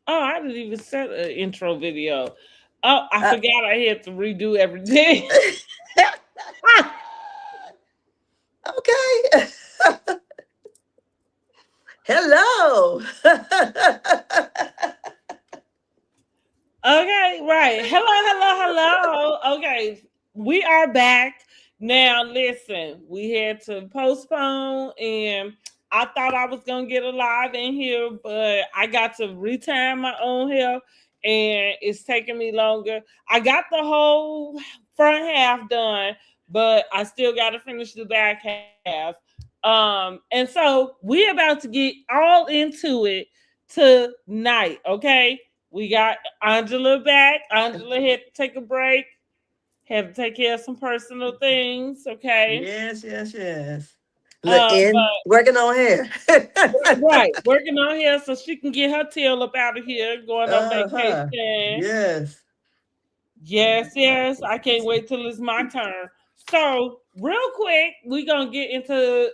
Oh, I didn't even set an intro video. Oh, I Uh, forgot I had to redo everything. okay. Hello. Okay, right. Hello, hello, hello. Okay, we are back. Now, listen, we had to postpone, and I thought I was going to get a live in here, but I got to retime my own hair, and it's taking me longer. I got the whole front half done, but I still got to finish the back half. And so we about to get all into it tonight, okay? We got Angela back. Angela had to take a break, had to take care of some personal things, okay? Yes, yes, yes. Look, in But working on hair. right, working on here so she can get her tail up out of here, going on Uh-huh. vacation. Yes. Yes, yes. I can't wait till it's my turn. So, real quick, we're gonna get into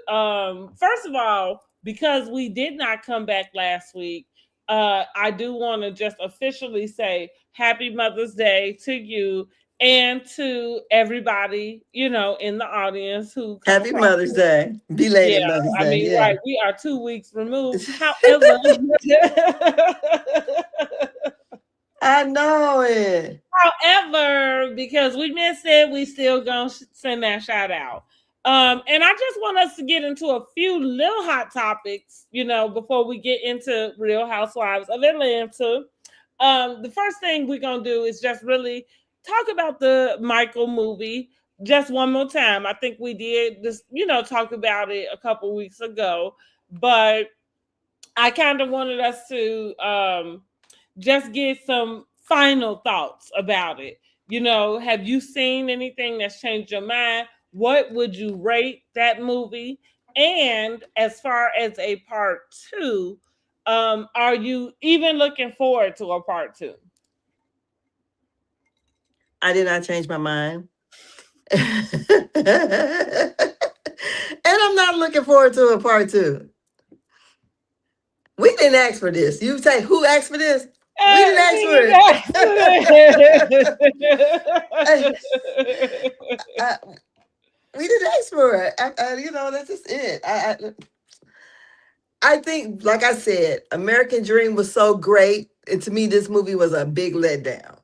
first of all, because we did not come back last week, I do want to just officially say happy Mother's Day to you and to everybody, in the audience who come Happy across. Mother's Day. Yeah, Belated Mother's I Day. mean, Yeah. right, we are 2 weeks removed. However, I know it. however, because we missed it, we still gonna send that shout out. And I just want us to get into a few little hot topics, before we get into Real Housewives of Atlanta. The first thing we're gonna do is just really talk about the Michael movie just one more time. I think we did this, talk about it a couple weeks ago, but I kind of wanted us to just get some final thoughts about it. Have you seen anything that's changed your mind? What would you rate that movie? And as far as a part two, are you even looking forward to a part two? I did not change my mind. And I'm not looking forward to a part two. We didn't ask for this. You say who asked for this? We didn't ask for We it. Uh, we didn't ask for it. That's just it. I think, like I said, American Dream was so great. And to me, this movie was a big letdown.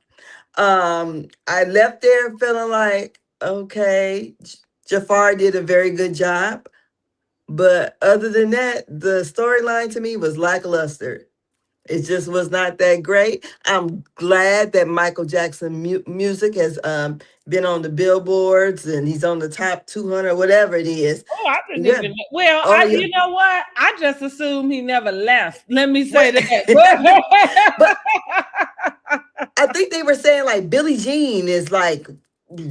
I left there feeling like, okay, Jafar did a very good job. But other than that, the storyline to me was lackluster. It just was not that great. I'm glad that Michael Jackson music has been on the billboards and he's on the top 200, whatever it is. Oh, I didn't Yeah. even. Well, Oh, yeah. you know what? I just assumed he never left. Let me say Wait. that. But I think they were saying like Billie Jean is like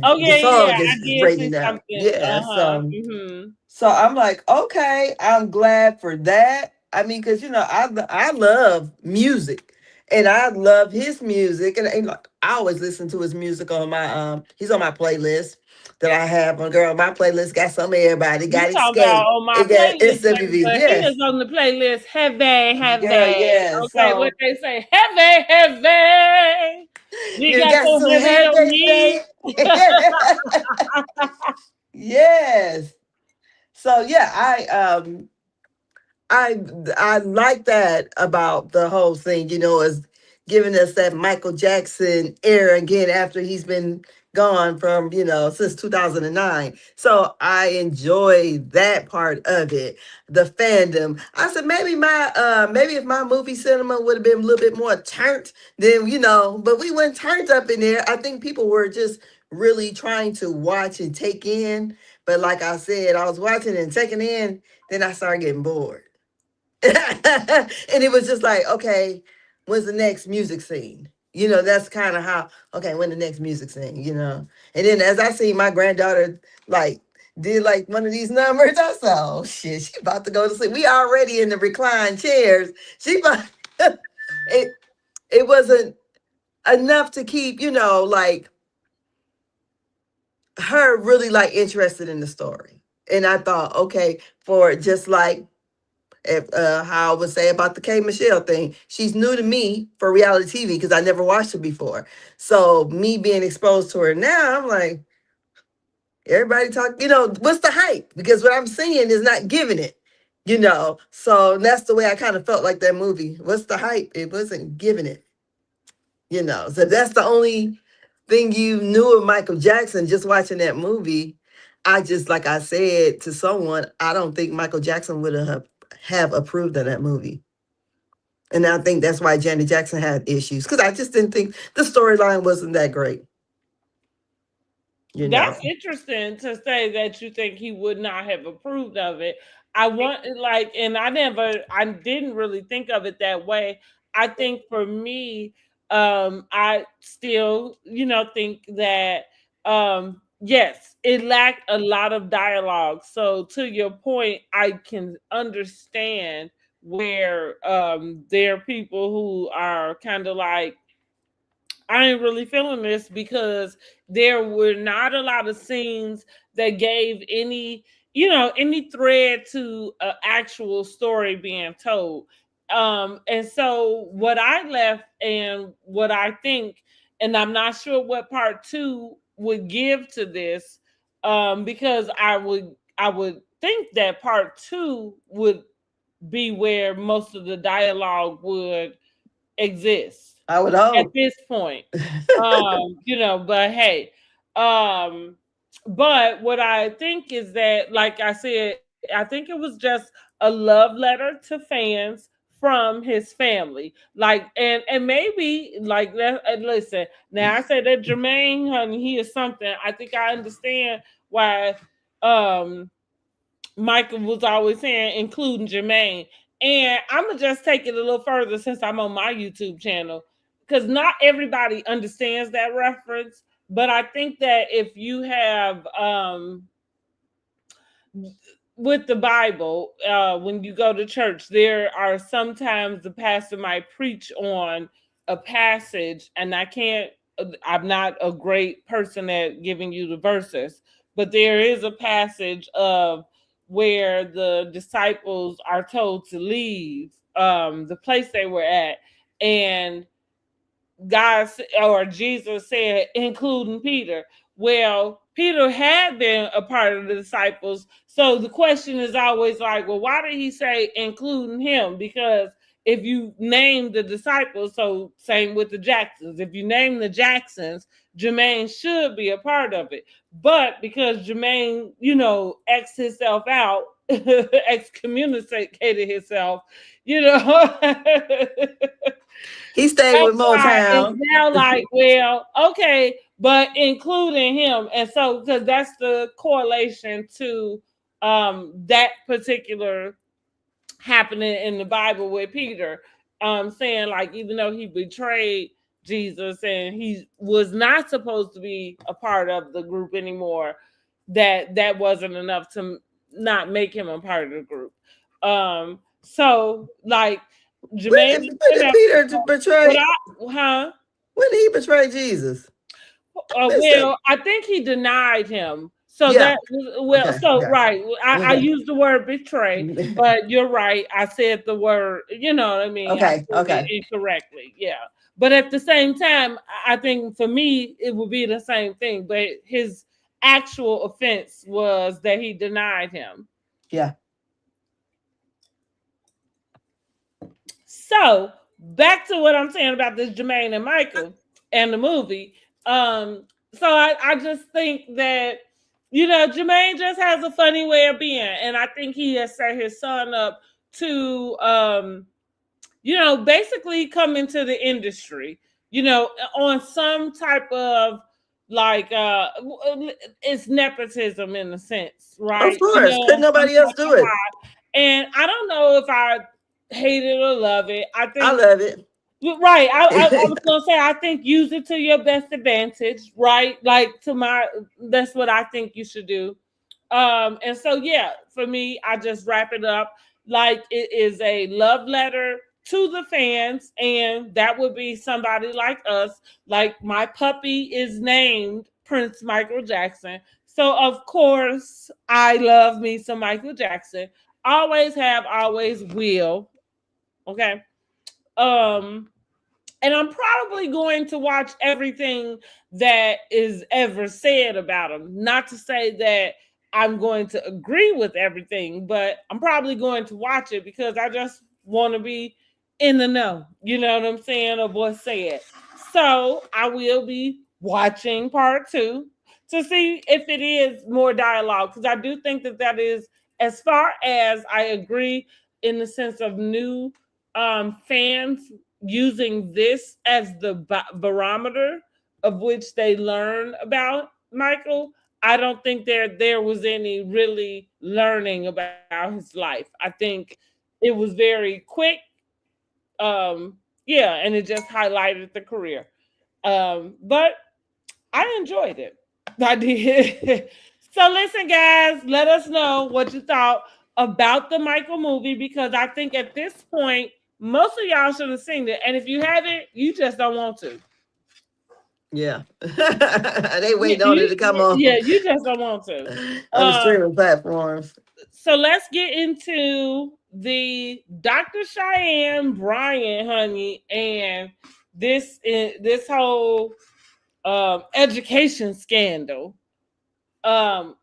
Oh the yeah, yeah, song yeah. I is did see rating out. something. Yeah. Uh-huh. So Hmm. so I'm like, okay, I'm glad for that. I mean, because I love music, and I love his music, and like, I always listen to his music on my he's on my playlist that I have on girl. My playlist got some of everybody. You Got talking about Escape. on my It got playlist, baby, SWV. but he is Yes, on the playlist heavy, girl. heavy. Yeah. Okay, what So they say, heavy, heavy. We you got got so some heavy on heavy, me. yes. So yeah, I I like that about the whole thing, is giving us that Michael Jackson era again after he's been gone from, since 2009. So I enjoy that part of it. The fandom. I said maybe if my movie cinema would have been a little bit more turned, then but we went turned up in there. I think people were just really trying to watch and take in. But like I said, I was watching and taking in, then I started getting bored. And it was just like, okay, when's the next music scene? That's kind of how, okay, when the next music scene. And then as I see my granddaughter, like, did like one of these numbers, I said, oh shit, she about to go to sleep. We already in the reclined chairs. She about, it, it wasn't enough to keep, like her really like interested in the story. And I thought, okay, for just like If, how I would say about the K Michelle thing. She's new to me for reality TV because I never watched her before. So me being exposed to her now, I'm like, everybody talk, what's the hype? Because what I'm seeing is not giving it, So that's the way I kind of felt like that movie. What's the hype? It wasn't giving it, So that's the only thing you knew of Michael Jackson just watching that movie. I just, like I said to someone, I don't think Michael Jackson would have approved of that movie. And I think that's why Janet Jackson had issues because I just didn't think the storyline wasn't that great. That's interesting to say that you think he would not have approved of it. And I didn't really think of it that way. I think for me, I still, think that, yes, it lacked a lot of dialogue. So to your point, I can understand where, there are people who are kind of like, I ain't really feeling this because there were not a lot of scenes that gave any thread to an actual story being told. And so what I left and what I think, and I'm not sure what part two would give to this, because I would think that part two would be where most of the dialogue would exist I would at hope. this point. But hey, um, but what I think is that, like I said, I think it was just a love letter to fans from his family. Like, and maybe like that. And listen, now I said that Jermaine, honey, he is something. I think I understand why. Um, Michael was always saying, including Jermaine. And I'm gonna just take it a little further since I'm on my YouTube channel, because not everybody understands that reference. But I think that if you have, with the Bible, when you go to church, there are sometimes the pastor might preach on a passage, and I'm not a great person at giving you the verses, but there is a passage of where the disciples are told to leave, the place they were at, and God or Jesus said, including Peter. Well, Peter had been a part of the disciples. So the question is always like, well, why did he say including him? Because if you name the disciples, so same with the Jacksons, if you name the Jacksons, Jermaine should be a part of it. But because Jermaine, X himself out, excommunicated himself, you know. He stayed That's with why it's Motown. now like, well, okay, but including him. And so, because that's the correlation to, that particular happening in the Bible with Peter, saying like, even though he betrayed Jesus and he was not supposed to be a part of the group anymore, that wasn't enough to not make him a part of the group. So like Jermaine, When did Peter what betray? huh? When did he betray Jesus? Missed it. Well, I think he denied him. So Yeah. that well, Okay. so Okay. right. I Okay. used the word betray, but you're right. I said the word. You know what I mean? I Okay. said it Okay. incorrectly. Yeah, but at the same time, I think for me it would be the same thing. But his actual offense was that he denied him. Yeah. So back to what I'm saying about this Jermaine and Michael and the movie. So I just think that Jermaine just has a funny way of being, and I think he has set his son up to basically come into the industry, on some type of like it's nepotism in a sense, Of right? course. Couldn't On some nobody else type do of it. high. And I don't know if I hate it or love it. I I think love it. right. I was gonna say I think use it to your best advantage, right? Like that's what I think you should do. And so yeah, for me, I just wrap it up like it is a love letter to the fans, and that would be somebody like us. Like my puppy is named Prince Michael Jackson. So of course I love me some Michael Jackson. Always have, always will. Okay. Um, and I'm probably going to watch everything that is ever said about him. Not to say that I'm going to agree with everything, but I'm probably going to watch it because I just want to be in the know. You know what I'm saying? Of what's said. So I will be watching part two to see if it is more dialogue because I do think that that is, as far as I agree in the sense of new fans using this as the barometer of which they learn about Michael. I don't think there was any really learning about his life. I think it was very quick. Yeah, and it just highlighted the career. But I enjoyed it. I did. So listen, guys, let us know what you thought about the Michael movie because I think at this point most of y'all should have seen it, and if you haven't, you just don't want to. Yeah. They waiting on it to come Yeah, on you just don't want to. on the Um, streaming platforms. so let's get into the Dr. Cheyenne Bryant, honey, and this whole education scandal. Um,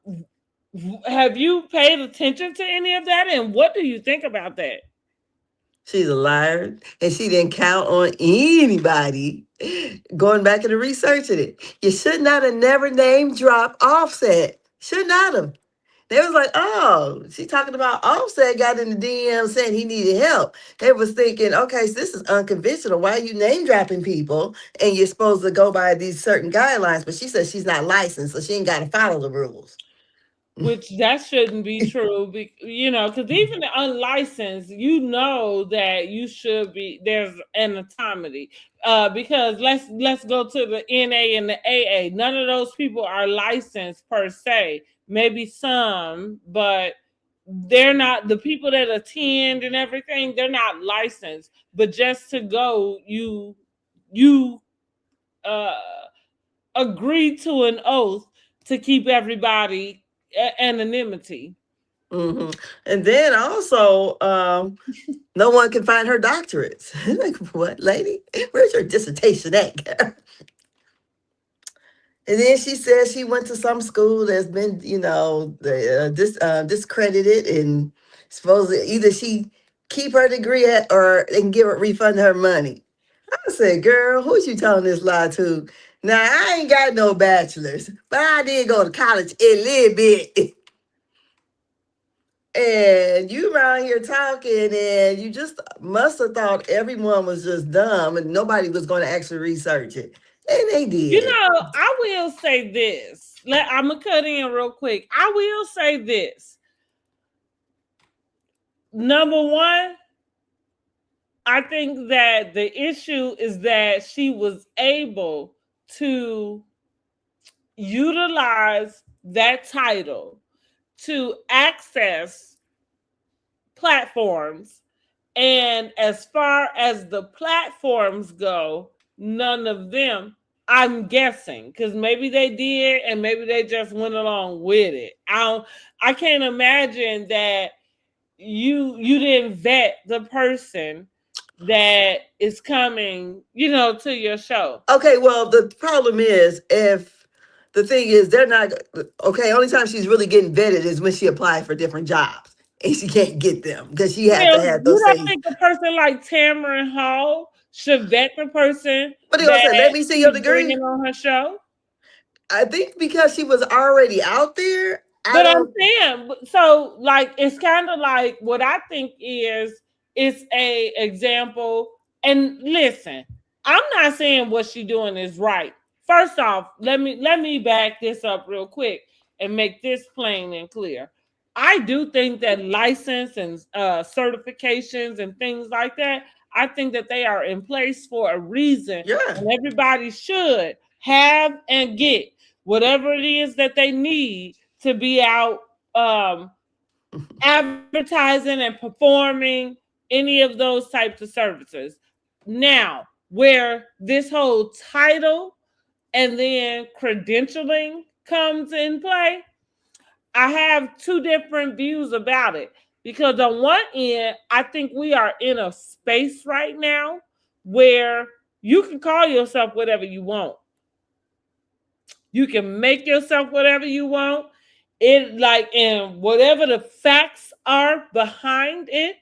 have you paid attention to any of that, and what do you think about that? She's a liar, and she didn't count on anybody going back and researching it. You should not have never name drop Offset. Should not have. They was like, oh, she talking about Offset got in the DM saying he needed help. They was thinking, okay, so this is unconventional. Why are you name dropping people and you're supposed to go by these certain guidelines? But she said she's not licensed, so she ain't got to follow the rules. Which that shouldn't be true, you know, because even the unlicensed, you know that you should be there's an autonomy. Because let's go to the NA and the AA. None of those people are licensed per se. Maybe some, but they're not the people that attend and everything. They're not licensed, but just to go, you uh agree to an oath to keep everybody anonymity. hmm And then also, no one can find her doctorates. Like, what, lady? Where's your dissertation at? And then she says she went to some school that's been, discredited, and supposedly either she keep her degree at or they can give her refund her money. I said, girl, who's you telling this lie to? Now I ain't got no bachelor's, but I did go to college a little bit. And you around here talking, and you just must have thought everyone was just dumb and nobody was going to actually research it. And they You did. know, I will say this. I'm gonna cut in real quick. I will say this. Number one, I think that the issue is that she was able to utilize that title to access platforms. And as far as the platforms go, none of them, I'm guessing, because maybe they did and maybe they just went along with it. I can't imagine that you didn't vet the person that is coming, to your show. Okay, well, the problem is if the thing is they're not okay. Only time she's really getting vetted is when she applied for different jobs and she can't get them because she had to Well, have you those don't things. think a person like Tamara Hall should vet the person But they gonna that say, "Let me see your she's degree." bringing on her show? I think because she was already out there. I But I'm don't. saying, so like it's kind of like what I think is it's a example. And listen, I'm not saying what she's doing is right. First off, let me back this up real quick and make this plain and clear. I do think that license and certifications and things like that, I think that they are in place for a reason, Yeah. and everybody should have and get whatever it is that they need to be out um, advertising and performing any of those types of services. Now, where this whole title and then credentialing comes in play, I have two different views about it. Because on one end, I think we are in a space right now where you can call yourself whatever you want. You can make yourself whatever you want. It like and whatever the facts are behind it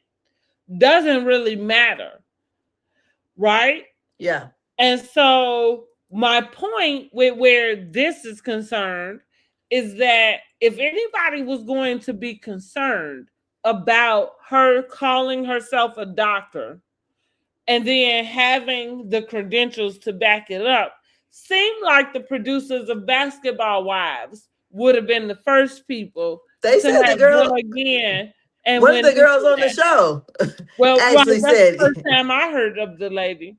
doesn't really matter, right? Yeah. And so my point with where this is concerned is that if anybody was going to be concerned about her calling herself a doctor and then having the credentials to back it up, seemed like the producers of Basketball Wives would have been the first people They to said the have girl, dug in and one of went the girls into on the that. show Well, right, actually that's the first said, time I heard of the lady.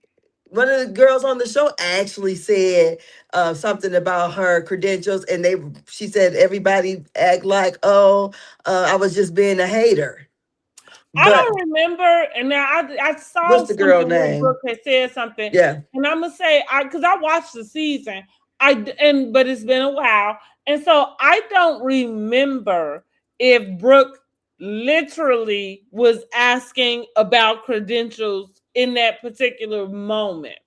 one of the girls on the show actually said something about her credentials, and she said everybody act like, oh, I was just being a hater. I But don't remember, and now I saw what's the girl something where name? Brooke had said something, Yeah. and I'm gonna say because I watched the season, but it's been a while, and so I don't remember if Brooke literally was asking about credentials in that particular moment.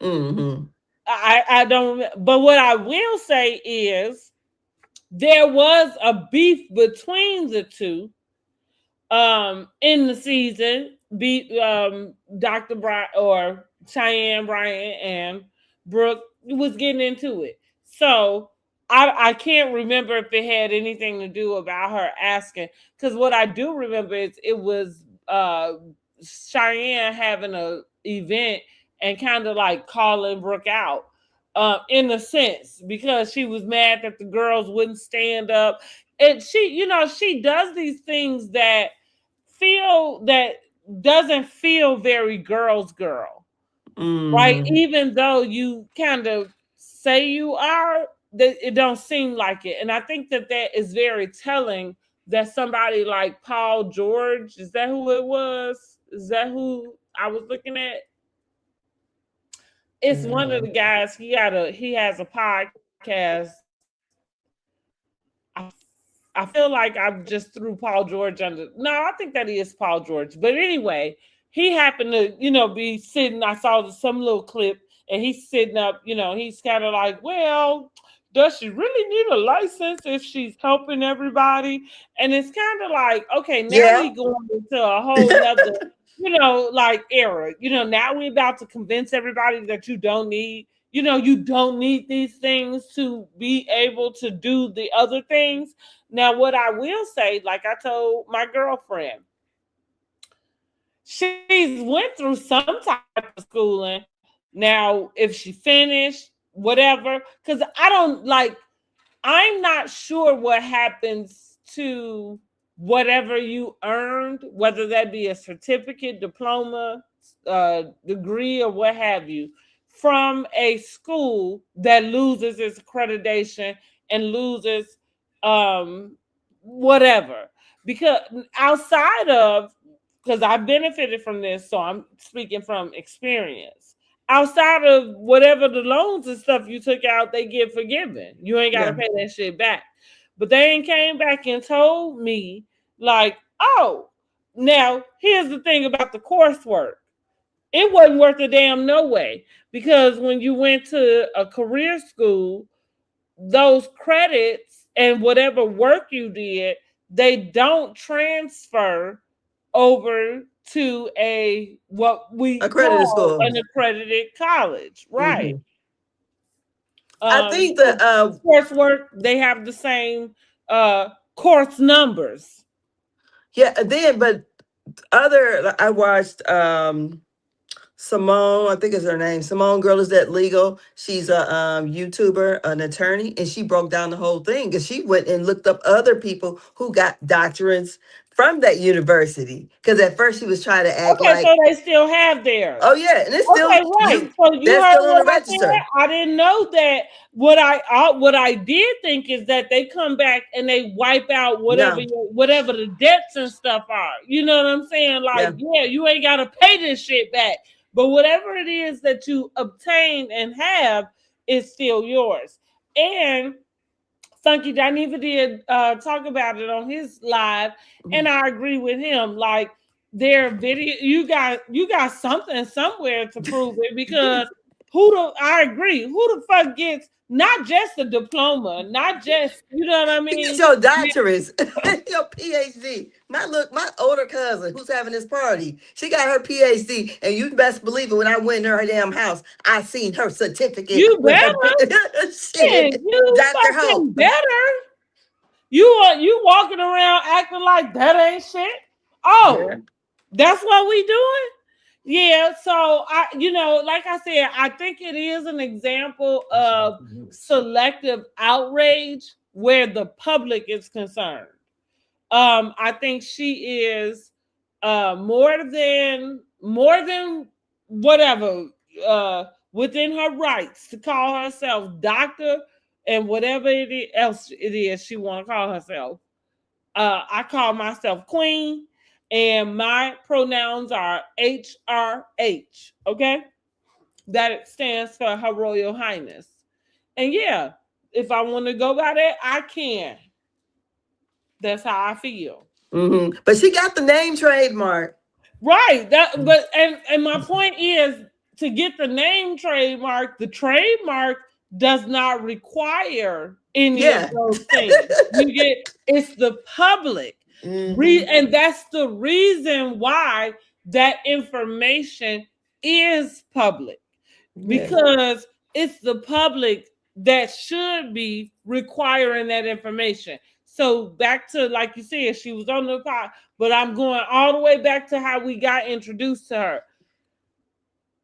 Mm-hmm. I don't, but what I will say is there was a beef between the two in the season, beat Dr. Bryant or Cheyenne Bryant and Brooke was getting into it. So I can't remember if it had anything to do about her asking. Because what I do remember is it was Cheyenne having a event and kind of like calling Brooke out. In a sense, because she was mad that the girls wouldn't stand up. And she does these things that doesn't feel very girl, right? Mm-hmm. Even though you kind of say you are, that it don't seem like it. And I think that is very telling that somebody like Paul George, is that who it was? Is that who I was looking at? It's one of the guys. He has a podcast. I feel like I just threw Paul George under. No, I think that he is Paul George. But anyway, he happened to, be sitting. I saw some little clip, and he's sitting up. He's kind of like, well, does she really need a license if she's helping everybody? And it's kind of like, okay, now Yeah. we going into a whole nother, like era. Now we about to convince everybody that you don't need these things to be able to do the other things. Now, what I will say, like I told my girlfriend, she's went through some type of schooling. Now, if she finished, whatever, because I'm not sure what happens to whatever you earned, whether that be a certificate, diploma, degree, or what have you, from a school that loses its accreditation and loses um, whatever. Because outside of, because I benefited from this, so I'm speaking from experience. Outside of whatever the loans and stuff you took out, they get forgiven. You ain't got to Yeah. pay that shit back. But they ain't came back and told me, like, oh, now here's the thing about the coursework. It wasn't worth a damn no way. Because when you went to a career school, those credits and whatever work you did, they don't transfer over to what we Accredited call school. an accredited college, right? Mm-hmm. I think the Coursework, they have the same course numbers. yeah, then but I watched Simone, I think is her name. Simone Girl is that legal. She's a YouTuber, an attorney, and she broke down the whole thing because she went and looked up other people who got doctorates from that university. Because at first she was trying to act Okay, like, so they still have theirs. oh yeah, and it's still Okay, right. you. So you They're heard still on what the I said. register. I didn't know that. What I did think is that they come back and they wipe out No, whatever the debts and stuff are. You know what I'm saying? Like, yeah, yeah, you ain't got to pay this shit back, but whatever it is that you obtain and have is still yours. And Funky Dineva did talk about it on his live, and I agree with him. Like their video, you got something somewhere to prove it because I agree. Who the fuck gets not just a diploma, not just you know what I You get mean? your doctorates, your PhD. My older cousin who's having this party, she got her PhD, and you best believe it. When I went in her damn house, I seen her certificate You with her better, man, shit, you Dr. fucking Hope. better. You walking around acting like that ain't shit. Yeah. Oh, that's what we doing? Yeah, so like I said, I think it is an example of selective outrage where the public is concerned. I think she is more than whatever within her rights to call herself doctor and whatever else it is she want to call herself. I call myself queen, and my pronouns are HRH. Okay, that stands for Her Royal Highness. And yeah, if I want to go by that, I can. That's how I feel. But she got the name trademark. Right. And my point is to get the name trademark, the trademark does not require any of Yeah. those things. It's the public. And that's the reason why that information is public. Because it's the public that should be requiring that information. So back to, like you said, she was on the pod, but I'm going all the way back to how we got introduced to her.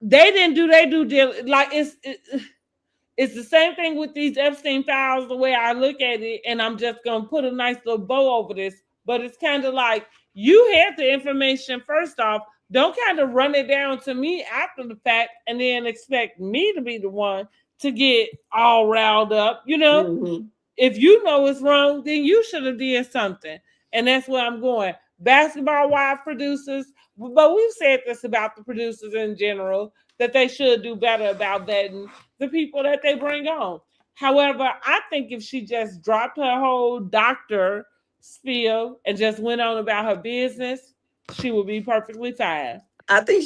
They didn't do their due diligence. Like it's the same thing with these Epstein files, the way I look at it, and I'm just going to put a nice little bow over this. But it's kind of like you had the information first off. Don't kind of run it down to me after the fact and then expect me to be the one to get all riled up. If you know it's wrong, then you should have did something. And that's where I'm going. Basketball wife producers, but we've said this about the producers in general, that they should do better about vetting the people that they bring on. However, I think if she just dropped her whole doctor spiel and just went on about her business, she would be perfectly fine. I think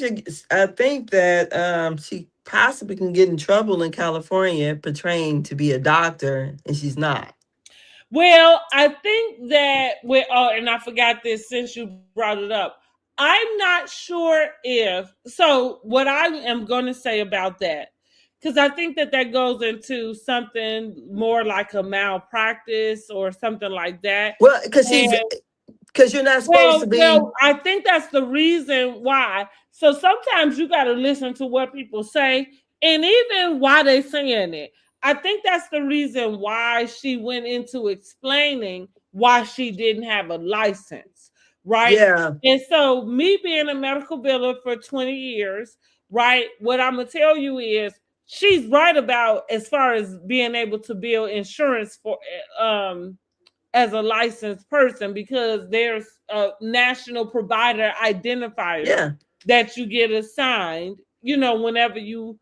that she possibly can get in trouble in California portraying to be a doctor, and she's not. Well, I think that and I forgot this since you brought it up. I'm not sure what I am going to say about that, because I think that goes into something more like a malpractice or something like that. Well, because you're not supposed to be. Well, I think that's the reason why. So sometimes you got to listen to what people say and even why they're saying it. I think that's the reason why she went into explaining why she didn't have a license, right? Yeah. And so me being a medical biller for 20 years, right, what I'm going to tell you is she's right about as far as being able to bill insurance for as a licensed person, because there's a national provider identifier that you get assigned, whenever you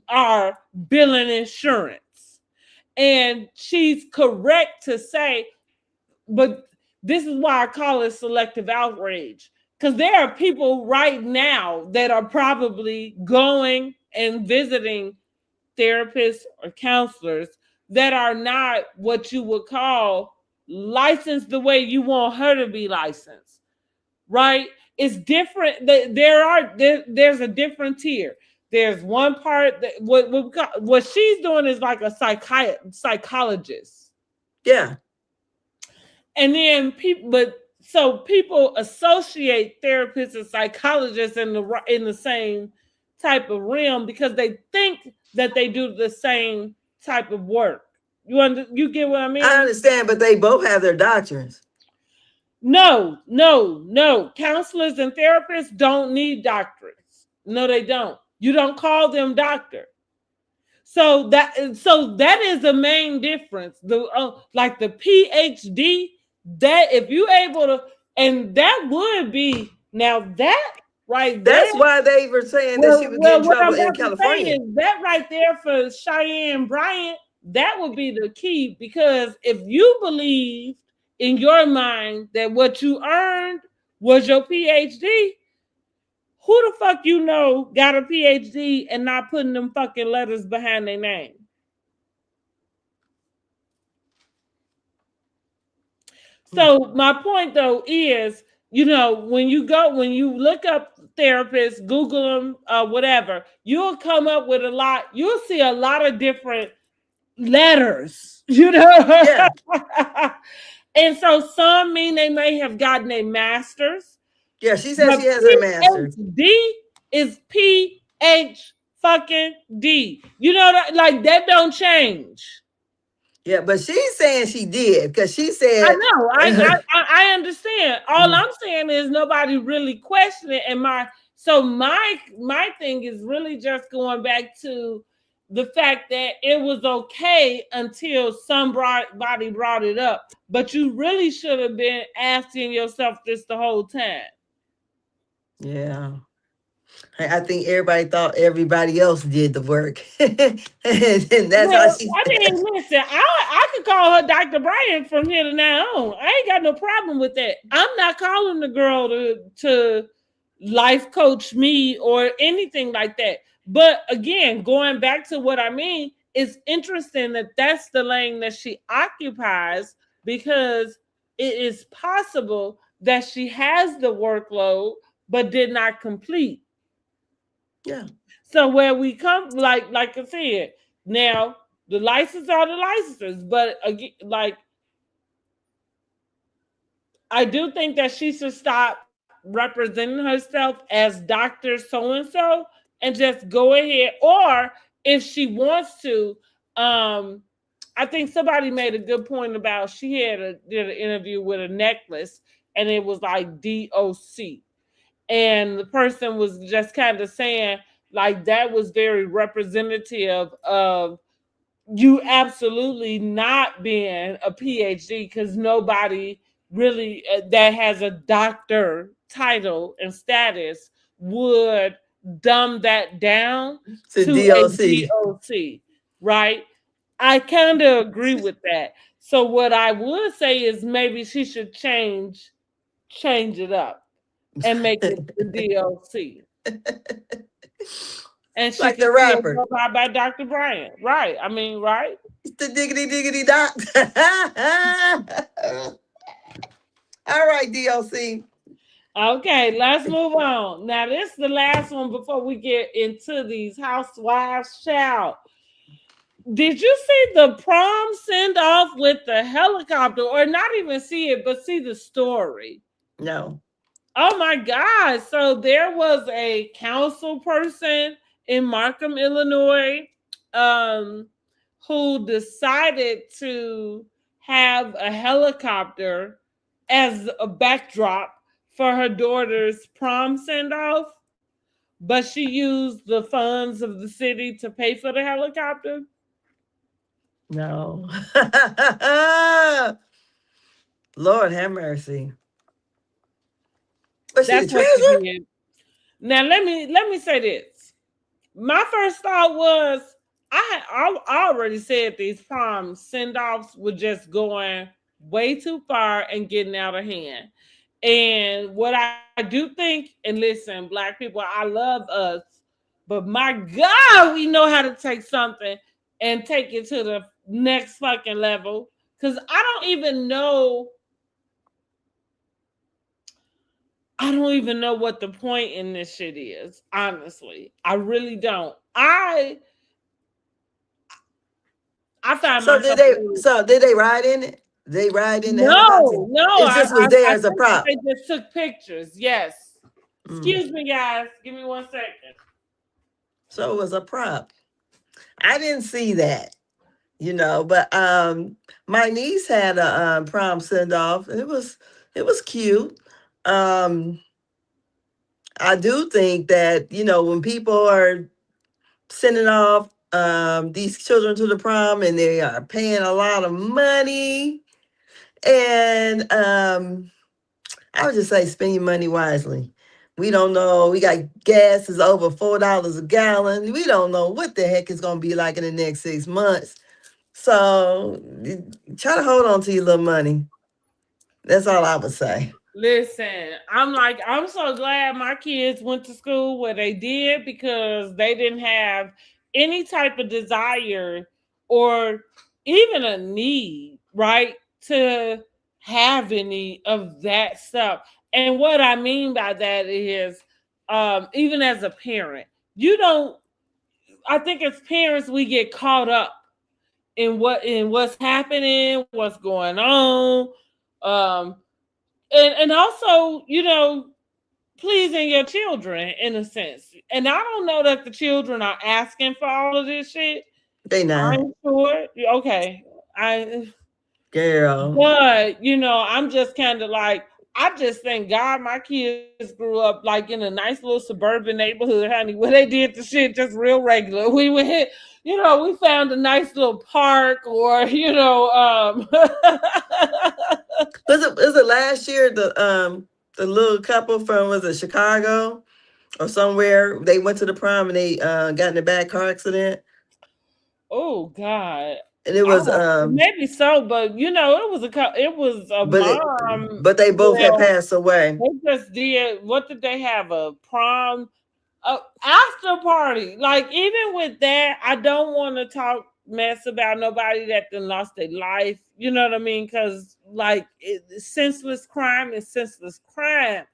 are billing insurance. And she's correct to say, but this is why I call it selective outrage, because there are people right now that are probably going and visiting therapists or counselors that are not what you would call licensed the way you want her to be licensed, right? It's different. There's a different tier. There's one part that what she's doing is like a psychologist. Yeah. And then people associate therapists and psychologists in the same type of realm because they think that they do the same type of work. You get what I mean? I understand, but they both have their doctrines. No. Counselors and therapists don't need doctorates. No, they don't. You don't call them doctor. So that is the main difference. Like the PhD, that if you able to, and that would be now that right there. That's why they were saying that she would get in trouble in California. Is that right there for Cheyenne Bryant? That would be the key, because if you believe in your mind that what you earned was your PhD, who the fuck you know got a PhD and not putting them fucking letters behind their name? So my point though is, when you look up therapists, Google them, whatever, you'll come up with a lot. You'll see a lot of different letters, Yeah. and so some mean they may have gotten a master's. Yeah. She says The she has her master's. PhD is PH fucking D. You know that, like, that don't change. Yeah, but she's saying she did because she I said, know. I understand. All I'm saying is nobody really questioned it. And my thing is really just going back to the fact that it was okay until somebody brought it up. But you really should have been asking yourself this the whole time. yeah. I think everybody thought everybody else did the work. And that's how Well, she I mean, listen, I could call her Dr. Bryant from here to now on. I ain't got no problem with that. I'm not calling the girl to life coach me or anything like that. But again, going back to what I mean, it's interesting that that's the lane that she occupies, because it is possible that she has the workload but did not complete. yeah. So where we come, like I said, now the licenses are the licenses, but again, like, I do think that she should stop representing herself as Doctor So and So and just go ahead. Or if she wants to, I think somebody made a good point about, she did an interview with a necklace and it was like DOC, and the person was just kind of saying like that was very representative of you absolutely not being a PhD, because nobody really that has a doctor title and status would dumb that down To to a DOC. DOC, right? I kind of agree with that. So what I would say is maybe she should change it up and make it the DLC. And she Like can the still rapper. go by Dr. Bryant. Right. I mean, right? The diggity diggity dot. All right, DOC. Okay, let's move on. Now, this is the last one before we get into these housewives. Child, did you see the prom send off with the helicopter, or not even see it, but see the story? No. Oh my God. So there was a council person in Markham, Illinois, um, who decided to have a helicopter as a backdrop for her daughter's prom send off, but she used the funds of the city to pay for the helicopter. No. Lord have mercy. Was she the That's what she treasurer? did. Now let me say this. My first thought was, I already said these prom send offs were just going way too far and getting out of hand. And what I do think, and listen, black people, I love us, but my God, we know how to take something and take it to the next fucking level. Cause I don't even know what the point in this shit is. Honestly, I really don't. I find So did myself they? So did they ride in it? They ride in the helicopter. no, no. It I, just I was there I as a think that prop. they just took pictures. Yes. Mm. Excuse me, guys. Give me 1 second. So it was a prop. I didn't see that, but my niece had a prom send off. It was cute. Um, I do think that when people are sending off these children to the prom and they are paying a lot of money, and I would just say spend your money wisely. We don't know. We got gas is over $4 a gallon. We don't know what the heck it's gonna be like in the next 6 months. So try to hold on to your little money. That's all I would say. Listen, I'm so glad my kids went to school where they did because they didn't have any type of desire or even a need, right, to have any of that stuff. And what I mean by that is, even as a parent, you don't. I think as parents we get caught up in what's happening, what's going on, um, and also, pleasing your children in a sense. And I don't know that the children are asking for all of this shit. They not. I'm sure. Okay. I Girl. But I'm just kind of like, I just thank God my kids grew up like in a nice little suburban neighborhood, honey, where they did the shit just real regular. We went, we found a nice little park, or Was it last year the little couple from, was it Chicago or somewhere, they went to the prom and they got in a bad car accident? oh God. And it I was don't, maybe so, but it was a but mom. but they both had Well, passed away. they just did. What did they have? A prom, after party. Like, even with that, I don't want to talk mess about nobody that then lost their life. You know what I mean? Because senseless crime is senseless crime.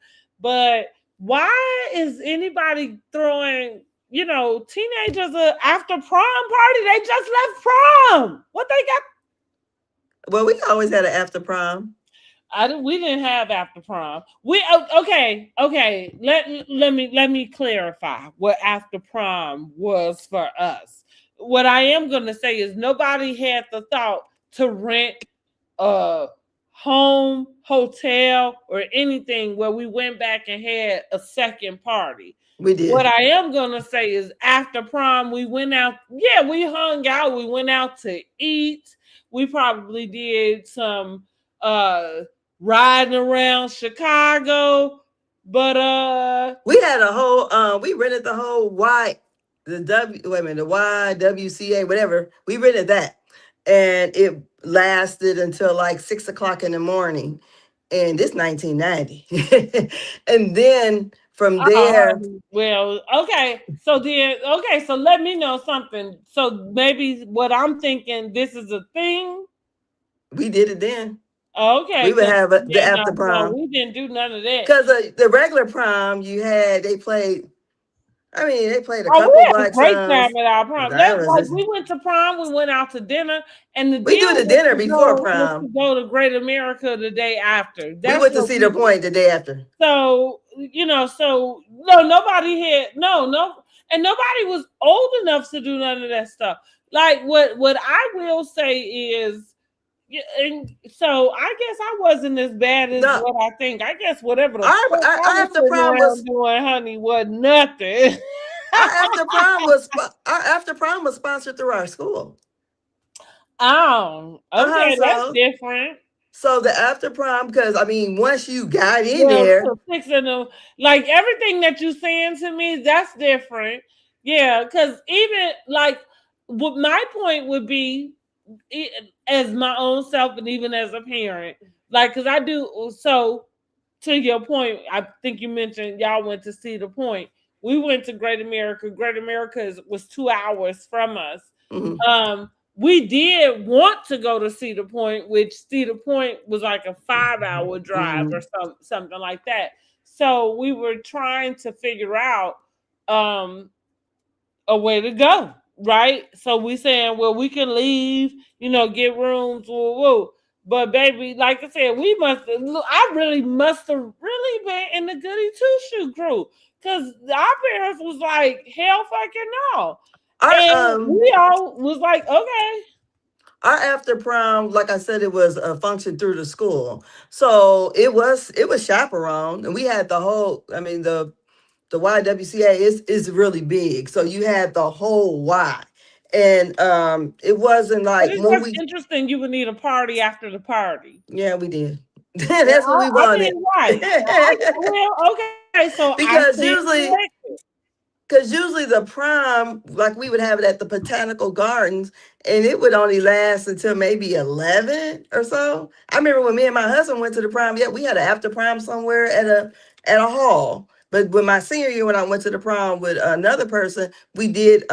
But why is anybody throwing teenagers a after prom party? They just left prom. What they got? Well, we always had an after prom. We didn't have after prom. Okay. Let me clarify what after prom was for us. What I am gonna say is nobody had the thought to rent a home, hotel, or anything where we went back and had a second party. We did. What I am gonna say is after prom, we went out. Yeah, we hung out. We went out to eat. We probably did some uh riding around Chicago. But We had a whole we rented the whole the YWCA, whatever. We rented that. And it lasted until like 6 o'clock in the morning. And this 1990. And then from there, well, so let me know something. So maybe what I'm thinking, this is a thing. we did it then. Okay, We would because have the after prom. we didn't do none of that. Because the regular prom they played, I mean, they played a Oh, couple we had a black great time songs. at our prom. That That's was like just, we went to prom, we went out to dinner, and the we deal do the was dinner to before to prom. go to Great America the day after. We That's went to what Cedar we did. Point the day after. So so no, nobody had no, and nobody was old enough to do none of that stuff. Like, what I will say is, yeah, and so I guess I wasn't as bad as No, what I think. I guess whatever the our, fuck our, I our was after sitting prom around was doing, honey, was nothing. our after prom was our after prom was sponsored through our school. Oh, Uh-huh. okay, that's different. So the after prom, because I mean, once you got in Well, there, to fixing them, like everything that you saying to me, that's different. Yeah, because even like, what my point would be, as my own self, and even as a parent, like, because I do so. To your point, I think you mentioned y'all went to Cedar Point. We went to Great America. Great America was 2 hours from us. mhm, We did want to go to Cedar Point, which Cedar Point was like a 5 hour drive or mhm. something like that. So we were trying to figure out um, a way to go, right? So we saying, well, we can leave, get rooms, woo woo. But baby, like I said, I really must have really been in the goody two shoe crew, because our parents was like, hell fucking no. our And um we all was like, okay. our after prom, like I said, it was a function through the school. So it was chaperone, and we had the whole. I mean, the YWCA is really big, so you had the whole Y, and it wasn't But like it's when just we, interesting you would need a party after the party. yeah, we did. Yeah, That's what we I wanted. mean, right. Well, okay, so I Because stand usually, corrected. Because usually the prom, like we would have it at the Botanical Gardens, and it would only last until maybe 11 or so. I remember when me and my husband went to the prom, yeah, we had an after prom somewhere at a hall. But when my senior year, when I went to the prom with another person, we did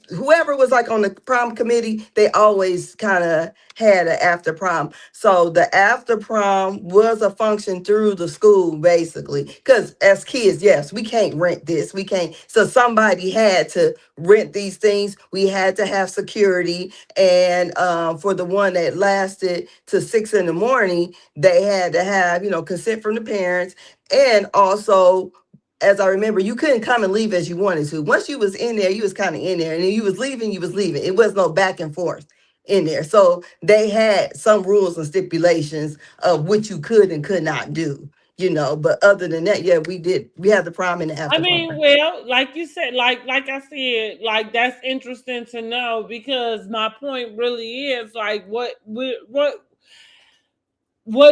whoever was like on the prom committee, they always kind of had an after prom. So the after prom was a function through the school, basically. Because as kids, yes, we can't rent this. We can't. So somebody had to rent these things. We had to have security. And for the one that lasted to 6 in the morning, they had to have, consent from the parents. And also, as I remember, you couldn't come and leave as you wanted to. Once you was in there, you was kind of in there, and then you was leaving, you was leaving. It was no back and forth in there. So they had some rules and stipulations of what you could and could not do. But other than that, yeah, we did. We had the prom and the I after mean, prom. well, like you said, like I said, like that's interesting to know because my point really is like what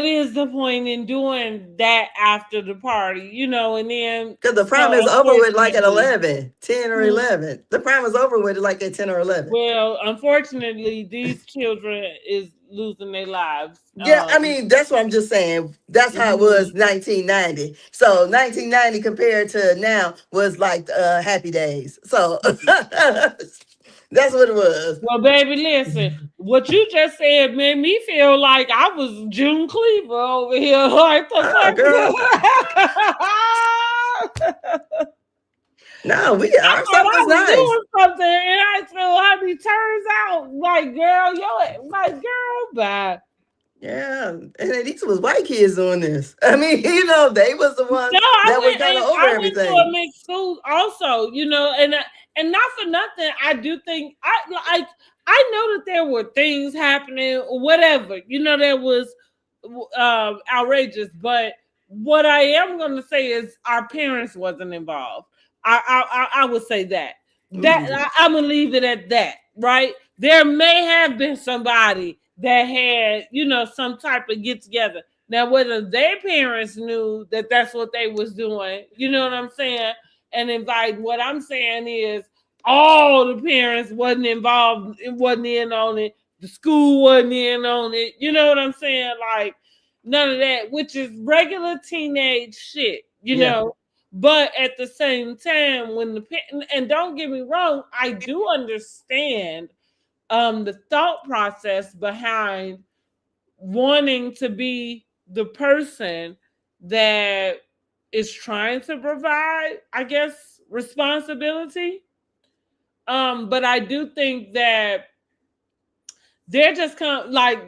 is the point in doing that after the party, and then Because the prom so is over with like at unfortunately, 11, 10 or hmm, 11. The prom is over with like at 10 or 11. well, unfortunately, these children is losing their lives. Yeah, I mean, that's what I'm just saying. That's how it Mhm. was 1990. So 1990 compared to now was like happy days. So that's what it was. Well, baby, listen. What you just said made me feel like I was June Cleaver over here. Like the Oh, girl. fuck. No, I our thought stuff I was was nice. doing something, and I so honey turns out like girl, bye. Yeah. And these was white kids doing this. I mean, they was the No, ones that were kind of over I went to a everything. mixed school also, and not for nothing. I do think I know that there were things happening, or whatever, that was outrageous. But what I am going to say is our parents wasn't involved. I would say Mhm. I'm gonna leave it at that. Right? There may have been somebody that had some type of get together. Now, whether their parents knew that that's what they was doing, you know what I'm saying, and invite. What I'm saying is, all the parents wasn't involved. It wasn't in on it. The school wasn't in on it. You know what I'm saying? Like none of that, which is regular teenage shit. Yeah. But at the same time, and don't get me wrong, I do understand the thought process behind wanting to be the person that is trying to provide, I guess, responsibility. But I do think that they're just kind of like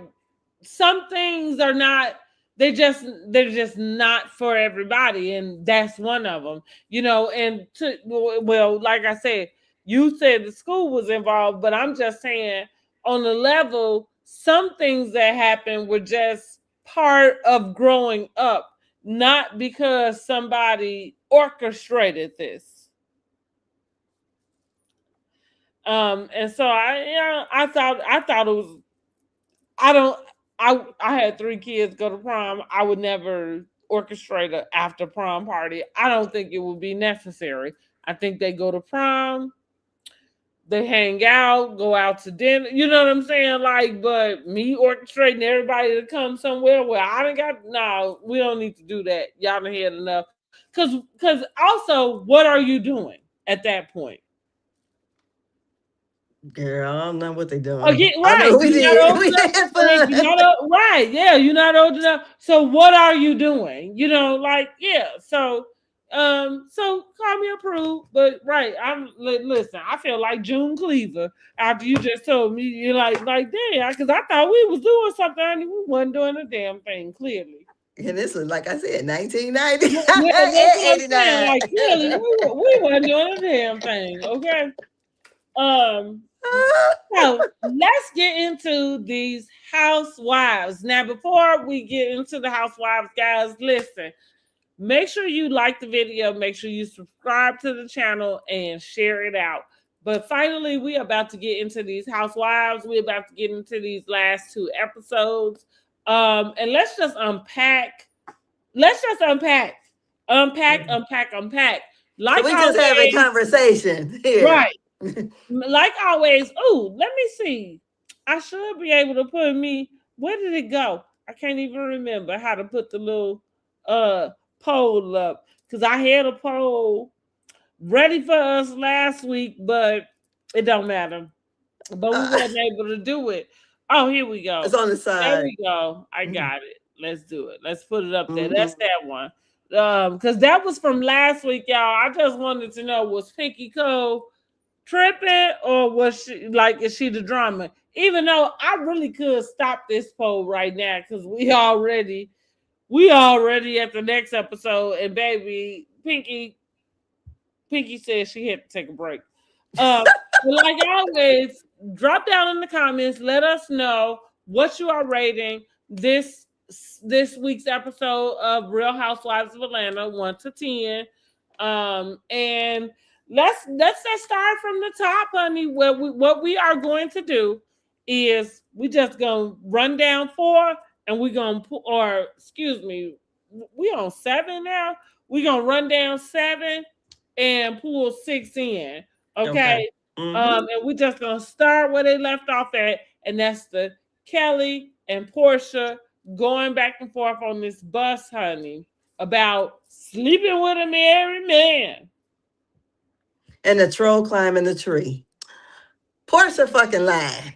some things are not they're just not for everybody, and that's one of them. And well, like I said, you said the school was involved, but I'm just saying on the level, some things that happened were just part of growing up, not because somebody orchestrated this. And so I thought it was I don't. I had 3 kids go to prom. I would never orchestrate a after prom party. I don't think it would be necessary. I think they go to prom, they hang out, go out to dinner. You know what I'm saying? Like, but me orchestrating everybody to come somewhere where I done got no, we don't need to do that. Y'all done had enough. Cause also, what are you doing at that point? Girl, I don't know what they Oh, doing. yeah, I right. know we You're not did. old We enough. had Right. You're fun. not right. Yeah, you're not old enough. So what are you doing? Like, yeah. So call me approved. But right, listen. I feel like June Cleaver after you just told me. You're like damn, because I thought we was doing something and we wasn't doing a damn thing. Clearly, And this was, like I said, 1990 yeah, that's and what I'm saying. 89. Like clearly, we wasn't doing a damn thing. Okay. Um. So let's get into these housewives. Now, before we get into the housewives, guys, listen. Make sure you like the video, make sure you subscribe to the channel and share it out. But finally, we're about to get into these housewives. We're about to get into these last 2 episodes. And let's just unpack. Let's just unpack. Unpack. So Like we just having always, conversation here. right. Like always. Ooh, let me see. I should be able to put me. Where did it go? I can't even remember how to put the little uh poll up because I had a poll ready for us last week, but it don't matter. But we Uh, wasn't able to do it. Oh, here we it's go. on the There side. we go. I got it. Let's do it. Let's put it up there. That's Mm-hmm. that one. Because that was from last week, y'all. I just wanted to know, was Pinky Cole tripping or was she like, is she the drama? Even though I really could stop this poll right now because we already at the next episode, and baby Pinky said she had to take a break. But like always, drop down in the comments. Let us know what you are rating this week's episode of Real Housewives of Atlanta, 1 to 10. And let's just start from the top, honey. What we are going to do is we just gonna run down four, and we gonna put, or excuse me, we on seven now. We gonna run down seven and pull six in. Okay. Okay. Mm-hmm. And we just gonna start where they left off at, and that's the Kelly and Portia going back and forth on this bus, honey, about sleeping with a married man. And the troll climbing the tree. Portia fucking lied.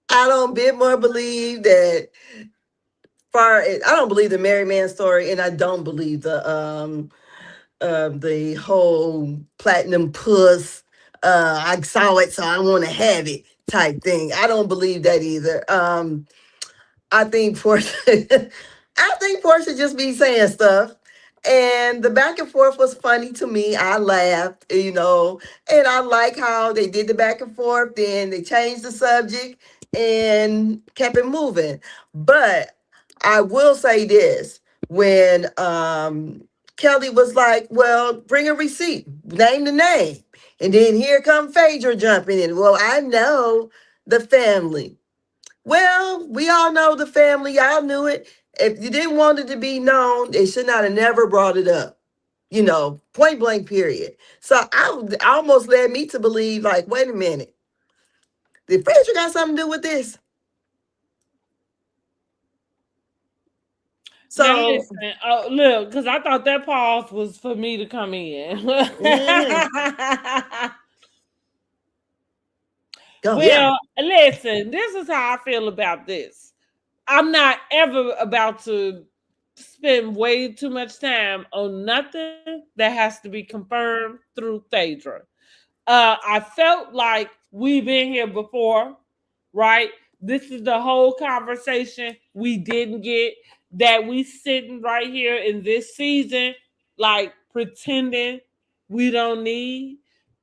I don't bit more believe that I don't believe the married man story, and I don't believe the whole platinum puss. I saw it, so I want to have it type thing. I don't believe that either. I think Portia, I think Portia just be saying stuff. And the back and forth was funny to me. I laughed, and I like how they did the back and forth. Then they changed the subject and kept it moving. But I will say this: when Kelly was like, "Well, bring a receipt, name the name," and then here come Phaedra jumping in. Well, I know the family. Well, we all know the family. Y'all knew it. If you didn't want it to be known, they should not have never brought it up. Point blank, period. So I almost led me to believe, like, wait a minute, did Frederick got something to do with this? Now So, listen, oh look, because I thought that pause was for me to come in. mhm, go, yeah. Well, listen, this is how I feel about this. I'm not ever about to spend way too much time on nothing that has to be confirmed through Phaedra. I felt like we've been here before, right? This is the whole conversation we didn't get, that we sitting right here in this season, like pretending we don't need.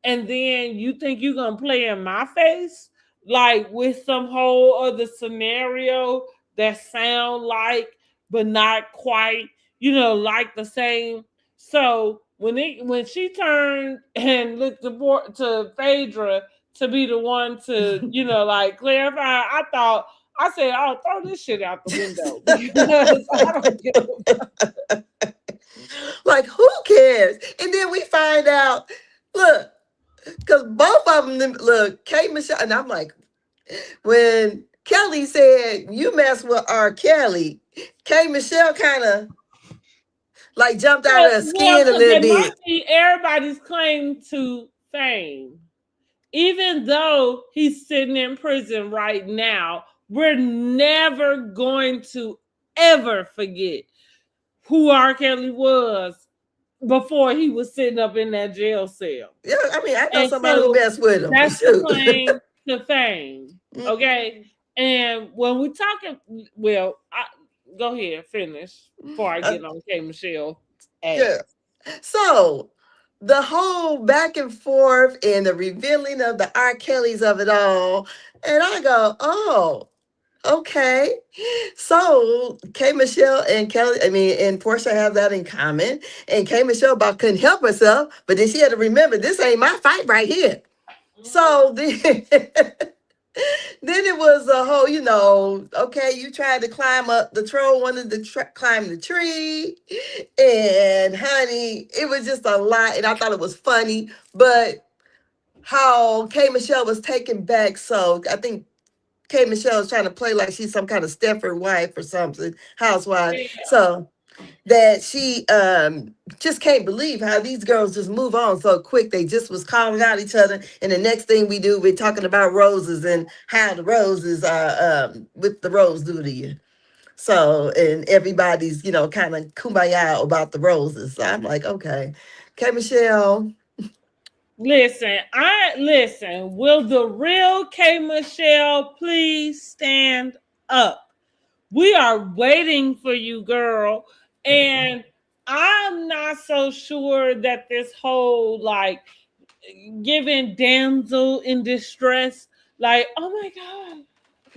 And then you think you're gonna play in my face, like with some whole other scenario that sound like, but not quite, like the same. So when she turned and looked to Phaedra to be the one to, like clarify, I said, "Oh, throw this shit out the window," because I don't give Like, who cares? And then we find out, look, because both of them, look, Kate Michelle, and I'm like, when Kelly said, you mess with R. Kelly, Kate Michelle kind of like jumped out of her well, skin a because little they bit. might be everybody's claim to fame. Even though he's sitting in prison right now, we're never going to ever forget who R. Kelly was before he was sitting up in that jail cell. Yeah, I mean, I know And somebody who so messed with him. that's the Shoot. claim to fame. Okay. And when we talking, well, go ahead, finish before I Uh, get on K Michelle ass. yeah. So the whole back and forth and the revealing of the R. Kellys of it all, and I go, oh, okay. So K Michelle and Kelly, I mean, and Portia have that in common. And K Michelle about couldn't help herself, but then she had to remember this ain't my fight right here. So then Then it was a whole, okay, you tried to climb up, the troll wanted to climb the tree. And honey, it was just a lot. And I thought it was funny. But how K Michelle was taken back. So I think K Michelle is trying to play like she's some kind of Stepford wife or something, housewife. Yeah. So that she just can't believe how these girls just move on so quick. They just was calling out each other, and the next thing we do, we're talking about roses and how the roses are what the rose do to you. So and everybody's kind of kumbaya about the roses. So I'm like, okay, okay, Michelle. Listen. Will the real K Michelle please stand up? We are waiting for you, girl. And I'm not so sure that this whole like giving damsel in distress, like, oh my God,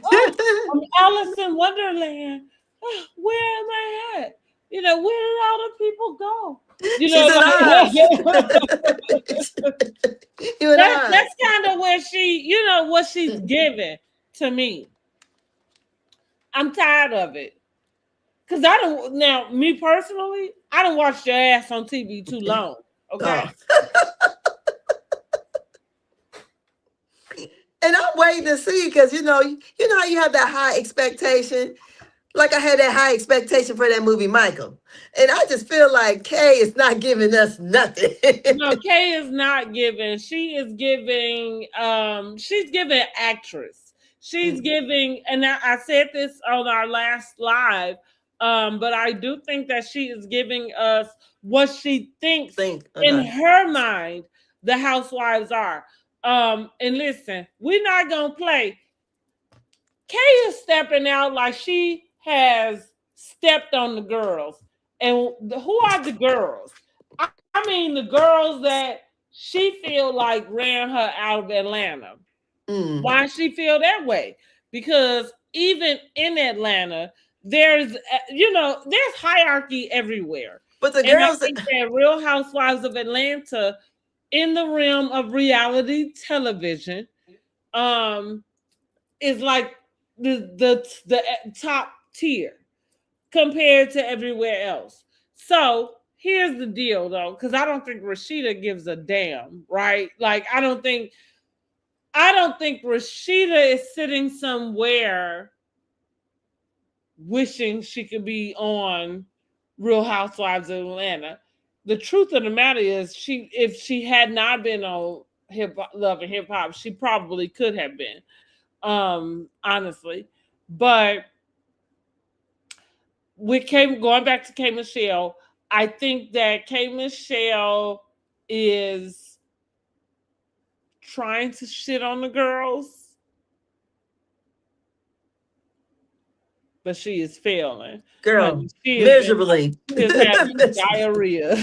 oh, I'm Alice in Wonderland. Oh, where am I at? Where did all the people go? She's in Oz. You and I. That's kind of where what she's giving to me. I'm tired of it. Cause I don't now, me personally, I don't watch your ass on TV too long. Okay. Oh. And I'm waiting to see because how you have that high expectation. Like I had that high expectation for that movie Michael, and I just feel like Kay is not giving us nothing. No, Kay is not giving. She is giving. She's giving actress. She's giving, and I said this on our last live. But I do think that she is giving us what she thinks in her mind the housewives are. And listen, we're not gonna play. Kay is stepping out like she has stepped on the girls. And who are the girls? I mean, the girls that she feel like ran her out of Atlanta. Why she feel that way? Because even in Atlanta, there's hierarchy everywhere. But the girls I think that Real Housewives of Atlanta, in the realm of reality television, is like the top tier compared to everywhere else. So here's the deal, though, because I don't think Rashida gives a damn, right? Like I don't think Rashida is sitting somewhere wishing she could be on Real Housewives of Atlanta. The truth of the matter is, if she had not been on Love and Hip Hop, she probably could have been. Honestly, but going back to K Michelle, I think that K Michelle is trying to shit on the girls, but she is failing. Girl, miserably. She is having diarrhea.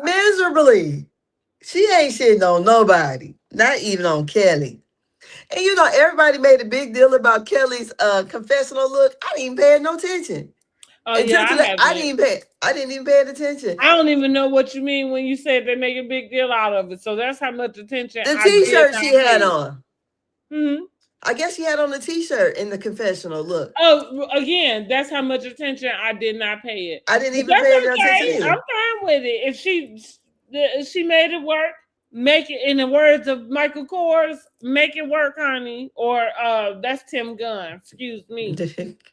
Miserably. She ain't shitting on nobody, not even on Kelly. And everybody made a big deal about Kelly's confessional look. I didn't even pay no attention. Oh yeah, I didn't even pay attention. I don't even know what you mean when you said they make a big deal out of it. So that's how much attention. The T-shirt she had on. Mm-hmm. I guess she had on the T-shirt in the confessional look. Oh, again, that's how much attention I did not pay it. I didn't even pay attention. I'm fine with it. If she made it work, make it. In the words of Michael Kors, make it work, honey. Or that's Tim Gunn. Excuse me,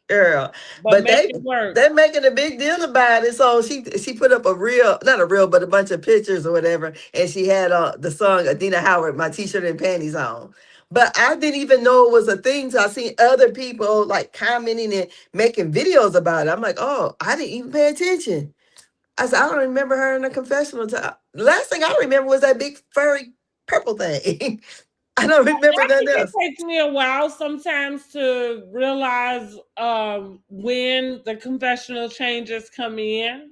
girl. But they're making a big deal about it. So she put up but a bunch of pictures or whatever, and she had the song Adina Howard, My T-shirt and Panties On. But I didn't even know it was a thing. So I seen other people like commenting and making videos about it. I'm like, oh, I didn't even pay attention. I said, I don't remember her in a confessional. The last thing I remember was that big furry purple thing. I don't remember nothing else. It takes me a while sometimes to realize when the confessional changes come in.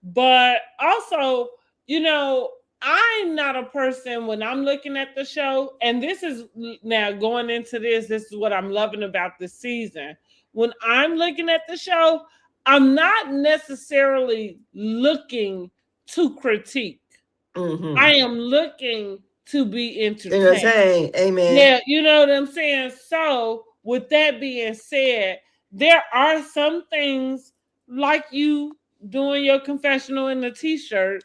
But also, I'm not a person when I'm looking at the show, and this is now going into this is what I'm loving about this season. When I'm looking at the show, I'm not necessarily looking to critique. I am looking to be entertained. Entertain. Amen. Yeah, you know what I'm saying? So, with that being said, there are some things like you doing your confessional in a t-shirt,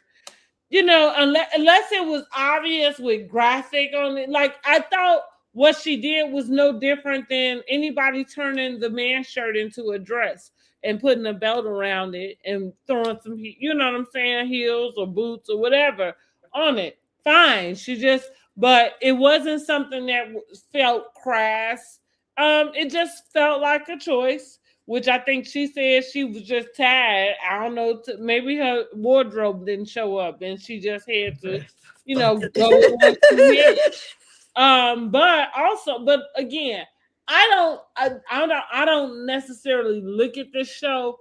unless it was obvious with graphic on it. Like, I thought what she did was no different than anybody turning the man's shirt into a dress and putting a belt around it and throwing some, what I'm saying, heels or boots or whatever on it. Fine. But it wasn't something that felt crass. It just felt like a choice, which I think she said she was just tired. I don't know, maybe her wardrobe didn't show up and she just had to, go with what she had. But again, I don't necessarily look at this show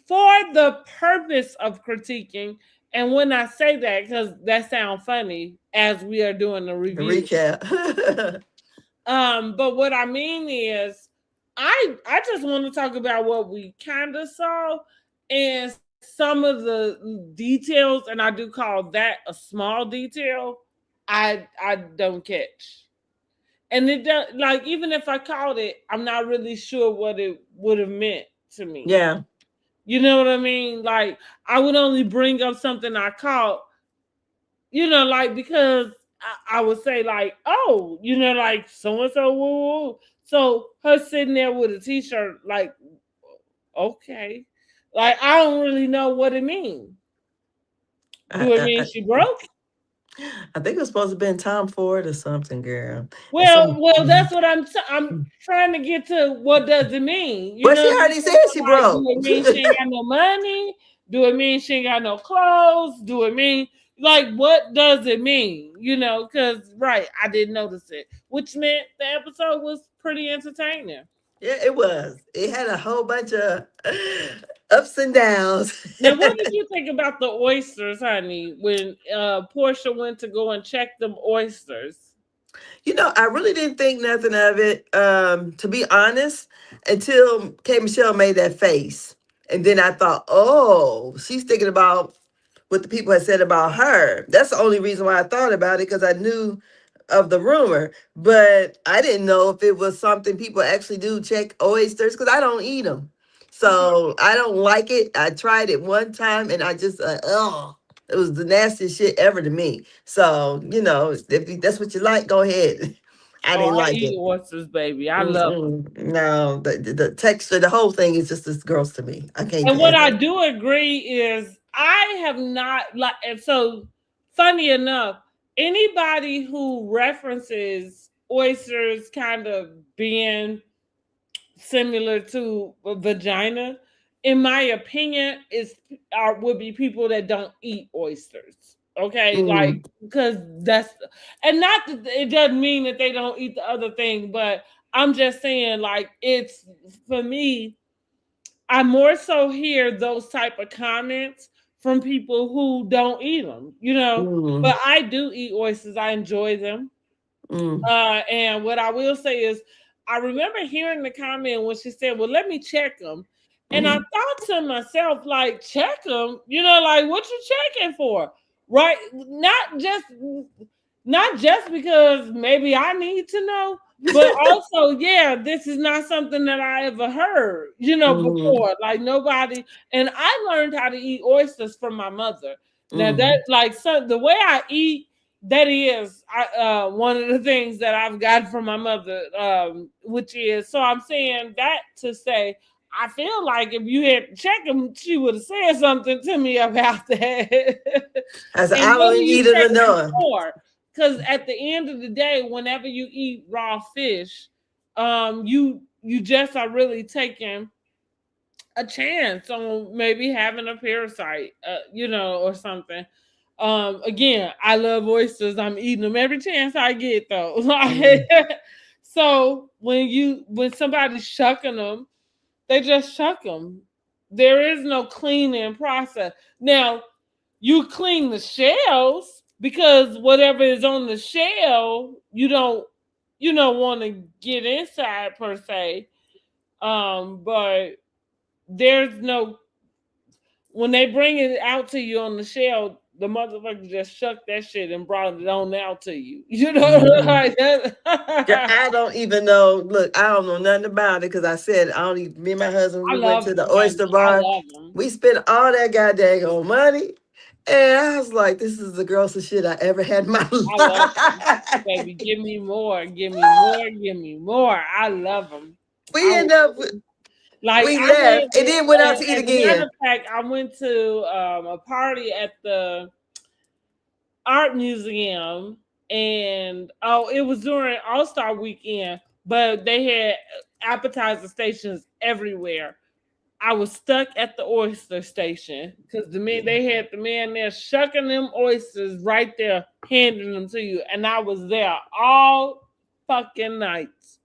for the purpose of critiquing. And when I say that, because that sounds funny as we are doing the review. Recap. But what I mean is, I just want to talk about what we kind of saw and some of the details, and I do call that a small detail. I don't catch, and it does, like, even if I caught it, I'm not really sure what it would have meant to me. Yeah. You know what I mean? Like, I would only bring up something I caught, like, because I would say, like, oh, like, so and so, woo, woo. So her sitting there with a t-shirt, like, okay, like, I don't really know what it means. I, Do it I, mean I she broke? I think it was supposed to be Tom Ford or something, girl. And Well, some. well, that's what I'm trying to get to. What does it mean? You Well, she know what I'm already said saying? she Like, do broke. it mean she ain't got no money? Do it mean she ain't got no clothes? Do it mean, like, what does it mean? Because, right, I didn't notice it, which meant the episode was pretty entertaining. Yeah, it was. It had a whole bunch of ups and downs. Now, what did you think about the oysters, honey, when Portia went to go and check them oysters? I really didn't think nothing of it, to be honest, until K. Michelle made that face. And then I thought, oh, she's thinking about what the people had said about her. That's the only reason why I thought about it, because I knew of the rumor. But I didn't know if it was something people actually do check oysters, because I don't eat them. So I don't like it. I tried it one time and I just, oh, it was the nastiest shit ever to me. So, if that's what you like, go ahead. I Oh, didn't I like eat it. oysters, baby. I love them. Mm-mm. No, the texture, the whole thing is just as gross to me. I can't And what stand I it. do agree is I have not, like, and so funny enough, anybody who references oysters kind of being similar to a vagina, in my opinion, would be people that don't eat oysters. Okay, like, Mm, because that's, and not that it doesn't mean that they don't eat the other thing, but I'm just saying, like, it's, for me, I more so hear those type of comments from people who don't eat them. mm, But I do eat oysters. I enjoy them. mm, And what I will say is, I remember hearing the comment when she said, "Well, let me check them," and I mm, thought to myself, like, check them, like, what you checking for, right? Not just because maybe I need to know, but also, yeah, this is not something that I ever heard, mm, before. Like, nobody, and I learned how to eat oysters from my mother. Now, that, mm. like, so the way I eat, that is one of the things that I've got from my mother, which is, so I'm saying that to say, I feel like if you had to check them, she would have said something to me about that. I said, And I what do don't you eat it check or them no. for? Because at the end of the day, whenever you eat raw fish, you just are really taking a chance on maybe having a parasite, or something. Again, I love oysters. I'm eating them every chance I get, though. Mm, So when somebody's shucking them, they just shuck them. There is no cleaning process. Now, you clean the shells, because whatever is on the shell, you don't want to get inside per se. But there's no, when they bring it out to you on the shell, the motherfucker just shucked that shit and brought it on out to you. You know, like Girl, that. I don't even know. Look, I don't know nothing about it because I said I don't even. Me and my husband, I we went love to the them, baby. oyster I bar. love them. We spent all that goddamn money, and I was like, "This is the grossest shit I ever had in my I love them, life." baby. Give me more. Give me more. Give me more. I love them. We I end up, like. we I left, went. and then went out to eat As a matter again. of fact, I went to a party at the art museum, and it was during All Star weekend, but they had appetizer stations everywhere. I was stuck at the oyster station because they had the man there shucking them oysters right there, handing them to you, and I was there all fucking nights.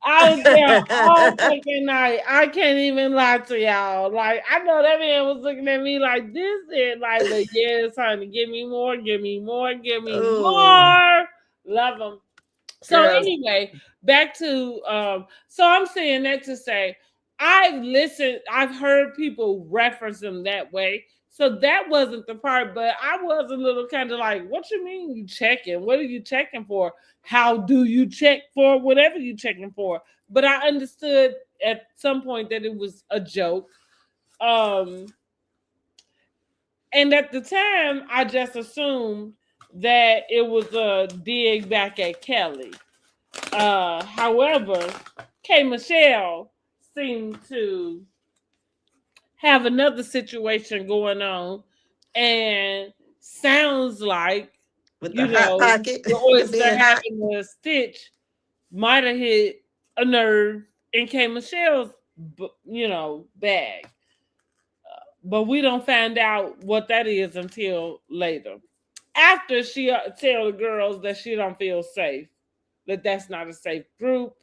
I was there all fucking night. I can't even lie to y'all. Like, I know that man was looking at me like this is like, but yes, honey, give me more, give me more, give me Oh, more. Love them. So girls. anyway, back to so I'm saying that to say I've heard people reference them that way. So that wasn't the part, but I was a little kind of like, what you mean you checking? What are you checking for? How do you check for whatever you checking for? But I understood at some point that it was a joke. Um and at the time I just assumed that it was a dig back at Kelly. However, K Michelle seemed to have another situation going on, and sounds like With the hot pocket, the oyster being hot. having a stitch might have hit a nerve in K Michelle's bag, but we don't find out what that is until later. After she tell the girls that she don't feel safe, that that's not a safe group.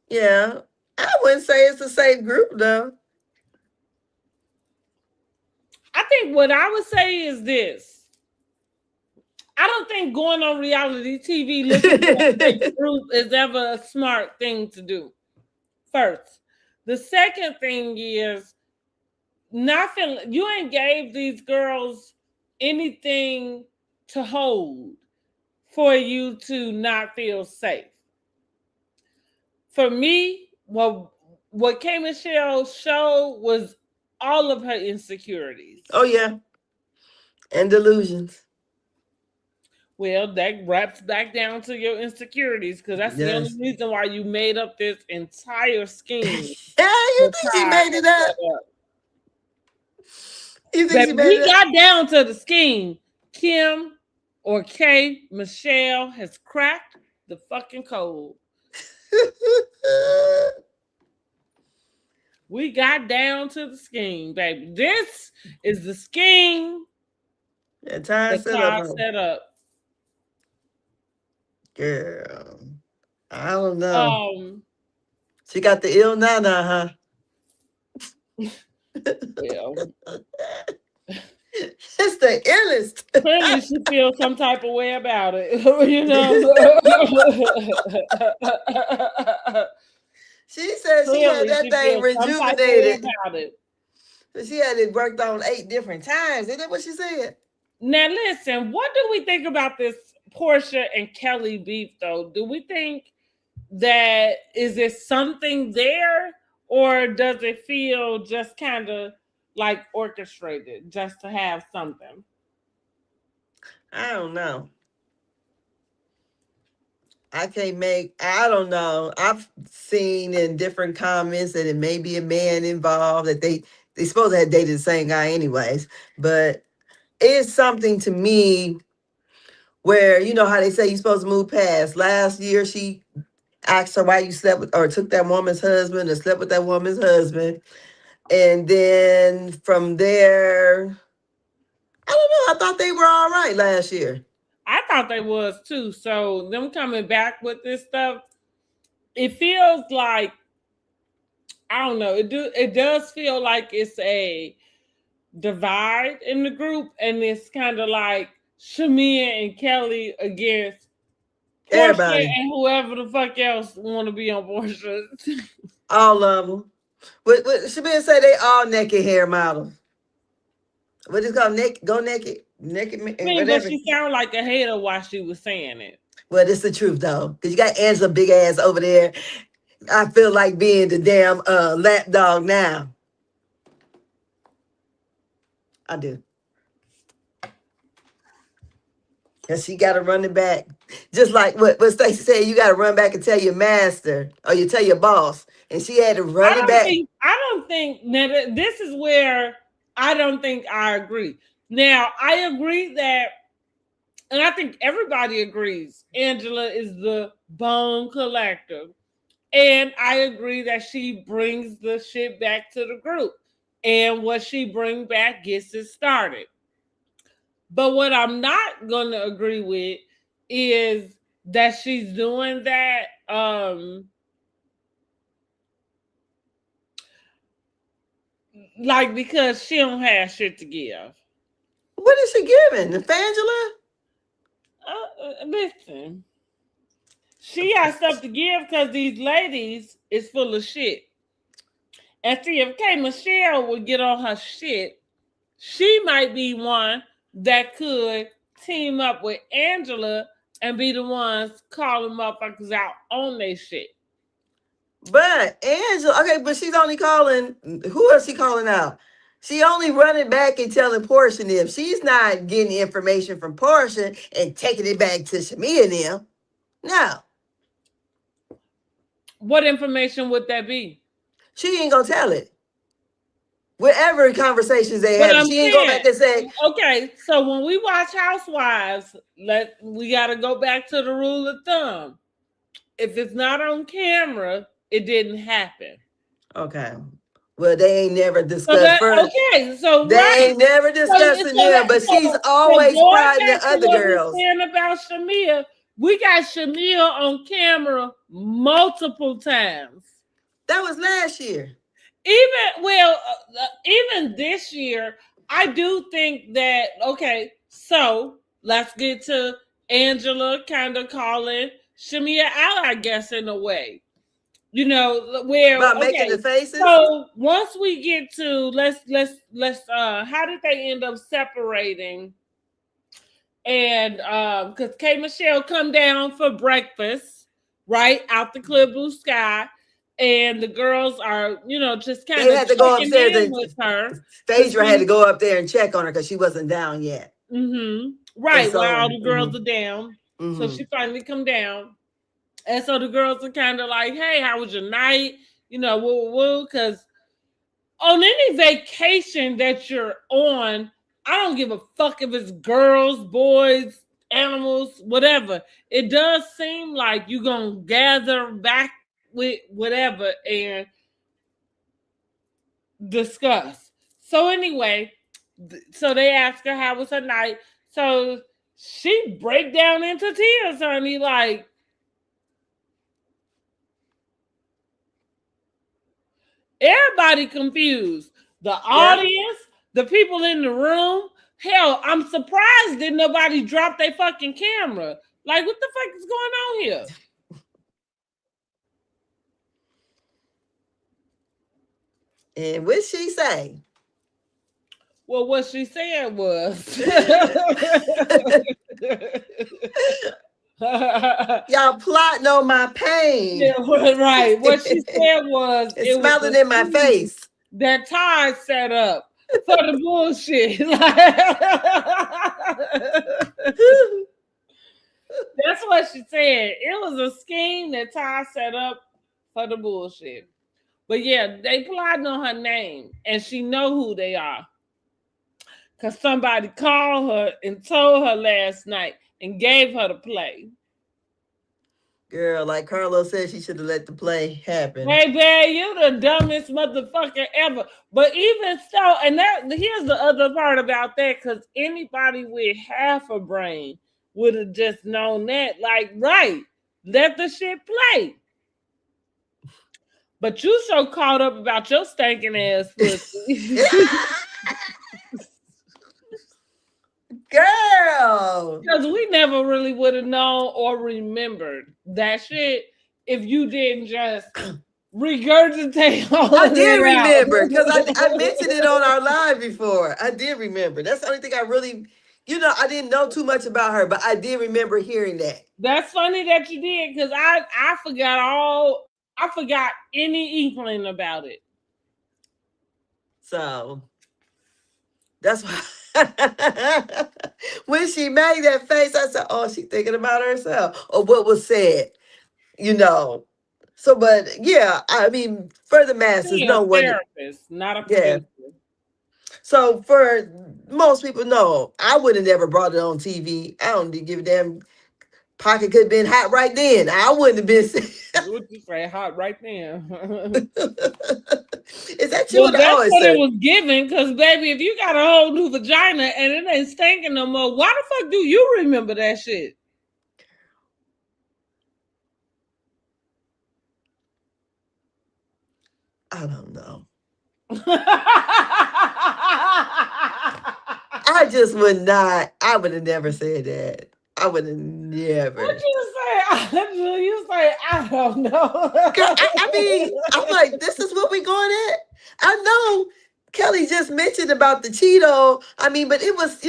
Yeah, I wouldn't say it's a safe group though. I think what I would say is this. I don't think going on reality TV looking for a fake group is ever a smart thing to do. First. The second thing is nothing, you ain't gave these girls anything to hold for you to not feel safe. For me, what K Michelle showed was all of her insecurities. Oh yeah, and delusions. Well, that wraps back down to your insecurities because that's the only Yes. reason why you made up this entire scheme Yeah, you to think she try made it and up? set up. You think Baby, she made we it got down to the scheme. Kim or K Michelle has cracked the fucking code. up? We got down to the scheme, baby. This is the scheme And time that set up, Todd huh? set up. Girl. I don't know. Um, She got the ill nana, huh? well, It's the illest. clearly she feels some type of way about it, you know. She said she had Clearly that she thing feels some type of way rejuvenated. about it. She had it worked on 8 different times. Isn't that what she said? Now listen, what do we think about this Portia and Kelly beef though? Do we think that is there something there, or does it feel just kind of like orchestrated just to have something? I don't know. I don't know. I've seen in different comments that it may be a man involved, that they supposed to have dated the same guy anyways. But it's something to me where, you know how they say you're supposed to move past. Last year she asked her why you slept with or took that woman's husband or slept with that woman's husband. And then from there, I don't know. I thought they were all right last year. I thought they was too. So them coming back with this stuff, it feels like I don't know. It does feel like it's a divide in the group, and it's kind of like Shamia and Kelly against Portia Everybody. and whoever the fuck else want to be on Portia. All of them. What Shabir say they all naked hair models. What is it called? Naked, go naked, naked, I mean, but whatever. she sounded like a hater while she was saying it. Well, it's the truth though, because you got Angela big ass over there. I feel like being the damn lap dog now. I do. And she got to run it back. Just like what Stacey said, you got to run back and tell your master or you tell your boss. And she had to run it back. I don't think now this is where I don't think I agree. Now, I agree that, and I think everybody agrees, Angela is the bone collector. And I agree that she brings the shit back to the group. And what she brings back gets it started. But what I'm not going to agree with is that she's doing that like because she don't have shit to give. What is she giving? The Fangela? Listen, she has stuff to give because these ladies is full of shit. And see, if K Michelle would get on her shit, she might be one that could team up with Angela and be the ones calling motherfuckers out on their shit. But Angela, okay, but she's only calling, who else she calling out? She only running back and telling Portia them. She's not getting information from Portia and taking it back to Shamia and them. No. What information would that be? She ain't gonna tell it. Whatever conversations they have, she ain't going back and say, okay, so when we watch Housewives, we gotta go back to the rule of thumb. If it's not on camera, it didn't happen. Okay. Well, they ain't never discussed first. Okay, so they ain't never discussed them, but she's always priding the other girls. Saying about Shamia, we got Shamia on camera multiple times. That was last year. Even this year, I do think that, okay, so let's get to Angela kind of calling Shamia out, I guess, in a way. You know, where about making the faces. So once we get to let's how did they end up separating? And because K Michelle come down for breakfast, right, out the clear blue sky. And the girls are, just kind of had to go upstairs with her. Phaedra had to go up there and check on her because she wasn't down yet. Mm-hmm. Right, while all the girls are down. Mm-hmm. So she finally come down. And so the girls are kind of like, hey, how was your night? Woo, because on any vacation that you're on, I don't give a fuck if it's girls, boys, animals, whatever. It does seem like you're going to gather back with whatever and discuss. So anyway, so they ask her how was her night. So she break down into tears, honey, like, everybody confused. The audience, the people in the room. Hell, I'm surprised that nobody dropped their fucking camera. Like, what the fuck is going on here? And what she say? Well, what she said was, y'all plotting on my pain. Yeah, right. What she said was, it smiling in my face. That Ty set up for the bullshit. That's what she said. It was a scheme that Ty set up for the bullshit. But yeah, they plotting on her name, and she know who they are. Because somebody called her and told her last night and gave her the play. Girl, like Carlos said, she should have let the play happen. Hey, babe, you the dumbest motherfucker ever. But even so, and here's the other part about that, because anybody with half a brain would have just known that. Like, right, let the shit play. But you so caught up about your stinking ass pussy. Girl, because we never really would have known or remembered that shit if you didn't just regurgitate all I of did that remember because I out. mentioned it on our live before. I did remember. That's the only thing I really, I didn't know too much about her, but I did remember hearing that. That's funny that you did because I forgot any inkling about it. So that's why when she made that face, I said, "Oh, she thinking about herself or what was said." You know. So, but yeah, I mean, for the masses, She a no one. therapist, not a Yeah. producer. So for most people, no, I would have never brought it on TV. I don't give a damn. Pocket could have been hot right then. I wouldn't have been. What you say, hot right there. Is that you? Well, What I that's always what it say? was given. Because baby, if you got a whole new vagina and it ain't stinking no more, why the fuck do you remember that shit? I don't know. What I just would not. I would have never said that. I would have never. you say? You say I don't know. Girl, I mean, I'm like, this is what we going at. I know Kelly just mentioned about the Cheeto. I mean, but it was,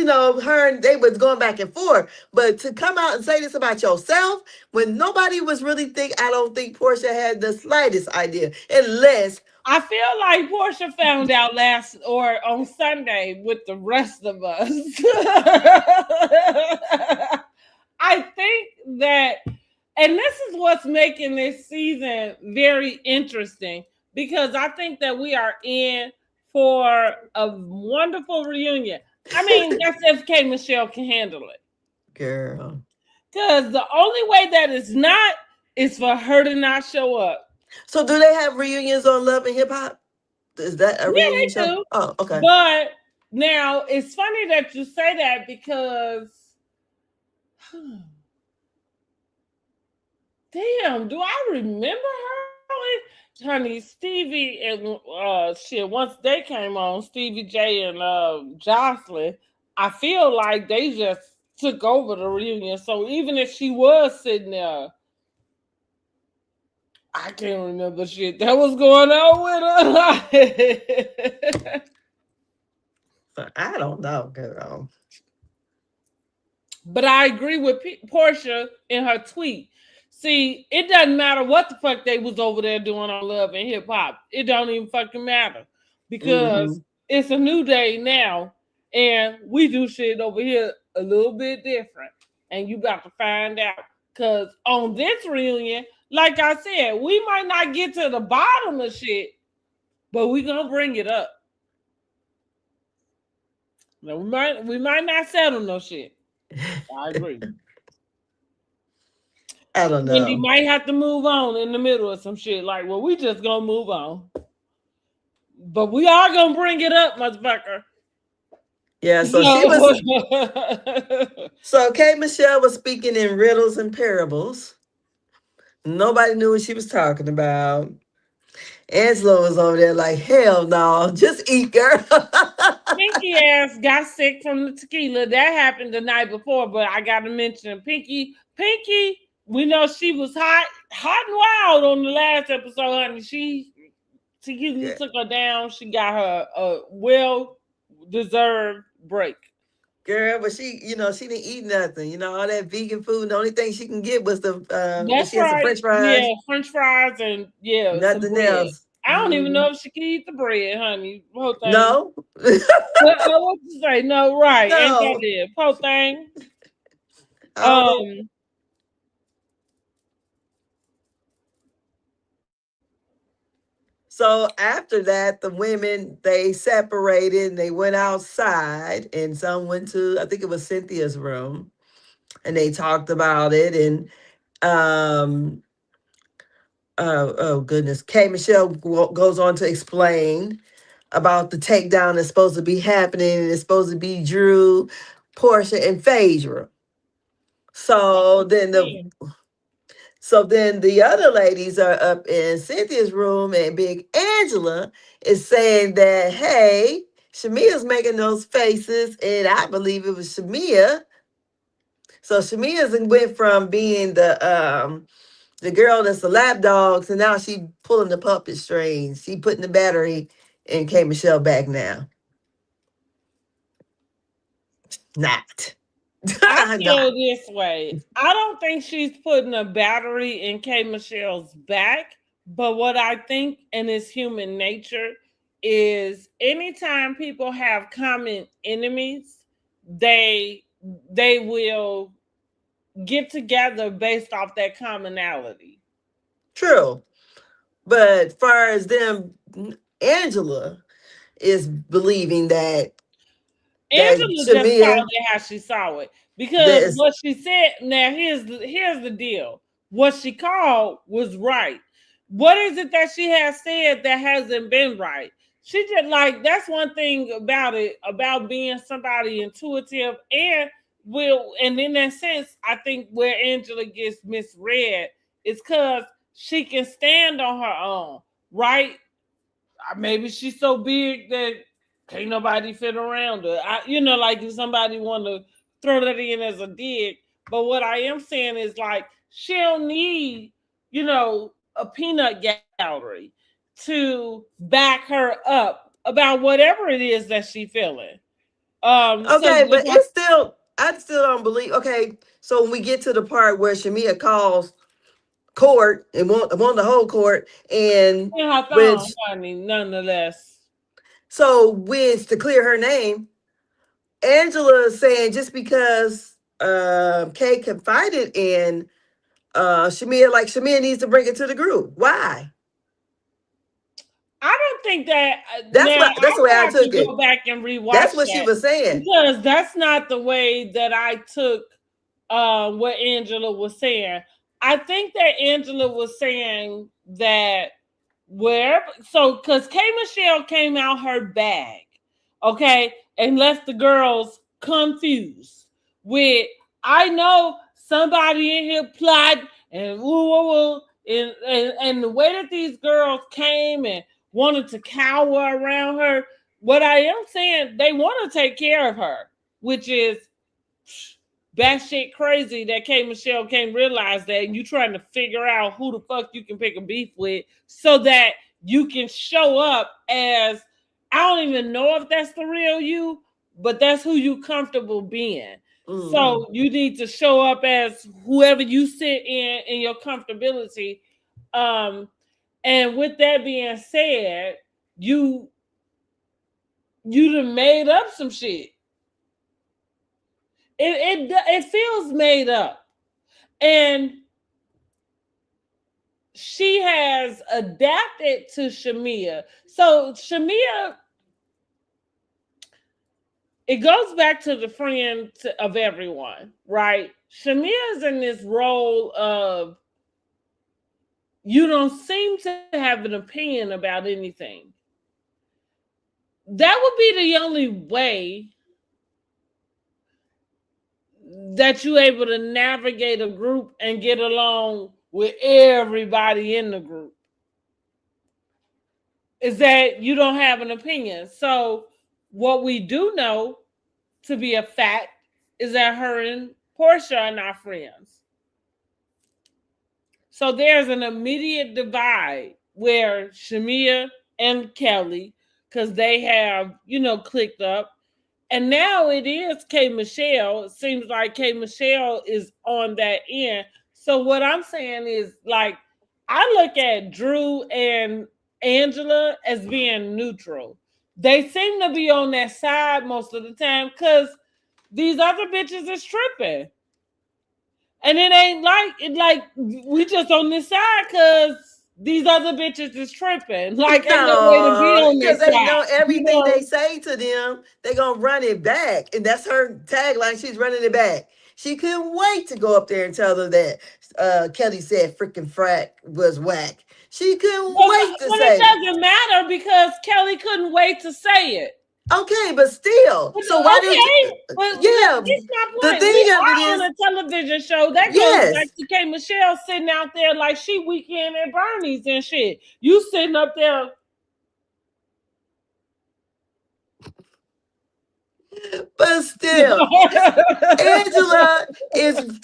her and they was going back and forth. But to come out and say this about yourself when nobody was really I don't think Portia had the slightest idea, unless I feel like Portia found out last or on Sunday with the rest of us. I think that, and this is what's making this season very interesting because I think that we are in for a wonderful reunion. I mean, that's if K Michelle can handle it. girl. Because the only way that it's not is for her to not show up. So do they have reunions on Love and Hip Hop? Is that a Yeah, reunion they show? do. Oh, okay. But now it's funny that you say that because damn, do I remember her? Honey, Stevie and shit, once they came on, Stevie J and Jocelyn, I feel like they just took over the reunion. So even if she was sitting there, I can't remember shit that was going on with her. So I don't know, girl. But I agree with Portia in her tweet. See, it doesn't matter what the fuck they was over there doing on Love and Hip Hop. It don't even fucking matter because Hmm. it's a new day now, and we do shit over here a little bit different. And you got to find out because on this reunion, like I said, we might not get to the bottom of shit, but we gonna bring it up. Now, we might not settle no shit. I agree. I don't And you know. might have to move on in the middle of some shit. Like, well, we just gonna move on. But we are gonna bring it up, motherfucker. Yeah, so she was. So So Kate Michelle was speaking in riddles and parables. Nobody knew what she was talking about. Angela was over there like, hell no, just eat, girl. Pinky ass got sick from the tequila. That happened the night before, but I gotta mention Pinky, we know she was hot and wild on the last episode, honey. Tequila Yeah. took her down. She got her a well deserved break. Girl, but she didn't eat nothing. All that vegan food. The only thing she can get was the That's she had some right. French Yeah, fries, French fries and yeah, some nothing bread. else. I don't even know if she can eat the bread, honey. Whole thing. No, What you say? No, right? Ain't that no. it? Whole thing. I don't know. Um. So after that, the women they separated and they went outside, and some went to I think it was Cynthia's room, and they talked about it. And um, oh goodness, Kay Michelle goes on to explain about the takedown that's supposed to be happening, and it's supposed to be Drew, Portia, and Phaedra. That's So what then I'm the saying. So then the other ladies are up in Cynthia's room, and Big Angela is saying that, hey, Shamia's making those faces, and I believe it was Shamia. So Shamia's went from being the girl that's the lap dog, so now she pulling the puppet strings. She putting the battery in K Michelle back now. Not. I Not. feel this way. I don't think she's putting a battery in K Michelle's back, but what I think, and it's human nature, is anytime people have common enemies, they they will get together based off that commonality. True. But far as them, Angela is believing that Angela just called Shamia it how she saw it that because is what she said. Now here's the deal. What she called was right. What is it that she has said that hasn't been right? She just like that's one thing about it about being somebody intuitive and will and in that sense I think where Angela gets misread is because she can stand on her own, right? Maybe she's so big that can't nobody fit around her. Like if somebody want to throw that in as a dig. But what I am saying is like she'll need, a peanut gallery to back her up about whatever it is that she feeling. So okay, if but it's still I still don't believe. Okay, so when we get to the part where Shamia calls court and want the whole court, and in her thumb, which honey, nonetheless. so wins to clear her name, Angela is saying just because Kay confided in Shamia, like Shamia needs to bring it to the group. Why? I don't think that That's now what that's I the way would I have to took go it. back and That's rewatch what she that was saying. because that's not the way that I took what Angela was saying. I think that Angela was saying that wherever because K Michelle came out her bag, okay, and left the girls confused with I know somebody in here plot and woo woo woo and the way that these girls came and wanted to cower around her. What I am saying, they want to take care of her, which is batshit crazy that K Michelle can't realize that and you trying to figure out who the fuck you can pick a beef with so that you can show up as I don't even know if that's the real you, but that's who you comfortable being. Mm-hmm. So you need to show up as whoever you sit in your comfortability. Um, and with that being said, you you done made up some shit. It feels made up. And she has adapted to Shamia. So Shamia, it goes back to the friend of everyone, right? Shamia is in this role of you don't seem to have an opinion about anything. That would be the only way that you're able to navigate a group and get along with everybody in the group is that you don't have an opinion. So what we do know to be a fact is that her and Portia are not friends. So there's an immediate divide where Shamia and Kelly, because they have, clicked up. And now it is K Michelle. It seems like K Michelle is on that end. So what I'm saying is like I look at Drew and Angela as being neutral. They seem to be on that side most of the time because these other bitches is tripping. And it ain't like it like we just on this side because these other bitches is tripping. Like ain't no way to be No, on because this they side. know everything they say to them, they gonna run it back, and that's her tagline. She's running it back. She couldn't wait to go up there and tell them that Kelly said freaking frat was whack. She couldn't But, wait to but it say, doesn't matter because Kelly couldn't wait to say it. okay, but still. But, So why do okay, but yeah, this is my the point. We thing of it are on is, a television show that goes back yes, to K. Michelle sitting out there like she weekend at Bernie's and shit. You sitting up there. But still, Angela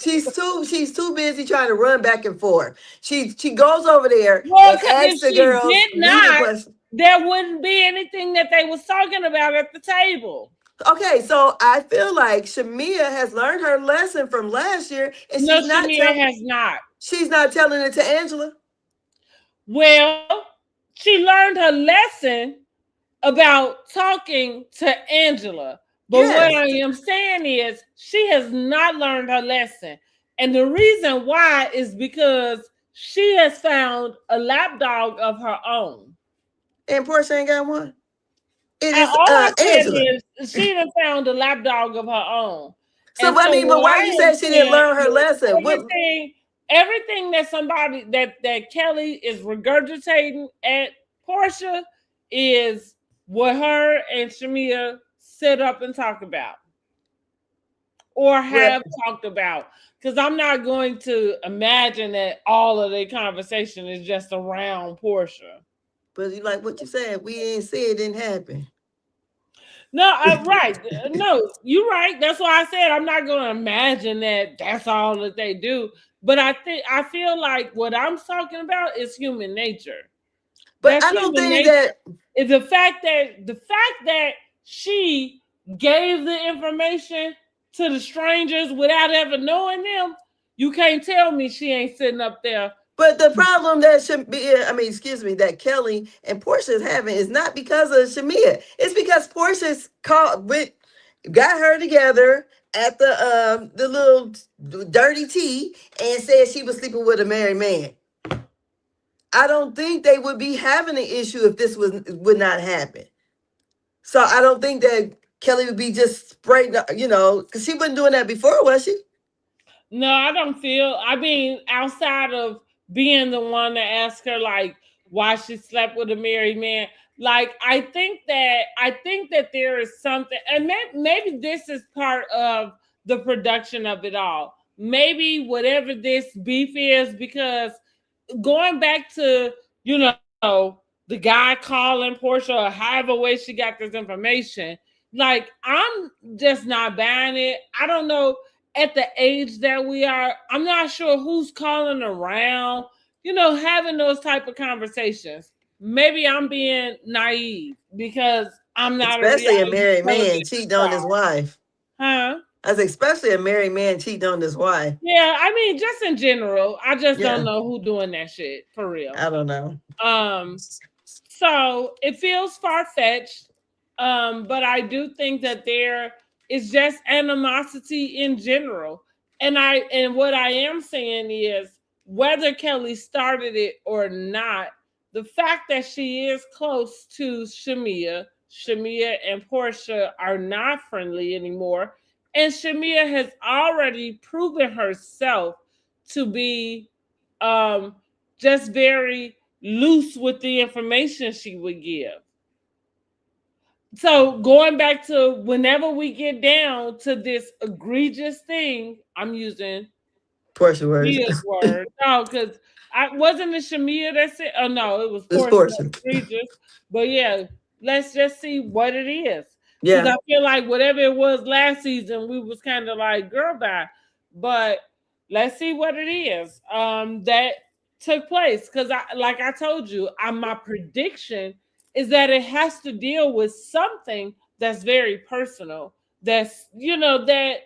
she's too busy trying to run back and forth. She goes over there Well, and because asks if the she girls did leading not, questions. there wouldn't be anything that they was talking about at the table. Okay, so I feel like Shamia has learned her lesson from last year, and No, Shamia has not. she's not telling it to Angela. Well, she learned her lesson about talking to Angela. But what Yes, I am saying is she has not learned her lesson. And the reason why is because she has found a lapdog of her own. and Portia ain't got one. It is All I said Angela. is she done found a lapdog of her own. So And I so mean, but what why I you am say she didn't saying learn her is lesson? What? everything that somebody that Kelly is regurgitating at Portia is what her and Shamia sit up and talk about or Well, have talked about. Because I'm not going to imagine that all of the conversation is just around Portia. but you like what you said. We ain't say it didn't happen. No, right. No, you're right. That's why I said I'm not going to imagine that that's all that they do. But I feel like what I'm talking about is human nature. But That's I don't human think nature. that. Is the fact that she gave the information to the strangers without ever knowing them. You can't tell me she ain't sitting up there. But the problem that Shamia, I mean, excuse me, that Kelly and Portia is having is not because of Shamia. It's because Portia's got her together at the little dirty tea and said she was sleeping with a married man. I don't think they would be having an issue if this would not happen. So I don't think that Kelly would be just spraying, because she wasn't doing that before, was she? No, I don't feel. I mean, outside of being the one to ask her like why she slept with a married man, like I think that there is something, and maybe this is part of the production of it all. Maybe whatever this beef is, because going back to the guy calling Portia or however way she got this information, like I'm just not buying it. I don't know at the age that we are. I'm not sure who's calling around, having those type of conversations. Maybe I'm being naive because I'm not a Especially a reality married man television cheating on star, his wife. huh? As especially a married man cheating on his wife. Yeah, I mean, just in general, I just don't Yeah, know who doing that shit for real. I don't know. Um, So it feels far fetched, but I do think that there is just animosity in general. And what I am saying is whether Kelly started it or not, the fact that she is close to Shamia and Portia are not friendly anymore. And Shamia has already proven herself to be um, just very loose with the information she would give. So going back to whenever we get down to this egregious thing, I'm using Portia words. Mia's word. No, because I wasn't it Shamia that said, oh no, it was It's Portia Portia. egregious. But yeah, let's just see what it is. Because Yeah. I feel like whatever it was last season, we was kind of like girl bye. But let's see what it is that took place. Because like I told you, my prediction is that it has to deal with something that's very personal. That's that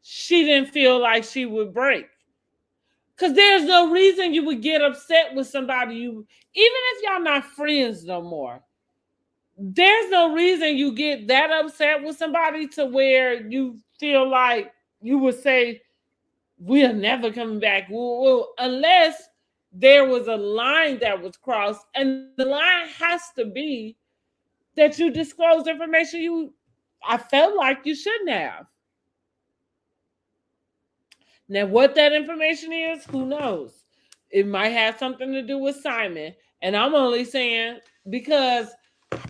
she didn't feel like she would break. Cause there's no reason you would get upset with somebody even if y'all not friends no more. There's no reason you get that upset with somebody to where you feel like you would say we're never coming back. Well, unless there was a line that was crossed, and the line has to be that you disclose information I felt like you shouldn't have. Now, what that information is, who knows? It might have something to do with Simon. And I'm only saying because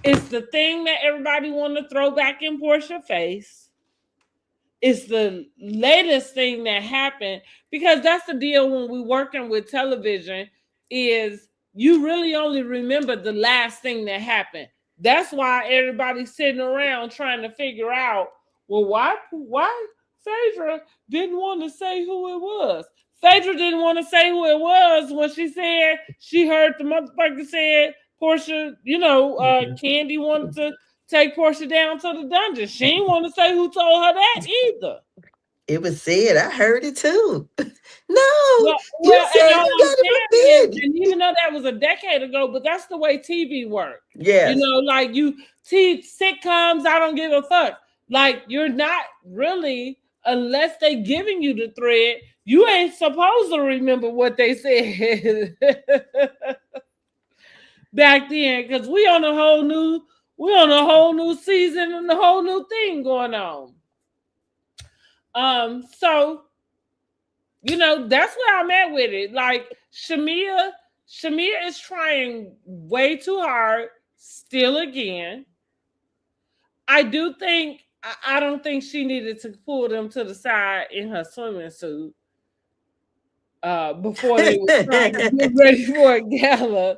it's the thing that everybody want to throw back in Portia's face. It's the latest thing that happened because that's the deal when we working with television is you really only remember the last thing that happened. That's why everybody's sitting around trying to figure out well, why Phaedra didn't want to say who it was. Phaedra didn't want to say who it was when she said she heard the motherfucker said Portia, Candy wanted to take Portia down to the dungeon. She didn't want to say who told her that either. It was said. I heard it too. No, you Well, and said all you I'm got it saying is, forbid. and even though that was a decade ago, but that's the way TV worked. Yes. Like sitcoms, I don't give a fuck. Like you're not really, unless they giving you the thread, you ain't supposed to remember what they said back then, because we on a whole new season and a whole new thing going on. So that's where I'm at with it. Like Shamia is trying way too hard still again. I don't think she needed to pull them to the side in her swimming suit before they were trying to get ready for a gala,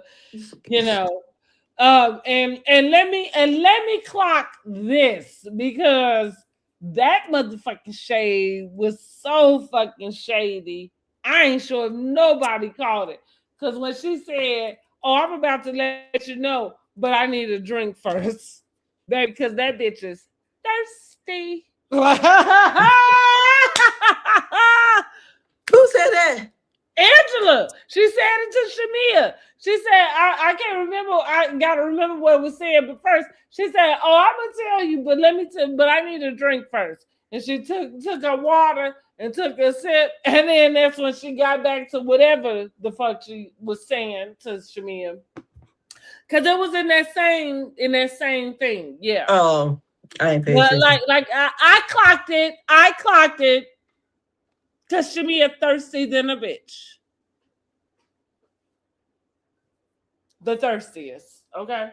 and let me clock this, because that motherfucking shade was so fucking shady. I ain't sure if nobody called it. Because when she said, "Oh, I'm about to let you know, but I need a drink first," baby, because that bitch is thirsty. Who said that? Angela. She said it to Shamia. She said, I can't remember. I gotta remember what was said, but first she said, "Oh, I'm gonna tell you, but I need a drink first." And she took her water and took a sip, and then that's when she got back to whatever the fuck she was saying to Shamia. Cause it was in that same thing. Yeah. Oh, I ain't paying But attention. I clocked it. Cause Shamia thirsty than a bitch. The thirstiest. Okay.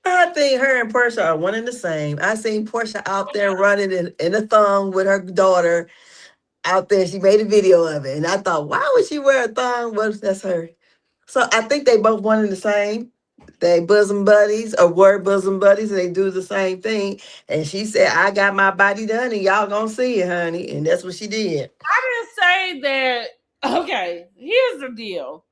I think her and Portia are one and the same. I seen Portia out there running in a thong with her daughter out there. She made a video of it. And I thought, why would she wear a thong? Well, that's her. So I think they both one and the same. They bosom buddies or were bosom buddies, and they do the same thing. And she said, "I got my body done and y'all gonna see it, honey." And that's what she did. I didn't say that. Okay, here's the deal.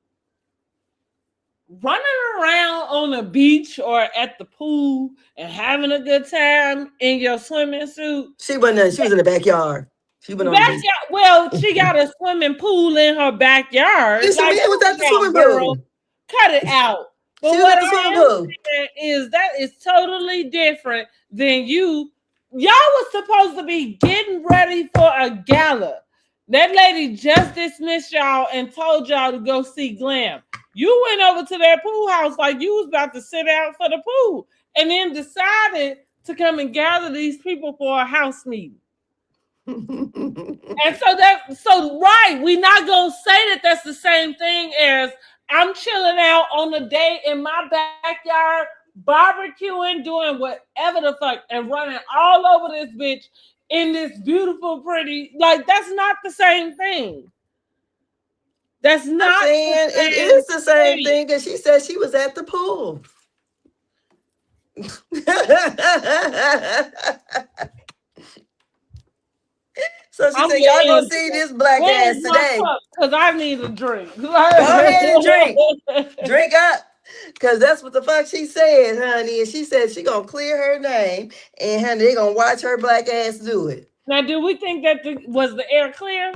Running around on the beach or at the pool and having a good time in your swimming suit. She wasn't. She was in the backyard. She went on the beach. Backyard. Well, she got a swimming pool in her backyard. Listen, Like, man, was at the out, swimming girl. pool. Cut it out. But She was what at the I swimming am pool. saying is that is totally different than you. Y'all was supposed to be getting ready for a gala. That lady just dismissed y'all and told y'all to go see Glam. You went over to that pool house like you was about to sit out for the pool, and then decided to come and gather these people for a house meeting. And so right, we're not gonna say that that's the same thing as I'm chilling out on a day in my backyard, barbecuing, doing whatever the fuck, and running all over this bitch in this beautiful, pretty. Like, that's not the same thing. That's not saying it is the same thing, because she said she was at the pool. So she said, "Y'all gonna see this black ass today." Because I need a drink. Go ahead and drink. Drink up. Because that's what the fuck she said, honey. And she said she gonna clear her name, and honey, they gonna watch her black ass do it. Now, do we think that was the air clear?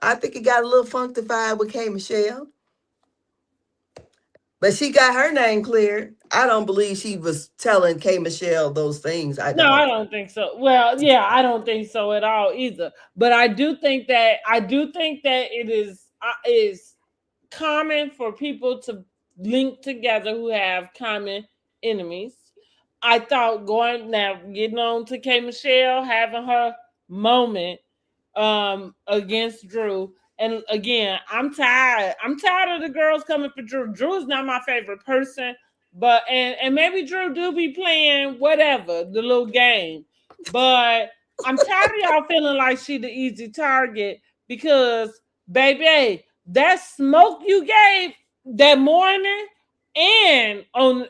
I think it got a little functified with K. Michelle. But she got her name cleared. I don't believe she was telling K. Michelle those things. I don't think so. Well, yeah, I don't think so at all either. But I do think that it is common for people to link together who have common enemies. I thought getting on to K. Michelle, having her moment against Drew. And again, I'm tired. I'm tired of the girls coming for Drew. Drew is not my favorite person, but and maybe Drew do be playing whatever, the little game. But I'm tired of y'all feeling like she the easy target, because baby, that smoke you gave that morning and on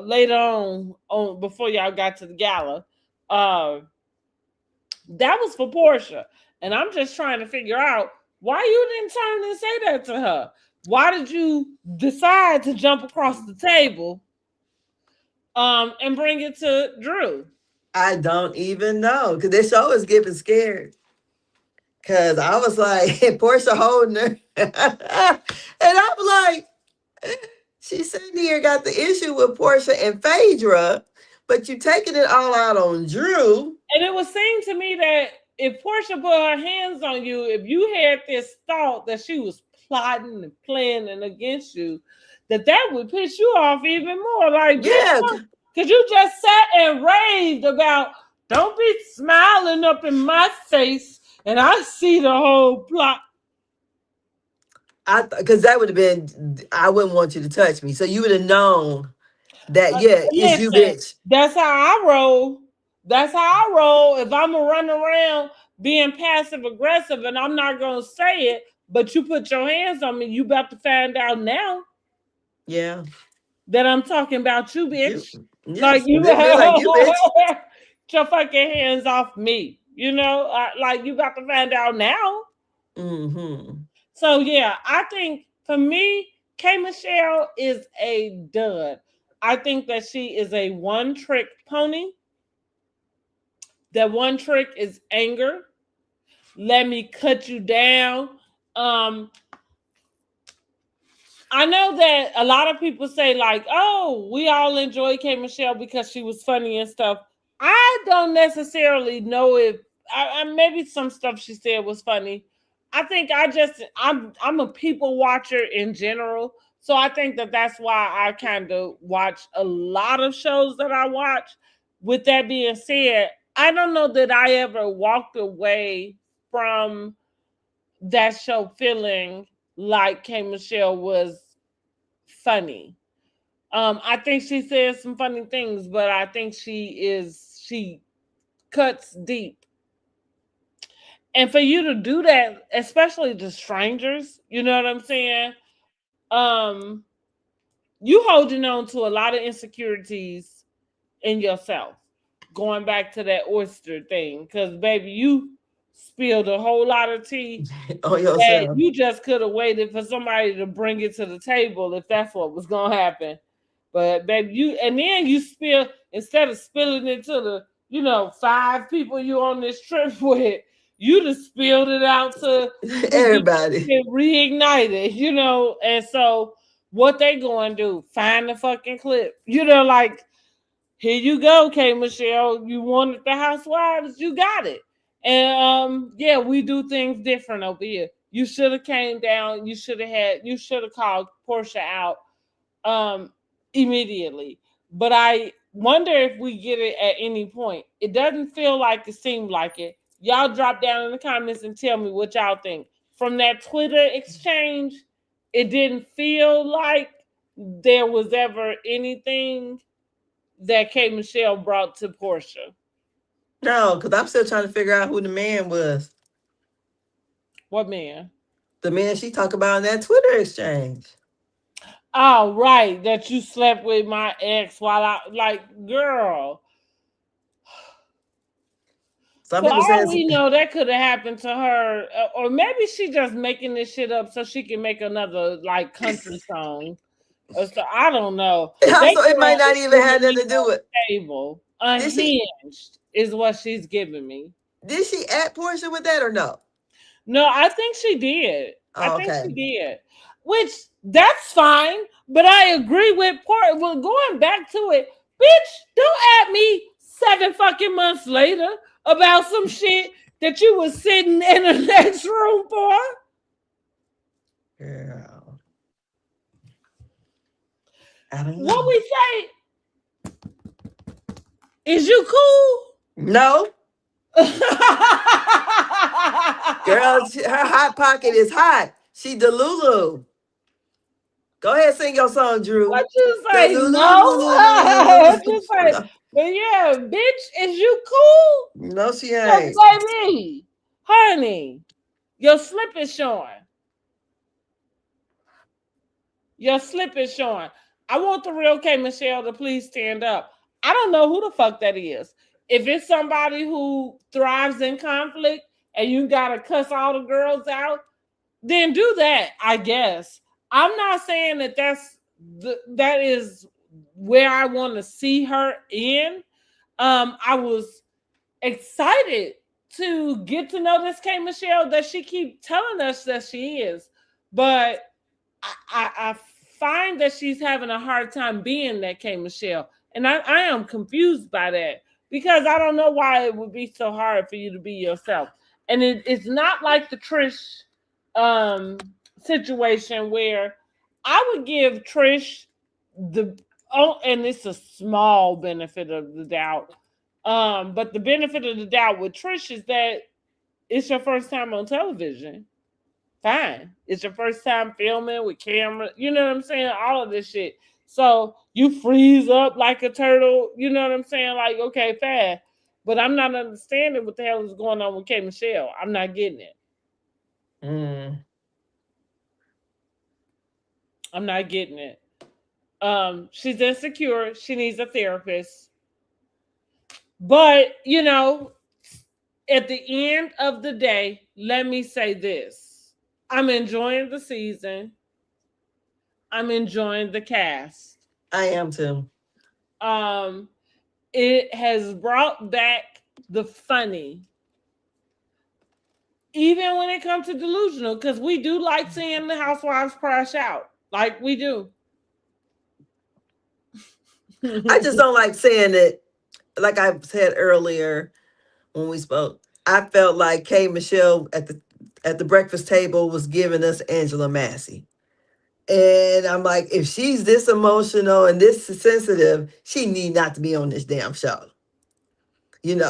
later on before y'all got to the gala. Uh, that was for Portia. And I'm just trying to figure out why you didn't turn and say that to her. Why did you decide to jump across the table and bring it to Drew? I don't even know because this show is getting scared. Cause I was like, Portia holding her, and I'm like, she's sitting here got the issue with Portia and Phaedra, but you taking it all out on Drew. And it was saying to me that if Portia put her hands on you, if you had this thought that she was plotting and planning against you, that would piss you off even more. Like, Yeah, because you just sat and raved about, don't be smiling up in my face and I see the whole plot. because that would have been, I wouldn't want you to touch me, so you would have known that. Yeah, it's you, Listen, bitch. that's how I roll. That's how I roll. If I'm going to run around being passive aggressive and I'm not going to say it, but you put your hands on me, you about to find out now Yeah, that I'm talking about you, you. bitch. Like, Yes, you they be like you, bitch. get your fucking hands off me. You know, like you got to find out now. Mm-hmm. So yeah, I think for me, K Michelle is a dud. I think that she is a one trick pony. That one trick is anger. Let me cut you down. Um, I know that a lot of people say, like, oh, we all enjoy K Michelle because she was funny and stuff. I don't necessarily know if maybe some stuff she said was funny. I think I'm a people watcher in general. So I think that that's why I kind of watch a lot of shows that I watch. With that being said, I don't know that I ever walked away from that show feeling like K Michelle was funny. I think she says some funny things, but I think she cuts deep. And for you to do that, especially to strangers, you know what I'm saying? Um, you holding on to a lot of insecurities in yourself. Going back to that oyster thing, because baby, you spilled a whole lot of tea On that yourself. you just could have waited for somebody to bring it to the table if that's what was gonna happen. But baby, you and then you spill instead of spilling it to the 5 people you on this trip with, you just spilled it out to Everybody. get reignited, and so what they gonna do? Find the fucking clip, like here you go, K Michelle. You wanted the Housewives, you got it. And yeah, we do things different over here. You should have came down. You should have called Portia out um immediately. But I wonder if we get it at any point. It doesn't feel like it seemed like it. Y'all drop down in the comments and tell me what y'all think. From that Twitter exchange, it didn't feel like there was ever anything that K Michelle brought to Portia. No, because I'm still trying to figure out who the man was. What man? The man she talked about in that Twitter exchange. Oh, right. That you slept with my ex while I like, girl. Some For people all saying, we know, that could have happened to her, or maybe she just making this shit up so she can make another like country song. So I don't know. That also it might girl not is even have giving nothing me to do with. unstable, Did she? unhinged is what she's giving me. Did she at Portia with that or no? No, I think she did. I Oh, think okay. she did. Which that's fine, but I agree with part. Well, going back to it, bitch, don't at me 7 fucking months later about some shit that you was sitting in the next room for. Girl, I don't What know. we say? Is you cool? No, girl, her hot pocket is hot. She Delulu. Go ahead, sing your song, Drew. What you say? No. What you say? No, But yeah, bitch, is you cool? no, she Cause ain't. baby, honey, your slip is showing. Your slip is showing. I want the real K Michelle to please stand up. I don't know who the fuck that is. If it's somebody who thrives in conflict and you gotta cuss all the girls out, then do that, I guess. I'm not saying that that is where I want to see her in. I was excited to get to know this K Michelle that she keep telling us that she is, but I find that she's having a hard time being that K Michelle, and I am confused by that because I don't know why it would be so hard for you to be yourself, and it's not like the Trish um, situation where I would give Trish the and it's a small benefit of the doubt. But the benefit of the doubt with Trish is that it's your first time on television. Fine. It's your first time filming with camera. You know what I'm saying? All of this shit. So you freeze up like a turtle. You know what I'm saying? Like, okay, fine. But I'm not understanding what the hell is going on with K Michelle. I'm not getting it. I'm not getting it. She's insecure. She needs a therapist. But, at the end of the day, let me say this. I'm enjoying the season. I'm enjoying the cast. I am too. It has brought back the funny. Even when it comes to delusional, because we do like seeing the housewives crash out. Like we do. I just don't like saying it. Like I said earlier when we spoke, I felt like K Michelle at the breakfast table was giving us Angela Massey. And I'm like, if she's this emotional and this sensitive, she need not to be on this damn show. And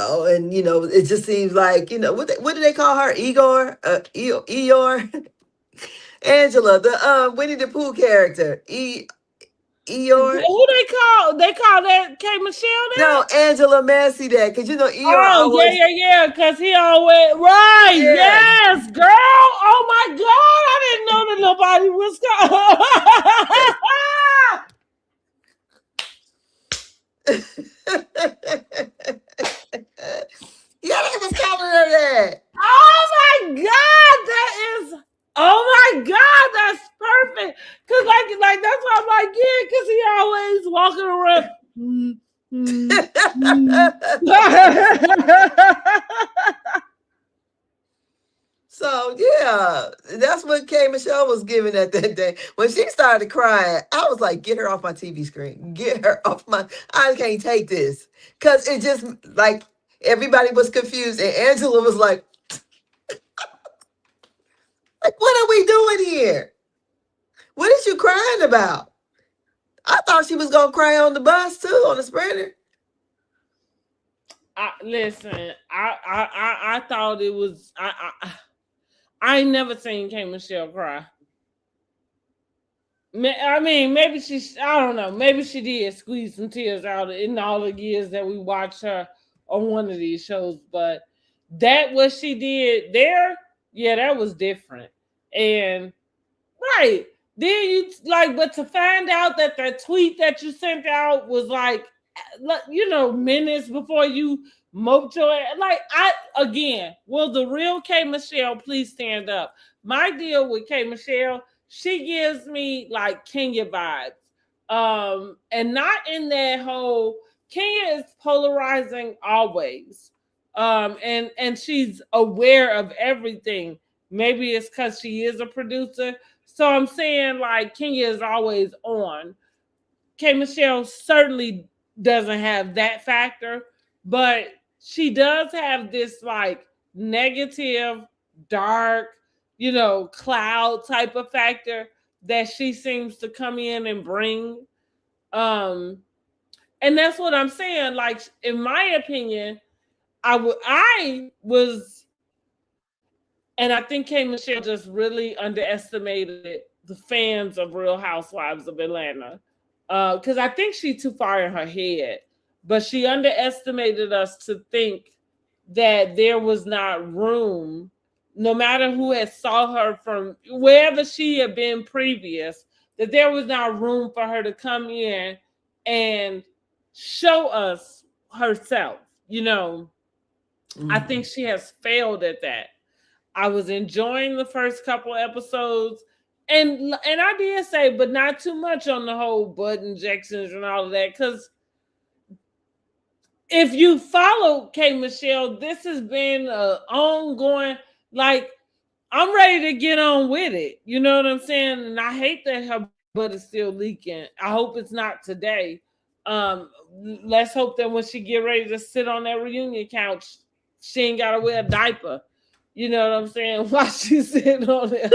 it just seems like, what do they call her? Igor? Eeyore? Angela, the Winnie the Pooh character. Eeyore? Who they call? They call that K Michelle that? No, Angela Massey that, because Eeyore Oh, always. yeah, because he always, right, Yeah. yes, girl. Oh my God, I didn't know that nobody was Yeah, they was calling her that. Oh my God, oh my God, that's perfect. Cause like that's why I'm like, yeah, cause he always walking around. So yeah, that's what K Michelle was giving at that day. When she started crying, I was like, get her off my TV screen. Get her off I can't take this. Cause it just like everybody was confused. And Angela was like, what are we doing here? What is you crying about? I thought she was gonna cry on the bus too, on the Sprinter. Listen, I thought it was I ain't never seen K Michelle cry. I mean, maybe I don't know, maybe she did squeeze some tears out in all the years that we watched her on one of these shows, but that what she did there, yeah, that was different. And right, then you but to find out that the tweet that you sent out was minutes before you moped your will the real K Michelle please stand up? My deal with K Michelle, she gives me like Kenya vibes. And not in that whole Kenya is polarizing always. And she's aware of everything. Maybe it's because she is a producer. So I'm saying like Kenya is always on. K Michelle certainly doesn't have that factor, but she does have this like negative, dark, cloud type of factor that she seems to come in and bring. And that's what I'm saying. Like, in my opinion, I was, and I think K Michelle just really underestimated the fans of Real Housewives of Atlanta. Because I think she's too far in her head, but she underestimated us to think that there was not room, no matter who had saw her from wherever she had been previous, that there was not room for her to come in and show us herself. You know, I think Mhm. she has failed at that. I was enjoying the first couple episodes, and I did say, but not too much on the whole butt injections and all of that, because if you follow K Michelle, this has been a ongoing, like, I'm ready to get on with it. You know what I'm saying? And I hate that her butt is still leaking. I hope it's not today. Um, let's hope that when she get ready to sit on that reunion couch, she ain't gotta wear a diaper. You know what I'm saying? While she's sitting on there.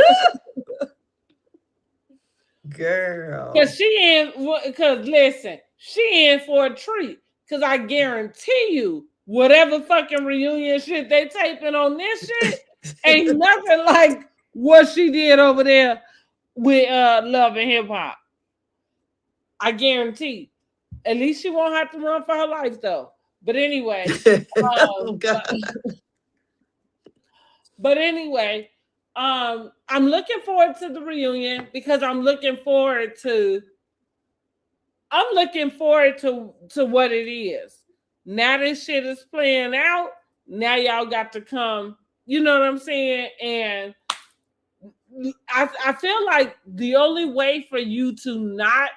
Girl. Cause she cause listen, she in for a treat. Cause I guarantee you, whatever fucking reunion shit they taping on this shit ain't nothing like what she did over there with Love and Hip Hop. I guarantee. At least she won't have to run for her life though. But anyway, Oh um, God. but anyway, I'm looking forward to the reunion because I'm looking forward to what it is. Now this shit is playing out. Now y'all got to come. You know what I'm saying? And I feel like the only way for you to not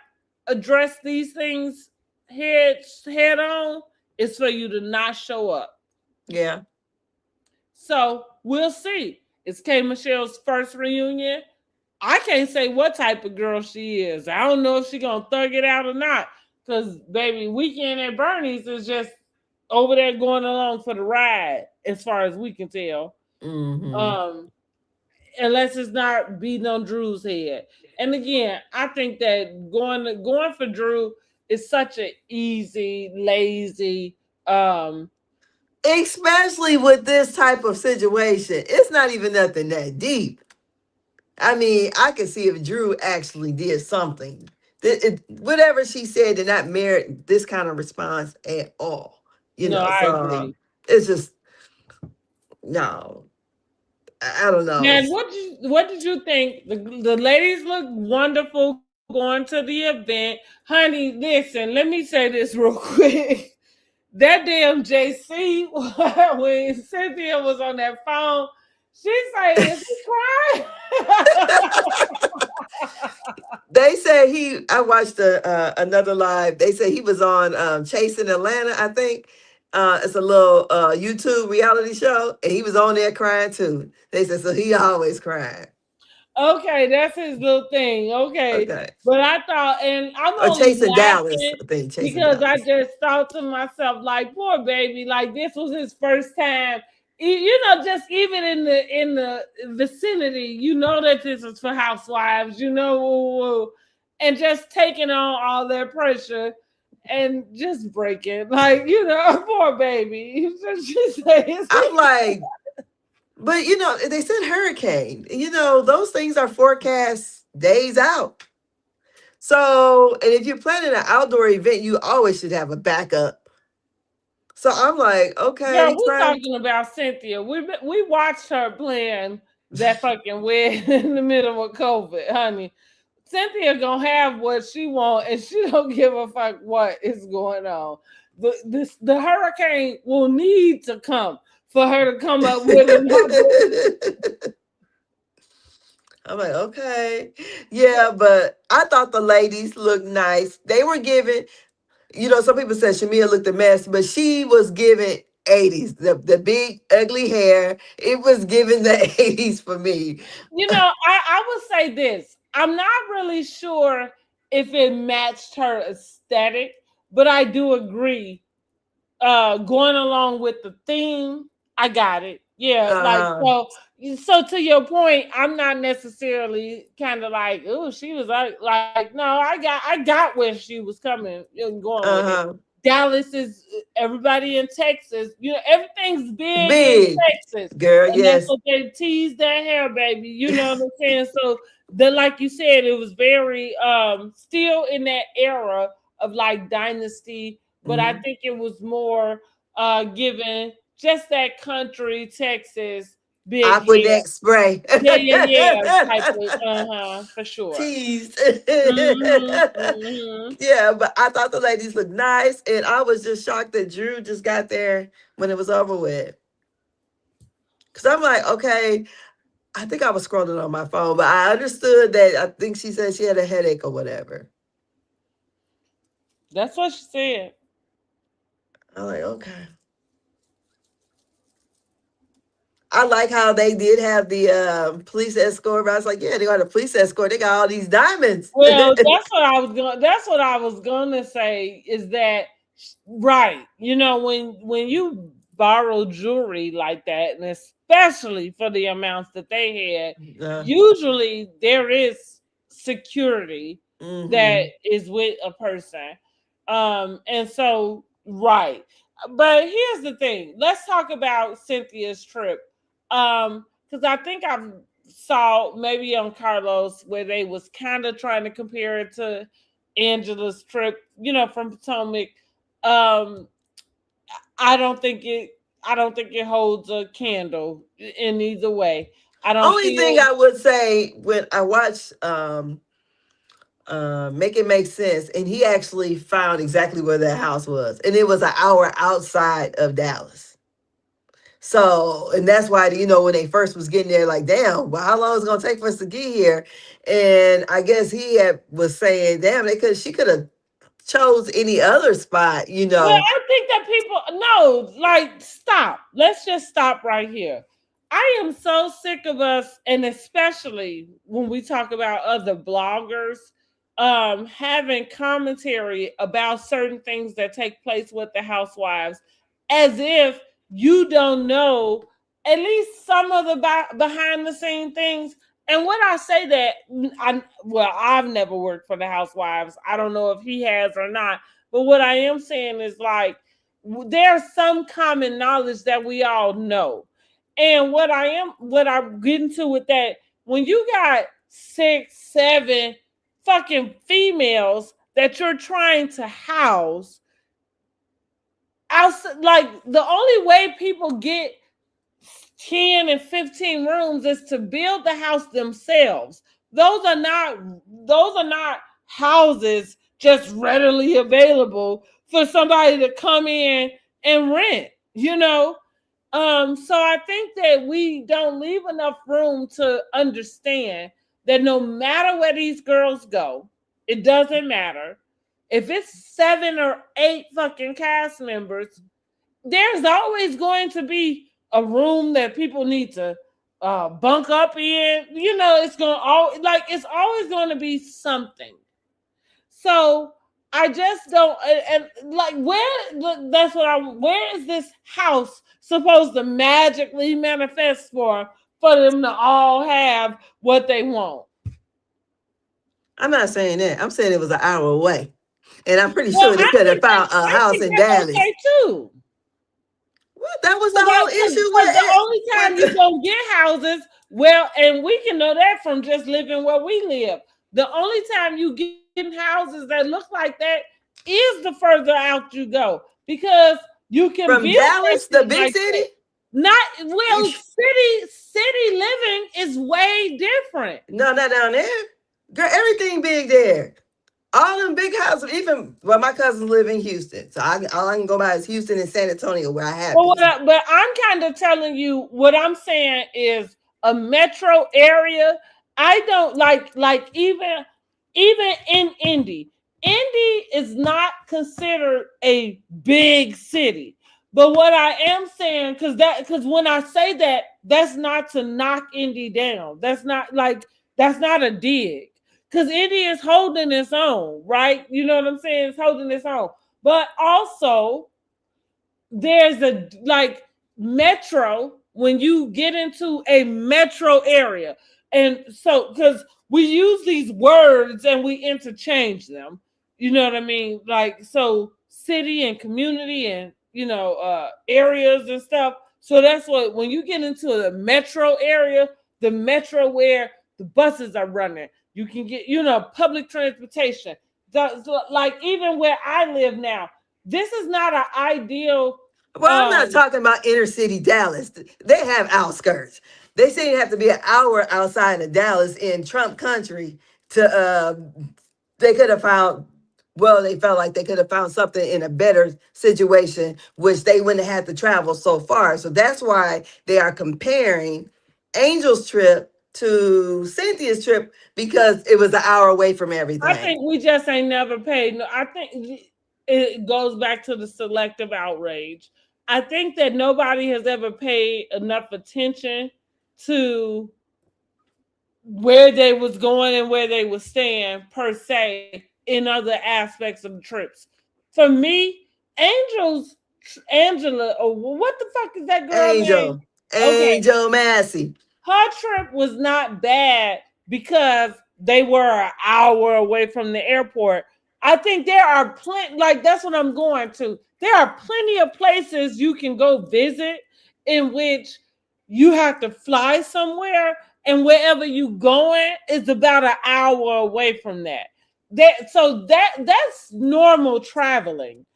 address these things head on is for you to not show up. Yeah. So we'll see. It's K Michelle's first reunion. I can't say what type of girl she is. I don't know if she gonna thug it out or not. Cause baby, Weekend at Bernie's is just over there going along for the ride, as far as we can tell. Hmm. Um, Unless it's not beating on Drew's head. And again, I think that going for Drew is such an easy, lazy. Especially with this type of situation, it's not even nothing that deep. I mean, I could see if Drew actually did something. Whatever she said did not merit this kind of response at all. No, I So agree. it's just no. I don't know. Now, what did you think? The ladies look wonderful going to the event, honey. Listen, let me say this real quick. That damn JC when Cynthia was on that phone, she said, "Is he crying?" They say I watched another live. They say he was on Chasing Atlanta, I think. It's a little YouTube reality show, and he was on there crying too. They said so he always cried. Okay, that's his little thing. Okay. Okay. But I thought, and I'm Or only Chasing Dallas, laughing I think Chasing because I Dallas. just thought to myself, like, poor baby, like this was his first time. You know, just even in the vicinity, you know that this is for housewives, and just taking on all that pressure and just breaking, like, poor baby. She said, I'm like, but they said hurricane. Those things are forecast days out. So, and if you're planning an outdoor event, you always should have a backup. So I'm like, Girl, okay, we trying. talking about Cynthia. We watched her plan that fucking wedding in the middle of COVID, honey. Cynthia gonna have what she want, and she don't give a fuck what is going on. The hurricane will need to come for her to come up with another. I'm like, okay. Yeah, but I thought the ladies looked nice. They were giving, some people said Shamia looked a mess, but she was giving 80s. The big ugly hair. It was giving the 80s for me. I would say this. I'm not really sure if it matched her aesthetic, but I do agree going along with the theme. I got it. Yeah, like Uh-huh. so to your point, I'm not necessarily kind of like, oh, she was like no, I got where she was coming and going with it. Uh-huh. Dallas is everybody in Texas, everything's big in Big Texas. girl, And that's yes. what they tease their hair, baby. You know what I'm saying? So like you said, it was very still in that era of like dynasty, but I Mhm. think it was more given just that country Texas big hair. Aquanet spray. Yeah, yeah, yeah. Type of, for sure. Teased. Mm-hmm. Mm-hmm. Yeah, but I thought the ladies looked nice, and I was just shocked that Drew just got there when it was over with. Cause I'm like, okay, I think I was scrolling on my phone, but I understood that. I think she said she had a headache or whatever. That's what she said. I'm like, okay. I like how they did have the police escort. But I was like, yeah, they got a police escort. They got all these diamonds. Well, that's what I was going. That's what I was going to say. Is that right? You know, when you borrow jewelry like that, and especially for the amounts that they had, uh, usually there is security that mm-hmm. is with a person. And so right. But here's the thing. Let's talk about Cynthia's trip. Because I think I've saw maybe on Carlos where they was kind of trying to compare it to Angela's trip, from Potomac. Um, I don't think it. I don't think it holds a candle in either way. I don't Only thing feel. I would say when I watched Make It Make Sense, and he actually found exactly where that house was, and it was an hour outside of Dallas. So, and that's why, when they first was getting there, like, damn, well, how long is it gonna take for us to get here? And I guess was saying, damn, she could have chose any other spot, Well, I think that people no, like, stop. Let's just stop right here. I am so sick of us, and especially when we talk about other bloggers, having commentary about certain things that take place with the housewives, as if you don't know at least some of the behind the scene things. And when I say that, I've never worked for the housewives. I don't know if he has or not, but what I am saying is, like, there's some common knowledge that we all know. And what I'm getting to with that, when you got 6, 7 fucking females that you're trying to house, like, the only way people get 10 and 15 rooms is to build the house themselves. Those are not houses just readily available for somebody to come in and rent. So I think that we don't leave enough room to understand that no matter where these girls go, it doesn't matter if it's 7 or 8 fucking cast members. There's always going to be a room that people need to bunk up in. It's always going to be something. So I just don't, and like, where is this house supposed to magically manifest for them to all have what they want? I'm not saying that. I'm saying it was an hour away. And I'm pretty Well, sure they could have found a I house think in that's Dallas. okay too. Well, that was the whole issue Because the only time you with gonna get houses, well, and we can know that from just living where we live. The only time you get houses that look like that is the further out you go, because you can from build Dallas, the something big like city. that. Not well, city living is way different. No, not down there. Girl, everything big there. All them big houses, even my cousins live in Houston. So all I can go by is Houston and San Antonio where I have Well, business. but I'm kind of telling you what I'm saying is a metro area. I don't like even in Indy. Indy is not considered a big city. But what I am saying, because when I say that, that's not to knock Indy down. That's not a dig. Because Indy is holding its own, right? You know what I'm saying? It's holding its own. But also, there's a, like, metro, when you get into a metro area. And so, because we use these words and we interchange them, you know what I mean? Like, so city and community and areas and stuff. So that's what, when you get into the metro area, the metro where the buses are running, you can get public transportation. Like, even where I live now, this is not an ideal Well, I'm not talking about inner city Dallas. They have outskirts. They say you have to be an hour outside of Dallas in Trump country to they could have found, well, they felt like they could have found something in a better situation, which they wouldn't have had to travel so far. So that's why they are comparing Angel's trip to Cynthia's trip, because it was an hour away from I everything. think we just ain't never paid. No, I think it goes back to the selective outrage. I think that nobody has ever paid enough attention to where they was going and where they was staying per se in other aspects of the trips. For me, Angela, or what the fuck is that girl name? Angel, Okay, Angel Massey. her trip was not bad because they were an hour away from the airport. I think there are plenty, like that's what I'm going to. There are plenty of places you can go visit in which you have to fly somewhere, and wherever you going is about an hour away from that. That's normal traveling.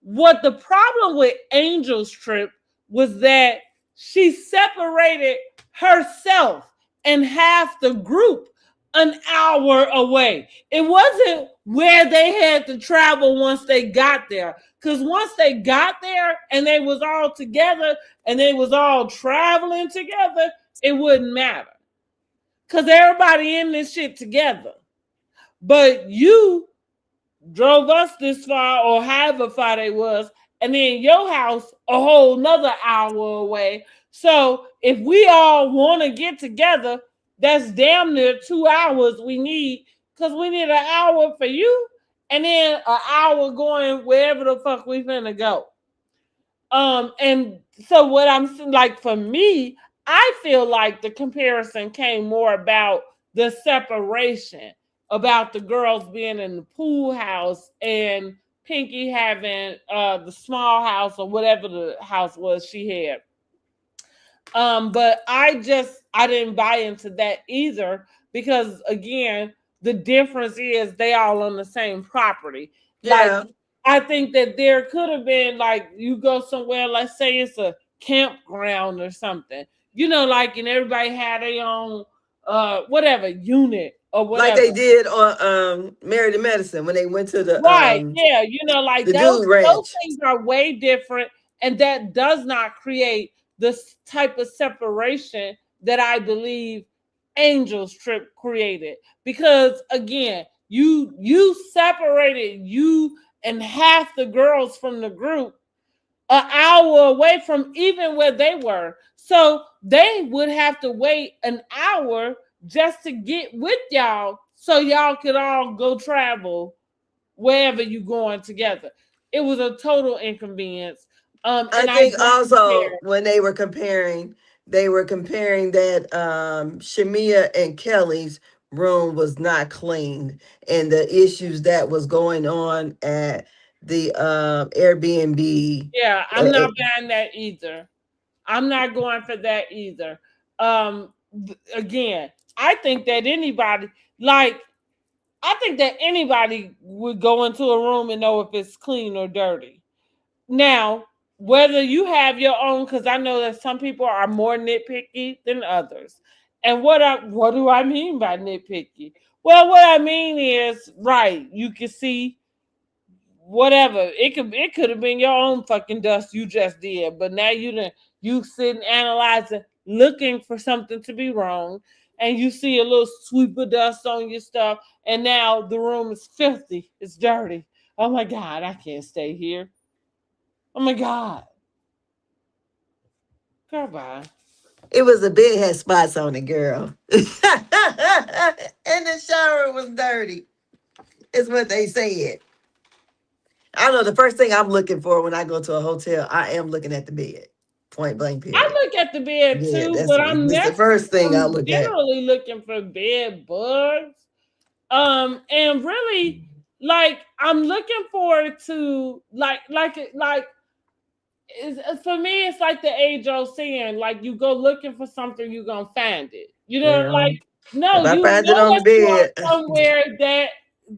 What the problem with Angel's trip was that she separated herself and half the group an hour away. It wasn't where they had to travel once they got there. Because once they got there and they was all together and they was all traveling together, it wouldn't matter. Because everybody in this shit together. But you drove us this far or however far they was, and then your house a whole nother hour away. So if we all want to get together, that's damn near 2 hours we need, because we need an hour for you and then an hour going wherever the fuck we finna go. And so what I'm like, for me, I feel like the comparison came more about the separation, about the girls being in the pool house and Pinky having the small house or whatever the house was she had. But I didn't buy into that either, because again, the difference is they all on the same property. Like, Yeah. I think that there could have been, like, you go somewhere, let's say it's a campground or something, like, and everybody had their own whatever unit or Like whatever. they did on Married to Medicine when they went to Right. Yeah. Like the dude those ranch. things are way different. And that does not create this type of separation that I believe Angel's Trip created. Because again, you separated you and half the girls from the group an hour away from even where they were. So they would have to wait an hour just to get with y'all so y'all could all go travel wherever you going together. It was a total inconvenience. I And I think don't also care. when they were comparing that Shamia and Kelly's room was not cleaned, and the issues that was going on at the Airbnb. Yeah, Uh, I'm not buying that either. I'm not going for that either. Again, I think that anybody, like, I think that anybody would go into a room and know if it's clean or dirty. Now, whether you have your own, because I know that some people are more nitpicky than others. And what do I mean by nitpicky? Well, what I mean is, right, you can see whatever. It could have been your own fucking dust you just did, but now you sitting analyzing, looking for something to be wrong, and you see a little sweep of dust on your stuff, and now the room is filthy, it's dirty. Oh my god, I can't stay here. Oh my god. Girl, bye. it was a bed had spots on it, girl, and the shower was dirty. Is what they said. I don't know. The first thing I'm looking for when I go to a hotel, I am looking at the bed. Point blank. I Period. look at the bed Yeah, too, that's but this the first thing I I'm look at. generally looking for bed bugs. And really, like, I'm looking forward to, for me, it's like the age old saying, like, you go looking for something, you're gonna find it. Well, Like, no, if I you find it know on the that you are bed, somewhere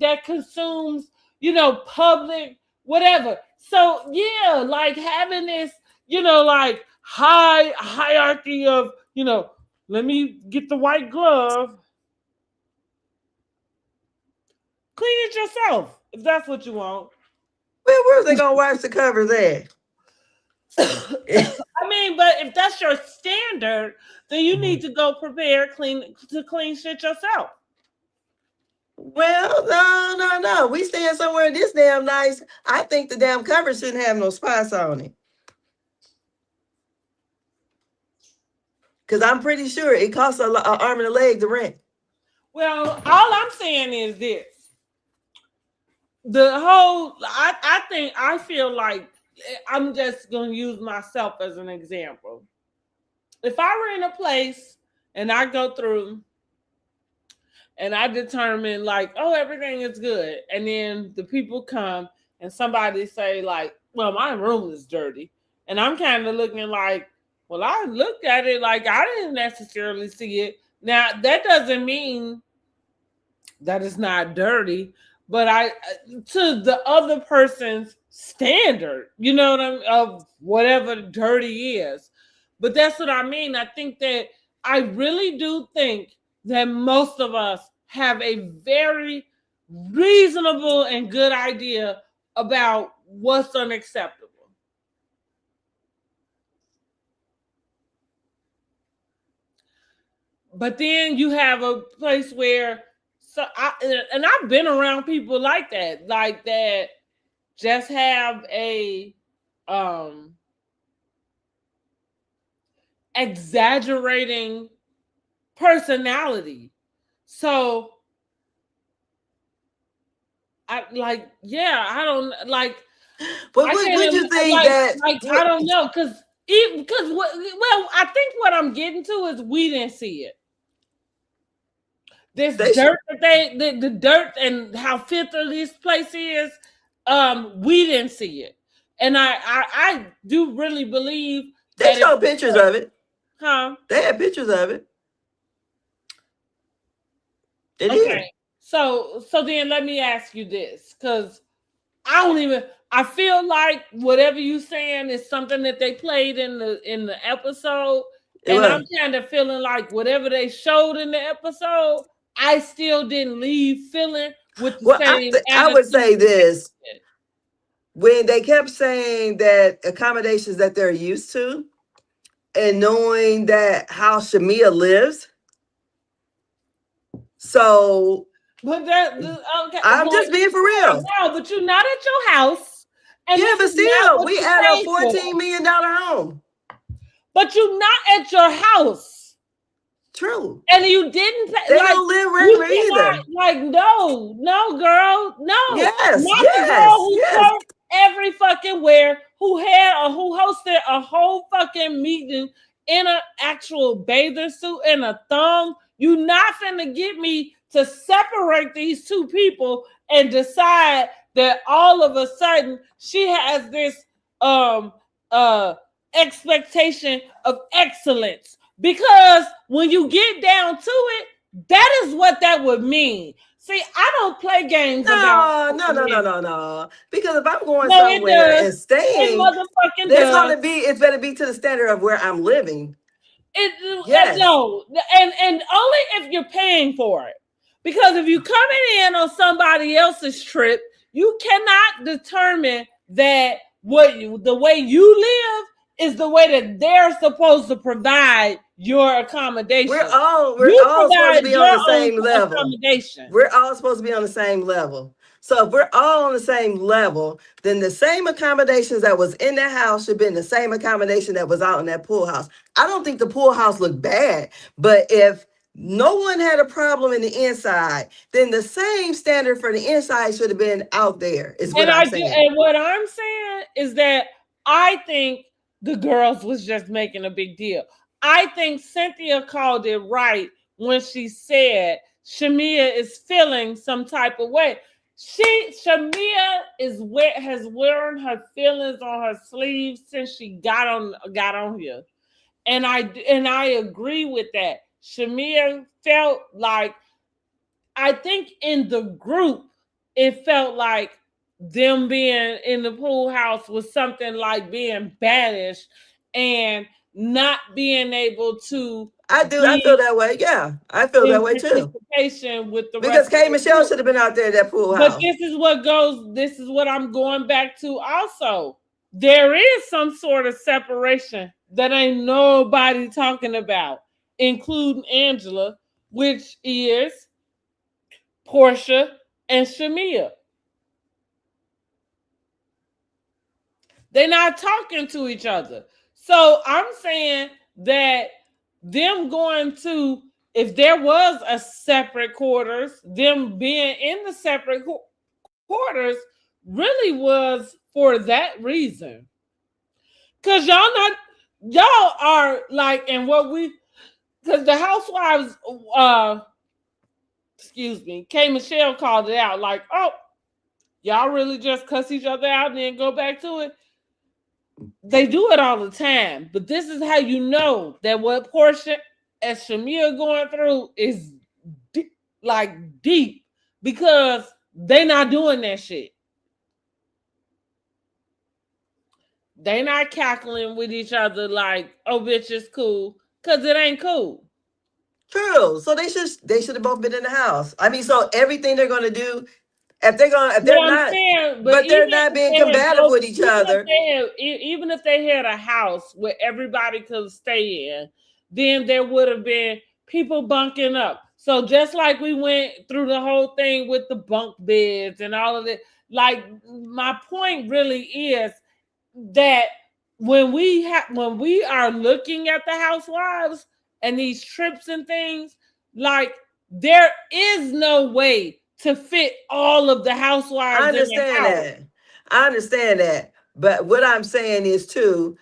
that consumes, public whatever. So yeah, like having this, like hierarchy of, let me get the white glove, clean it yourself if that's what you want. Well, where's they gonna wash the covers at? I mean, but if that's your standard, then you need to go prepare clean shit yourself. Well, no. We staying somewhere this damn nice. I think the damn cover shouldn't have no spots on it. Because I'm pretty sure it costs an arm and a leg to rent. Well, all I'm saying is this. I feel like I'm just going to use myself as an example. If I were in a place and I go through and I determine like, oh, everything is good. And then the people come and somebody say like, well, my room is dirty. And I'm kind of looking like, well, I looked at it like I didn't necessarily see it. Now, that doesn't mean that it's not dirty, but to the other person's standard, you know what I mean, of whatever dirty is. But that's what I mean. I think that I really do think that most of us have a very reasonable and good idea about what's unacceptable. But then you have a place where I've been around people like that just have a exaggerating personality. So I don't like. But would you think that? I don't know because I think what I'm getting to is we didn't see it. This dirt that the dirt and how filthy this place is, we didn't see it, and I do really believe they showed pictures of it. Huh? They had pictures of it. They did. Okay. So then let me ask you this, because I feel like whatever you saying is something that they played in the episode. And I'm kind of feeling like whatever they showed in the episode, I still didn't leave feeling with the same. I would say this. When they kept saying that accommodations that they're used to, and knowing that how Shamia lives. So but okay, I'm just being for real. No, but you're not at your house. And yeah, but still, we at a $14 million home. But you're not at your house. True. And you didn't pay. They don't live rent either. Like, no, girl. No. Yes. Not the girl who worked every fucking where, who hosted a whole fucking meeting in an actual bathing suit and a thong. You not finna get me to separate these two people and decide that all of a sudden she has this expectation of excellence. Because when you get down to it, that is what that would mean. See, I don't play games about No. Because if I'm going somewhere and staying, it's better be to the standard of where I'm living. No, and only if you're paying for it. Because if you're coming in on somebody else's trip, you cannot determine that the way you live is the way that they're supposed to provide your accommodation. We're all supposed to be on the same level. We're all supposed to be on the same level. So if we're all on the same level, then the same accommodations that was in that house should be in the same accommodation that was out in that pool house. I don't think the pool house looked bad, but if no one had a problem in the inside, then the same standard for the inside should have been out there. Is what I'm saying. And what I'm saying is that I think the girls was just making a big deal. I think Cynthia called it right when she said Shamia is feeling some type of way. Shamia has worn her feelings on her sleeve since she got on here, and I agree with that. Shamia felt like, I think in the group, it felt like them being in the pool house was something like being banished and not being able to I feel be that way. Yeah, I feel in that way too. participation with the rest Because of K the Michelle group. should have been out there at that pool But house. this is what I'm going back to also. There is some sort of separation that ain't nobody talking about, including Angela, which is Portia and Shamia. They're not talking to each other. So I'm saying that them going to, if there was a separate quarters, them being in the separate quarters really was for that reason. Cause y'all are like, and what we, cause the housewives, excuse me, K Michelle called it out like, oh, y'all really just cuss each other out and then go back to it. They do it all the time, but this is how you know that what Portia and Shamia going through is like deep because they not doing that shit. They not cackling with each other like, oh bitch, it's cool, cause it ain't cool. True. So they should have both been in the house. I mean, so everything they're gonna do, if Well, they're I'm not, saying, but but they're not being combative with each other. even if they had a house where everybody could stay in, then there would have been people bunking up. So just like we went through the whole thing with the bunk beds and all of it, like my point really is that when we are looking at the housewives and these trips and things, like there is no way to fit all of the I housewives in the understand house. that. I understand that. But what I'm saying is too,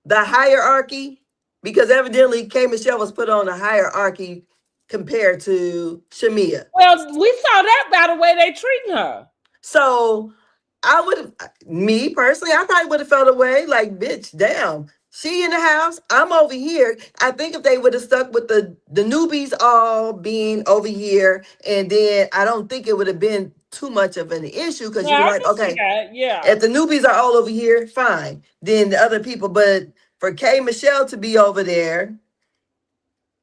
the hierarchy, because evidently K Michelle was put on a hierarchy compared to Shamia. Well, we saw that by the way they treating her. So I would have, me personally, I probably would have felt away like, bitch, damn. She in the house, I'm over here. I think if they would have stuck with the newbies all being over here, and then I don't think it would have been too much of an issue because you'd Yeah, be I like, can see okay, that. Yeah. if the newbies are all over here, fine. Then the other people, but for K Michelle to be over there,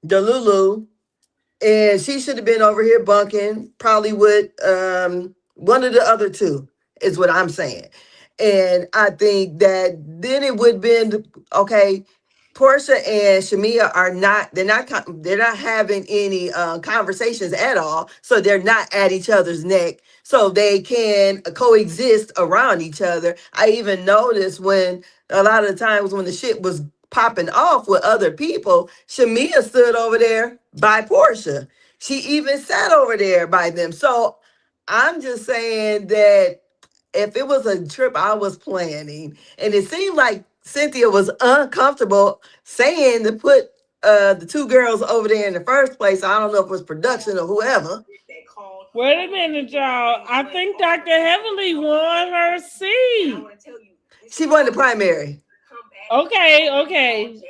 Delulu, and she should have been over here bunking, probably with one of the other two, is what I'm saying. And I think that then it would have been okay. Portia and Shamia are not, they're not having any conversations at all. So they're not at each other's neck. So they can coexist around each other. I even noticed when a lot of the times when the shit was popping off with other people, Shamia stood over there by Portia. She even sat over there by them. So I'm just saying that if it was a trip I was planning, and it seemed like Cynthia was uncomfortable saying to put the two girls over there in the first place. I don't know if it was production or whoever. Wait a minute, y'all. I think Dr. Heavenly won her seat. She won the primary. Okay, okay.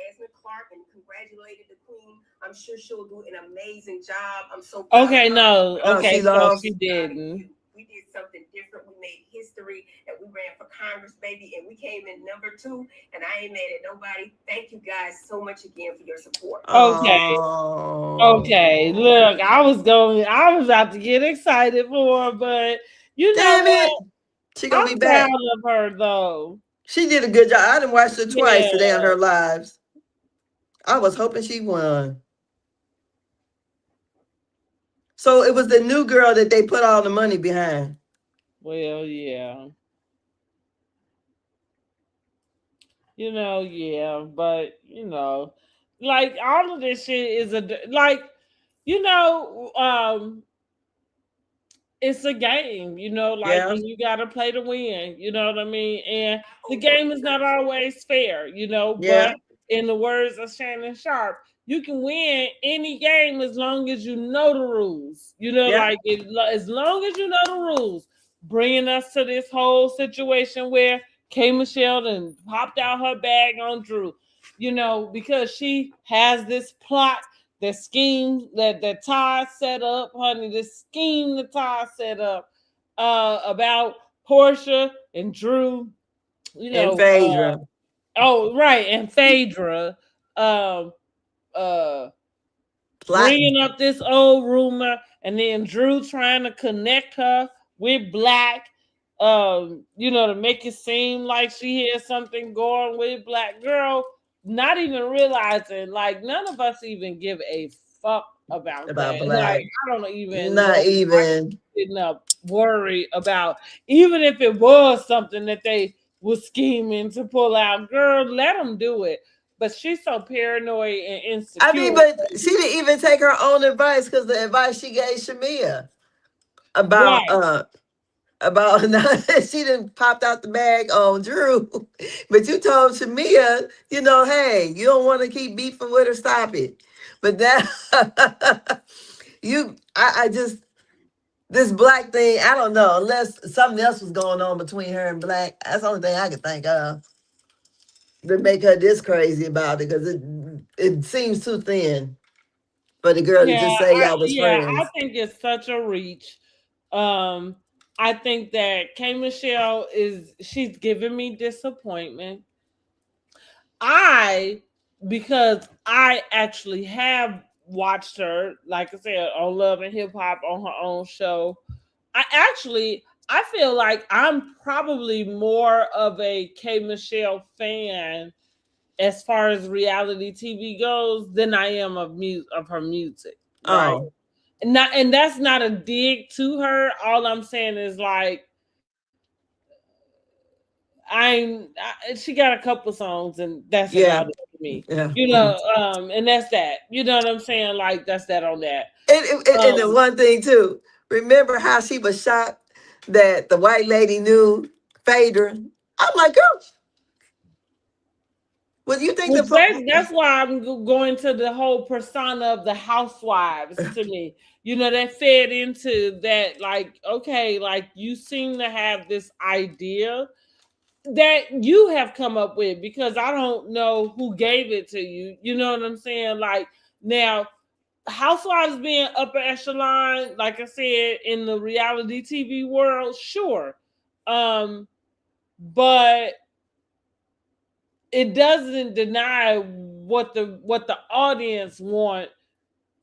Okay, no. Oh, Okay, she so she lost. didn't. Okay. Oh, Okay. Look, I was about to get excited for her, but you know damn it. what? She gonna I'm be proud back. of her though. She did a good job. I done watched her twice today on Yeah. her lives. I was hoping she won. So it was the new girl that they put all the money behind. Well, yeah. Yeah, but like all of this shit is like, you know, it's a game, like, Yeah, and you got to play to win, you know what I mean? And the game is not always fair, but yeah, in the words of Shannon Sharp, you can win any game as long as you know the rules, yeah. like as long as you know the rules. Bringing us to this whole situation where K Michelle then popped out her bag on Drew, because she has this plot, the scheme that Todd set up, honey, the scheme that Todd set up about Portia and Drew, you And know, Phaedra. oh right, and Phaedra, um, uh, Plotting bringing up this old rumor, and then Drew trying to connect her with Black, you know, to make it seem like she has something going with Black girl, not even realizing like none of us even give a fuck about about that. Like Black. I don't even Not know why even. we didn't worry about, even if it was something that they was scheming to pull out. Girl, let them do it. But she's so paranoid and I insecure. mean, but she didn't even take her own advice because the advice she gave Shamia about Right. about she didn't popped out the bag on Drew, but you told Shamia, you know, hey, you don't want to keep beefing with her, stop it. But that I just this Black thing, I don't know, unless something else was going on between her and Black. That's the only thing I could think of to make her this crazy about it because it seems too thin for the girl to just say y'all was I friends. think it's such a reach. Um, I think that K Michelle she's giving me disappointment. I because I actually have watched her, like I said, on Love and Hip Hop on her own show. I feel like I'm probably more of a K Michelle fan as far as reality TV goes than I am of her music, right? Oh, And that's not a dig to her. All I'm saying is like she got a couple songs and that's yeah, about it for me. yeah. You know, and that's that. You know what I'm saying? Like that's that on that. And the Um one thing too, remember how she was shocked that the white lady knew Phaedra? I'm like, girl, well, you think which the that's why I'm going to the whole persona of the housewives to me. You know, that fed into that, like, okay, like you seem to have this idea that you have come up with because I don't know who gave it to you. You know what I'm saying? Like now, housewives being upper echelon, like I said, in the reality TV world, sure. Um, but it doesn't deny what the audience want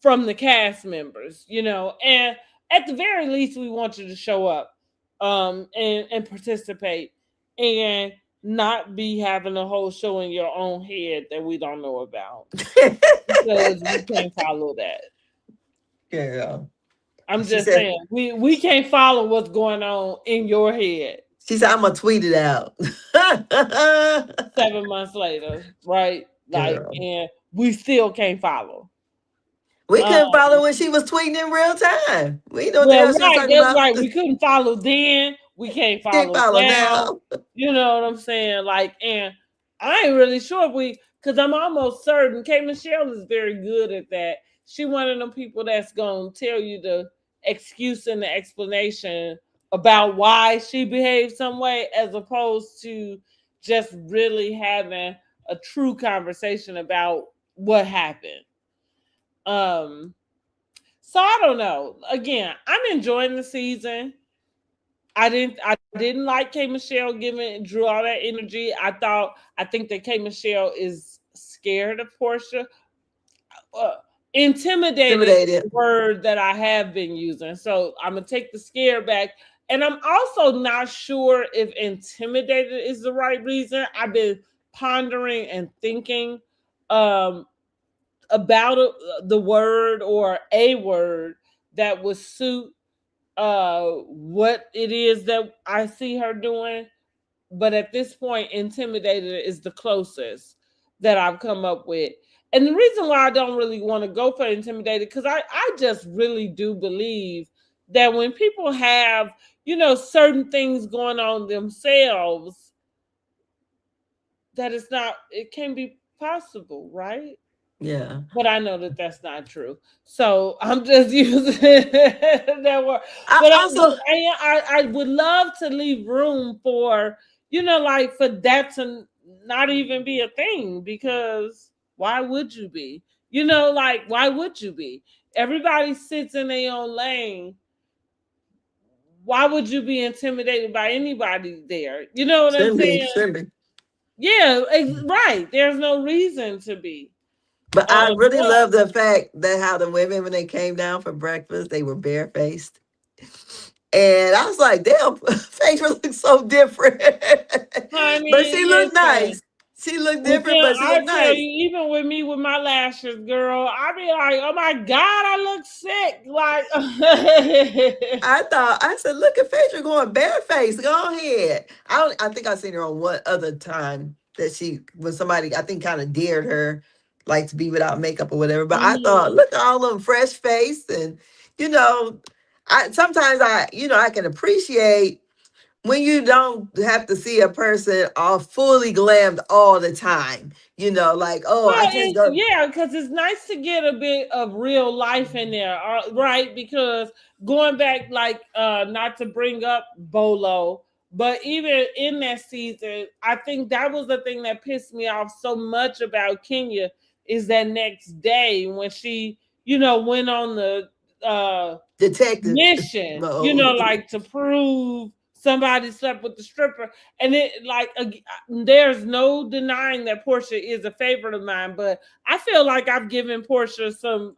from the cast members, you know. And at the very least, we want you to show up, and participate, and not be having a whole show in your own head that we don't know about because we can't follow that. girl. I'm She just said, saying we can't follow what's going on in your head she said, I'm gonna tweet it out. 7 months later, right? Like, Girl. and we still can't follow. We Um, couldn't follow when she was tweeting in real time. We know what the well, hell she was right, talking that's about. right. We couldn't follow then. We can't Can't follow follow now. now. You know what I'm saying? Like, and I ain't really sure if because I'm almost certain K Michelle is very good at that. She one of them people that's gonna tell you the excuse and the explanation about why she behaved some way, as opposed to just really having a true conversation about what happened. Um, so I don't know. Again, I'm enjoying the season. I didn't like K Michelle giving Drew all that energy. I think that K Michelle is scared of Portia. Uh, intimidated is Intimidated. the word that I have been using. So I'm gonna take the scare back. And I'm also not sure if intimidated is the right reason. I've been pondering and thinking um about the word or a word that would suit what it is that I see her doing. But at this point, intimidated is the closest that I've come up with. And the reason why I don't really want to go for intimidated, because I just really do believe that when people have, you know, certain things going on themselves, that it can be possible, right? Yeah. But I know that that's not true. So I'm just using that word. I also I would love to leave room for, you know, like for that to not even be a thing, because why would you be? You know, like why would you be? Everybody sits in their own lane, why would you be intimidated by anybody there? You know what I'm Shouldn't be, saying? shouldn't be. Yeah, right. There's no reason to be. But I really But love the fact that how the women, when they came down for breakfast, they were barefaced. And I was like, damn, Phaedra looks so different. But honey, she looked listen. nice. She looked Well, different, then but she I looked tell nice. you, even with me with my lashes, girl, I be like, oh my god, I look sick. Like, I said, look at Phaedra going barefaced. Go ahead. I think I seen her on one other time that she when somebody I think kind of dared her like to be without makeup or whatever. But I thought, mhm. look at all of them fresh face and you know, I sometimes I can appreciate when you don't have to see a person all fully glammed all the time. Like, oh, I Well, can't go. yeah, because it's nice to get a bit of real life in there, right? Because going back, like, not to bring up Bolo, but even in that season, I think that was the thing that pissed me off so much about Kenya is that next day when she, went on the Detective mission, mode. like to prove somebody slept with the stripper. And it like there's no denying that Portia is a favorite of mine, but I feel like I've given Portia some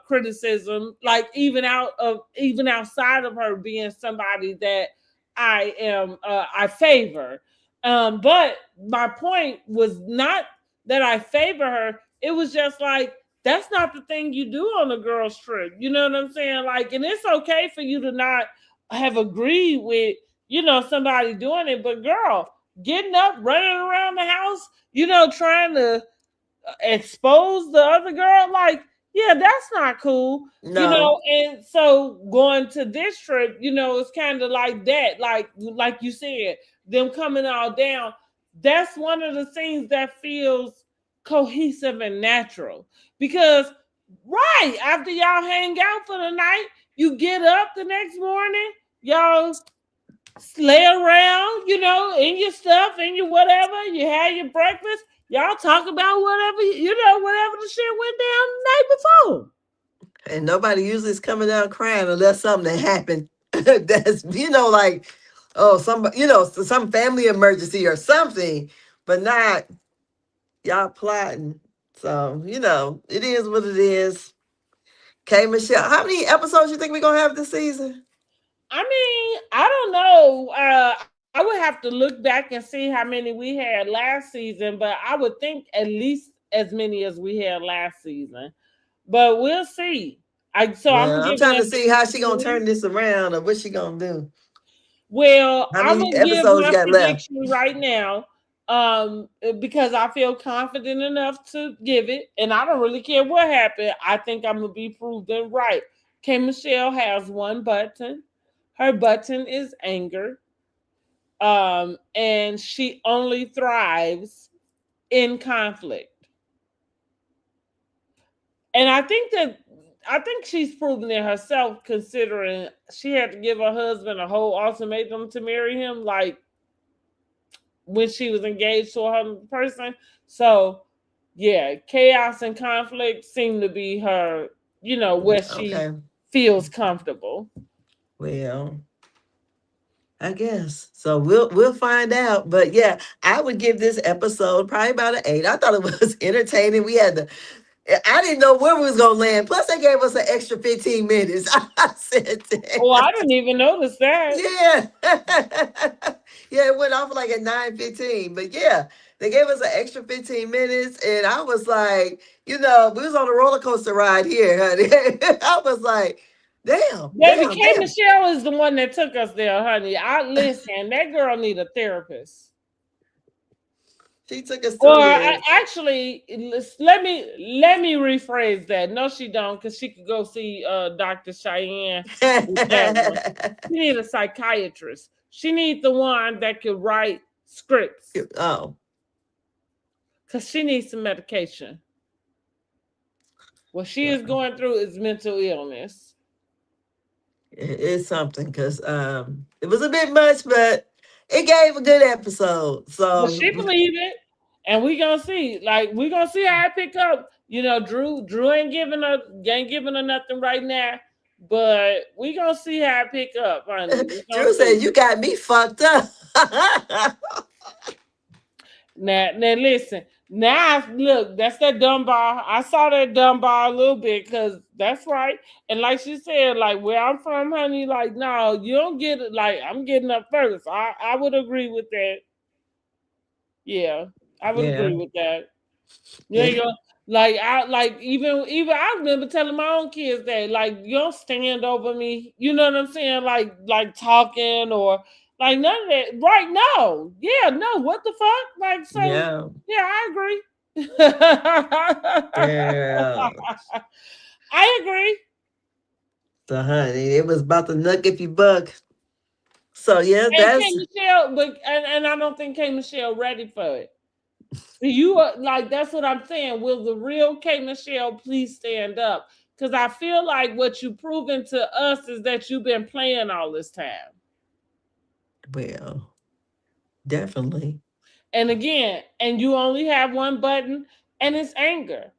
criticism, like even outside of her being somebody that I favor. But my point was not that I favor her. It was just like that's not the thing you do on a girl's trip. You know what I'm saying? Like, and it's okay for you to not have agreed with, somebody doing it, but girl, getting up, running around the house, trying to expose the other girl, like, yeah, that's not cool. No, And so going to this trip, it's kind of like that, like you said, them coming all down. That's one of the things that feels cohesive and natural because right after y'all hang out for the night, you get up the next morning, y'all lay around, in your stuff, in your whatever, you have your breakfast, y'all talk about whatever, whatever the shit went down the night before. and nobody usually is coming down crying unless something that happened. That's like some family emergency or something, but not y'all plotting. So it is what it is. Okay, Michelle, how many episodes you think we're gonna have this season? I mean, I don't know. I would have to look back and see how many we had last season, but I would think at least as many as we had last season. But we'll see. So I'm Well, I'm giving trying to us see how she gonna three. turn this around or what she gonna do. Well, How I'm many gonna give episodes my got left? prediction right now, because I feel confident enough to give it, and I don't really care what happened. I think I'm gonna be proven right. K. Michelle has one button. Her button is anger, and she only thrives in conflict. And I think she's proven it herself, considering she had to give her husband a whole ultimatum to marry him. Like when she was engaged to her person. So yeah, chaos and conflict seem to be her, where she Okay. feels comfortable. Well, I guess. So we'll find out. But yeah, I would give this episode probably about an 8. I thought it was entertaining. I didn't know where we was gonna land. Plus they gave us an extra 15 minutes. I said Oh, I that. didn't even notice that. Yeah. Yeah, it went off like at 9:15. But yeah, they gave us an extra 15 minutes. And I was like, we was on a roller coaster ride here, honey. I was like, damn, Baby damn, K. damn. Michelle is the one that took us there, honey. I listen. That girl need a therapist. She took us Or through there. actually, let me rephrase that. No, she don't, because she could go see Dr. Cheyenne with that one. She need a psychiatrist. She need the one that could write scripts, Oh, because she needs some medication. What she is well, going through is mental illness. it's something because it was a bit much, but it gave a good episode. But So she believe it, and we gonna see. Like we gonna see how I pick up. Drew ain't giving her nothing right now. but we gonna see how it pick up, honey. We gonna Drew said, see. "You got me fucked up." Now listen. Now look, that's that Dunbar. I saw that Dunbar a little bit because that's right. And like she said, like where I'm from, honey, like no, you don't get it. Like I'm getting up first. I would agree with that. Yeah, I would Yeah, agree with that. You yeah, ain't gonna like even I remember telling my own kids that like you don't stand over me. You know what I'm saying? Like talking or like none of that. Right? No. Yeah. No. What the fuck? Like so. yeah, Yeah, I agree. yeah. I agree. So, honey, it was about the nuck if you buck. So, yeah, And K that's Michelle, but and I don't think K Michelle ready for it. You are like that's what I'm saying. Will the real K Michelle please stand up? Because I feel like what you proven to us is that you've been playing all this time. well, definitely. And again, and you only have one button, and it's anger.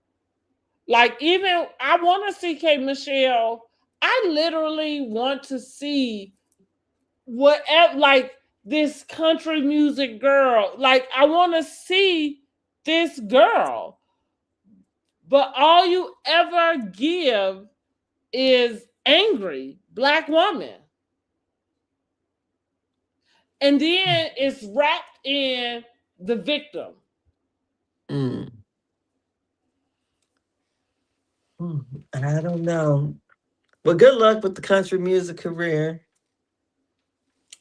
Like even I want to see K Michelle. I literally want to see whatever like this country music girl. Like I want to see this girl. But all you ever give is angry black woman. And then it's wrapped in the victim. Mm. Mm. I don't know. Well, good luck with the country music career.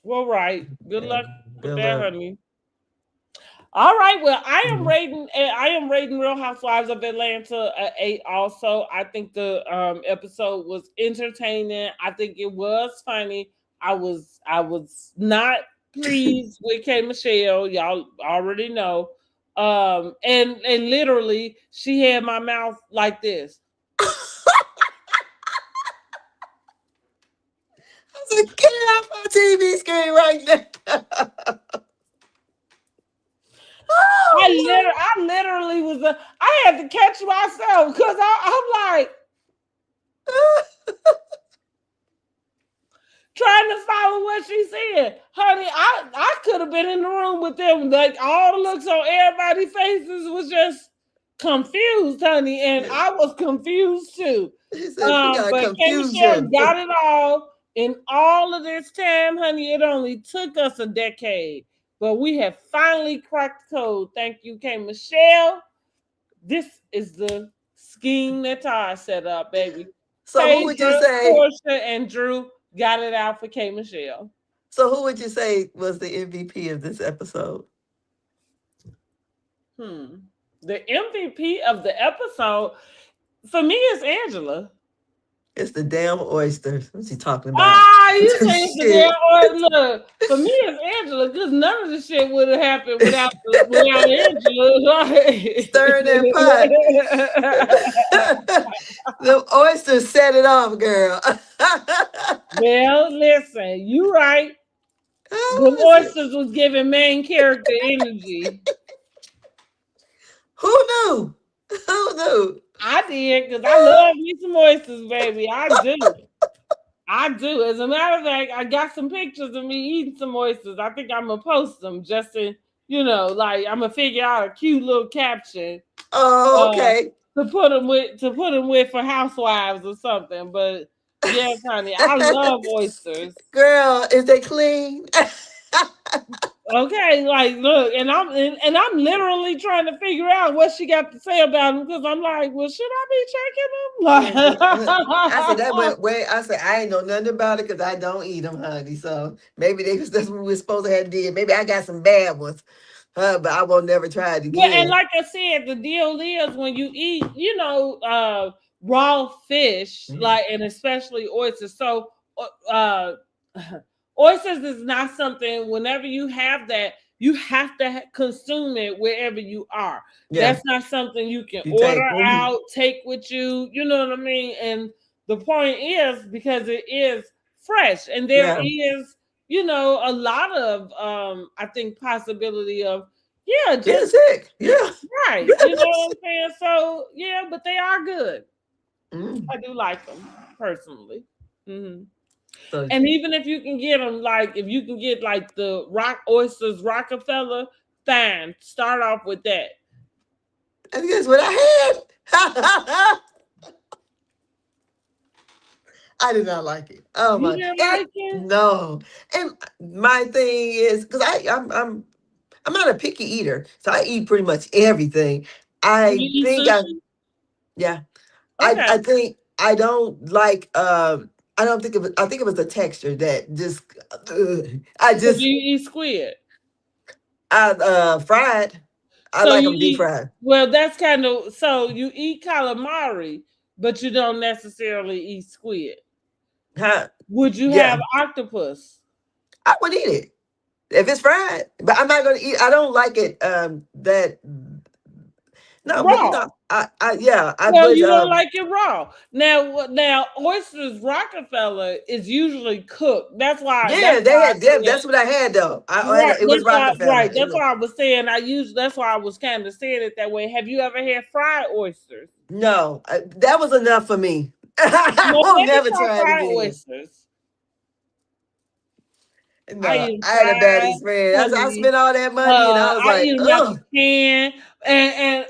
Well, right. Good Yeah, luck with that, good luck. honey. All right. Well, Mhm. I am rating Real Housewives of Atlanta a 8 also. I think the episode was entertaining. I think it was funny. I was not pleased with K Michelle. Y'all already know. And literally she had my mouth like this. I said, get off my TV screen right now. Oh, I literally was I had to catch myself because I'm like trying to follow what she said. Honey, I could have been in the room with them. Like all the looks on everybody's faces was just confused, honey. And I was confused too. he said she got But K Michelle confusion. got it all in all of this time, honey. It only took us a decade. But we have finally cracked the code. Thank you, K Michelle. This is the scheme that Ty set up, baby. So who would you Phaedra, say? Portia, and Drew got it out for K Michelle. So who would you say was the MVP of this episode? Hmm. The MVP of the episode for me is Angela. It's the damn oysters. What's he talking about? Ah, you say it's the damn Shit. or look. For me it's Angela because none of this shit would have happened without Stirring that pot. Angela. The oysters set it off, girl. Well, listen, you right. The Oh, oysters was giving main character energy. who knew? Who knew? I did because I love me some oysters, baby. I do. I do. As a matter of fact, I got some pictures of me eating some oysters. I think I'm gonna post them just to, like I'm gonna figure out a cute little caption Oh, uh, okay. to put them with for Housewives or something. But yes, honey, I love oysters. Girl, is they clean? Okay, like look, and I'm literally trying to figure out what she got to say about them because I'm like, well, should I be checking them? I said that Like, went way. I said I ain't know nothing about it because I don't eat them, honey. So maybe that's what we were supposed to have did. Maybe I got some bad ones, but I won't never try it well, and again. like I said, the deal is when you eat, raw fish, Mm. like and especially oysters. So, uh, oysters is not something. Whenever you have that, you have to consume it wherever you are. Yeah, That's not something you can you take. order Mhm. out, take with you. You know what I mean? And the point is because it is fresh, and there Yeah, is, a lot of I think possibility of yeah, yeah, just sick. Yeah. right. You know what I'm saying? So yeah, but they are good. Mm. I do like them personally. Hmm. So And even if you can get them, like if you can get like the rock oysters Rockefeller, fine. Start off with that. and guess what I had? I did not like it. Oh You my! didn't And like it? no, and my thing is because I'm not a picky eater, so I eat pretty much everything. Do I you eat think I sushi? yeah. I Okay. think I don't like. I don't think of it. I think it was the texture that just. I So do just you eat squid? I fried. I So like you them deep eat, fried. well, that's kind of, so you eat calamari, but you don't necessarily eat squid. Huh? Would you Yeah, have octopus? I would eat it if it's fried, but I'm not gonna eat. I don't like it. That no, but you Raw. know, I yeah, I Well, would you don't like it raw. Now, now oysters Rockefeller is usually cooked. yeah, they I had yeah, said, that's what I had though. I had right. it was Rockefeller. Right. It That's was why I was saying I use. That's why I was kind of saying it that way. Have you ever had fried oysters? no, that was enough for me. I No, will let me never try try it fried again. oysters. I No, eat 'em I had a bad fried, experience. I honey. spent all that money and I was I like, eat them out the ugh. can, and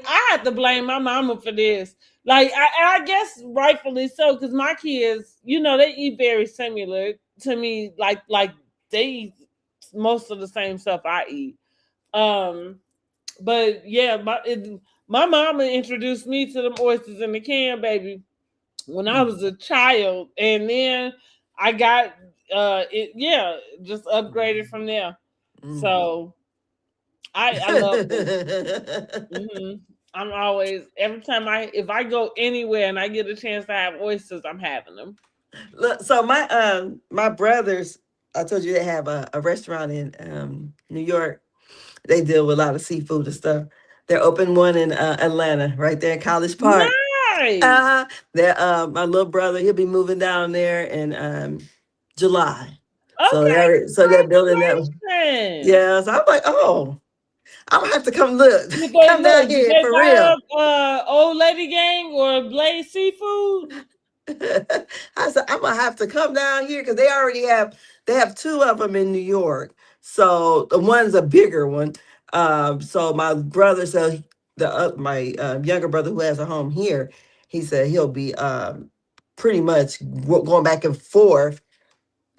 I have to blame my mama for this. Like I guess rightfully so, because my kids, they eat very similar to me. Like they eat most of the same stuff I eat. Um, but yeah, my mama introduced me to them oysters in the can, baby, when I was a child, and then I got it. Yeah, just upgraded from there. Mm. So I love them. Hmm. I'm always, every time if I go anywhere and I get a chance to have oysters, I'm having them. Look, so my brothers, I told you they have a restaurant in New York. They deal with a lot of seafood and stuff. They're open one in Atlanta, right there in College Park. Nice. Uh-huh. They're my little brother, he'll be moving down there in July. Okay, So they're building that. congratulations. Yeah, so I'm like, oh, I'm gonna have to come look, come down Did here they for buy real. up Old Lady Gang or Blaze Seafood? I said, I'm gonna have to come down here because they have two of them in New York. So the one's a bigger one. So my brother said my younger brother who has a home here, he said he'll be pretty much going back and forth,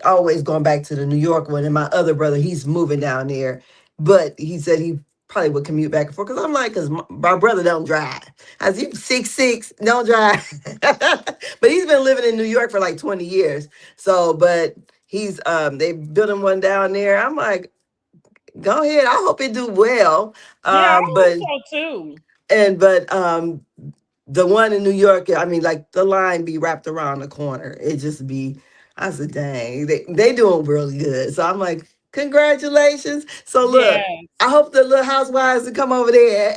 always going back to the New York one. And my other brother, he's moving down there, but he said he probably would commute back and forth. Because I'm like, because my brother don't drive. I said, you 6'6", don't drive. But he's been living in New York for like 20 years. So, but he's they building one down there. I'm like, go ahead. I hope it do well. Yeah, I But hope so too. but the one in New York, I mean, like the line be wrapped around the corner. It just be, I said, dang, they doing really good. So I'm like, congratulations. So look, I Yes. hope the little housewives to come over there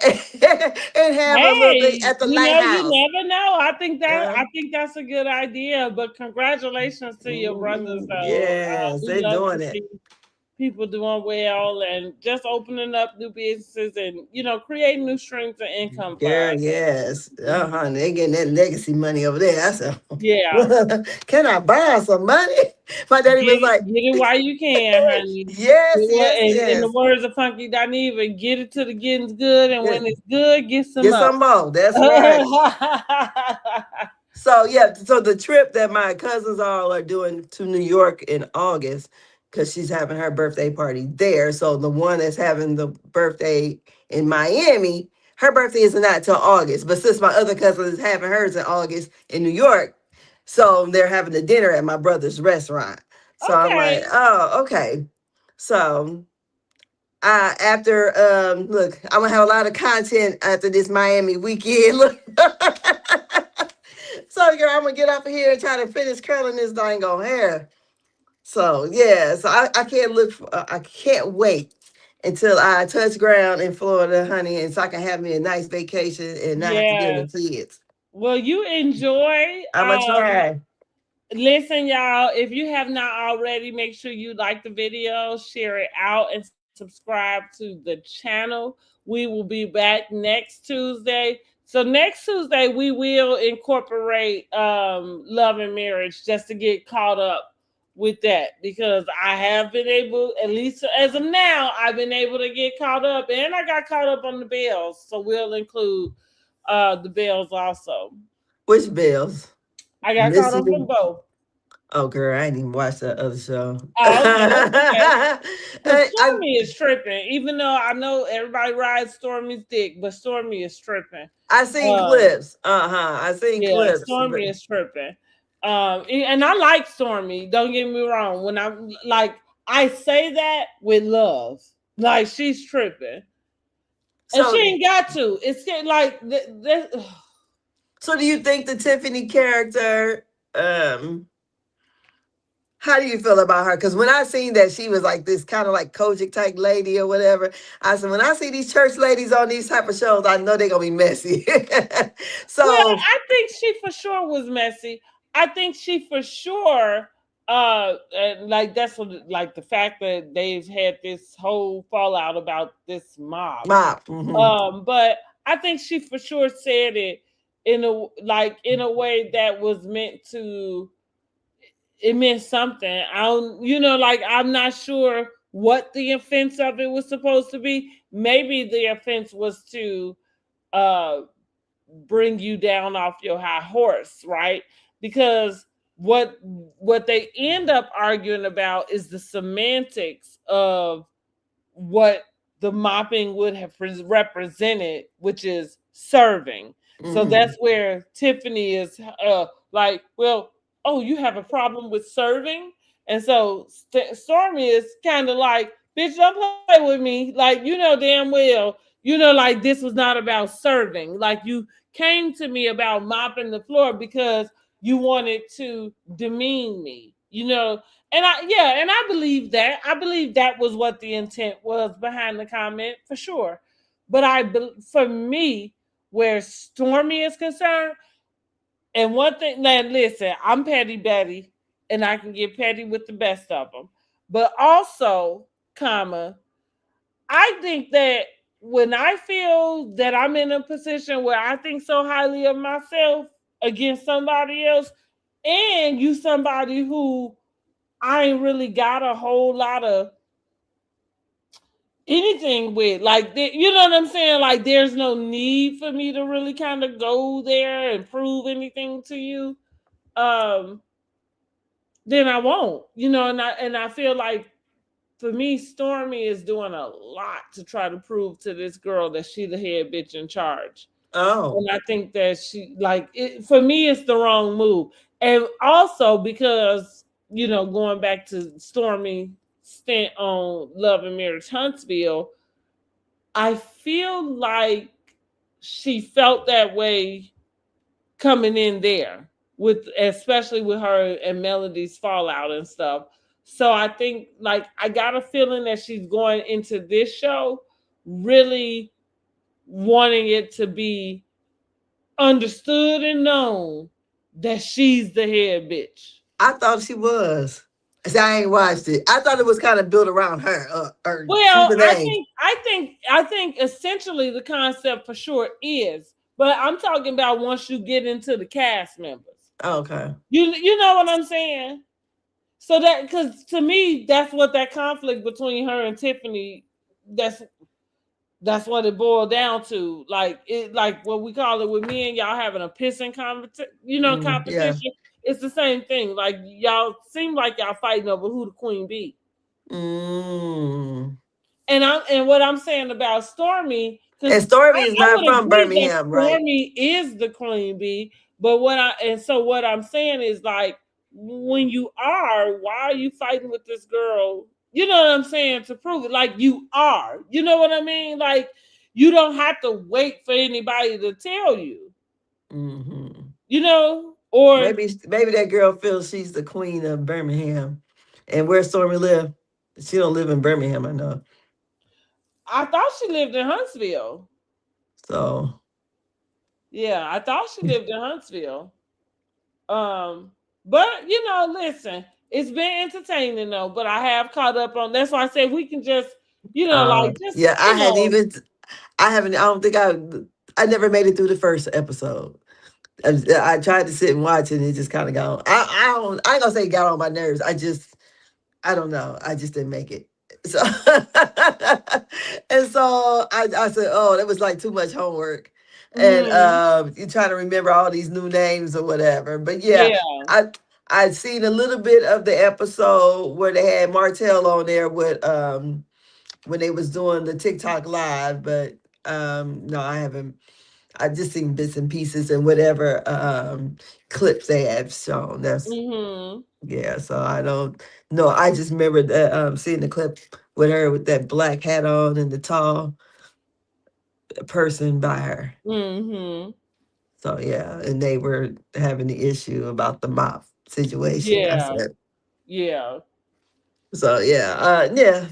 and have a little thing Hey, at the you lighthouse. never know. Uh, I think that's a good idea. But congratulations to your brothers, though. yes, We they're love to doing it. see people doing well and just opening up new businesses and creating new streams of income for Girl, us. yes. Mhm. Uh-huh. They getting that legacy money over there. I said, Yeah, can I borrow some money? My daddy was like, get it while you can, honey. yes, yes, In the yes. words of Funky Dineva, get it till the getting's good, and Yeah. when it's good, get some Get more. some more. That's right. So yeah, so the trip that my cousins all are doing to New York in August, because she's having her birthday party there. So the one that's having the birthday in Miami, her birthday is not till August. But since my other cousin is having hers in August in New York, so they're having a dinner at my brother's restaurant. So I'm like, Okay. oh, okay. So after look, I'm gonna have a lot of content after this Miami weekend. Look. So girl, I'm gonna get up here and try to finish curling this dang on hair. So yeah, so I can't I can't wait until I touch ground in Florida, honey, and so I can have me a nice vacation and not have to deal Yes. with kids. Well, you enjoy. I'm gonna try. Listen, y'all, if you have not already, make sure you like the video, share it out, and subscribe to the channel. We will be back next Tuesday So next Tuesday we will incorporate Love and Marriage just to get caught up with that because I have been able, at least as of now, I've been able to get caught up and I got caught up on the Bells. So we'll include the Bells also. Which Bells? I got caught up on Mississippi. both. Oh, girl, I didn't even watch that other show. Oh no, okay. But I Stormy is tripping, even though I know everybody rides Stormy's dick, but Stormy is tripping. I seen Um, clips. I seen Yeah, clips. But Stormy is tripping. And I like Stormy. Don't get me wrong. When I'm like, I say that with love. Like she's tripping, and she so, ain't got to. It's like so do you think the Tiffany character? How do you feel about her? Because when I seen that she was like this kind of like Kojic type lady or whatever, I said when I see these church ladies on these type of shows, I know they're gonna be messy. Well, So I think she for sure was messy. I think she for sure, like that's what, like the fact that they've had this whole fallout about this mob. mop. But I think she for sure said it in a way that was meant to. It meant something. I don't, like I'm not sure what the offense of it was supposed to be. Maybe the offense was to uh bring you down off your high horse, right? Because what they end up arguing about is the semantics of what the mopping would have represented, which is serving. So Mm-hmm. that's where Tiffany is like, well, oh, you have a problem with serving? And so Stormy is kind of like, bitch, don't play with me. Like, you know damn well, like this was not about serving. Like you came to me about mopping the floor because you wanted to demean me, and I believe that. I believe that was what the intent was behind the comment for sure. But for me, where Stormy is concerned, and one thing, now listen, I'm petty Betty, and I can get petty with the best of them. But also, comma, I think that when I feel that I'm in a position where I think so highly of myself against somebody else, and you somebody who I ain't really got a whole lot of anything with, like, you know what I'm saying? Like, there's no need for me to really kind of go there and prove anything to you. Um, then I won't, and I feel like for me, Stormy is doing a lot to try to prove to this girl that she the head bitch in charge. Oh. And I think that she like it for me it's the wrong move. And also because, going back to Stormy stint on Love and Marriage Huntsville, I feel like she felt that way coming in there with especially with her and Melody's fallout and stuff. So I think like I got a feeling that she's going into this show really wanting it to be understood and known that she's the head bitch. I thought she was. See, I ain't watched it. I thought it was kind of built around her. Or she's Well, the name. I think essentially the concept for sure is, but I'm talking about once you get into the cast members. Okay. You know what I'm saying? So that because to me that's what that conflict between her and Tiffany that's that's what it boiled down to. Like what we call it with me and y'all having a pissing Yeah. competition. It's the same thing. Like y'all seem like y'all fighting over who the queen be. Mm. And what I'm saying about Stormy, because And Stormy is I not would from agree that Birmingham, right? Stormy is the queen bee, but what I'm saying is like when you are, why are you fighting with this girl? You know what I'm saying to prove it. Like you are, you know what I mean? Like you don't have to wait for anybody to tell you, Hmm. or Maybe that girl feels she's the queen of Birmingham, and where Stormy live. She don't live in Birmingham, I know. I thought she lived in Huntsville. So Yeah, I thought she lived in Huntsville. Um, but listen, it's been entertaining though. But I have caught up on. That's why I said we can just, like just yeah, I hadn't even. I haven't. I don't think I. I never made it through the first episode. I tried to sit and watch it, and it just kind of got on. I ain't gonna say it got on my nerves. I don't know. I just didn't make it. So and so I said, oh, that was like too much homework. And Mm-hmm. you try to remember all these new names or whatever. But yeah, Yeah. I I'd seen a little bit of the episode where they had Martell on there with when they was doing the TikTok live, but no, I haven't. I just seen bits and pieces and whatever clips they have shown. That's Mm-hmm. yeah, so I don't know. I just remember that seeing the clip with her with that black hat on and the tall person by her. Mm-hmm. So yeah, and they were having the issue about the mop situation. I Yeah. said Yeah. so yeah, yeah.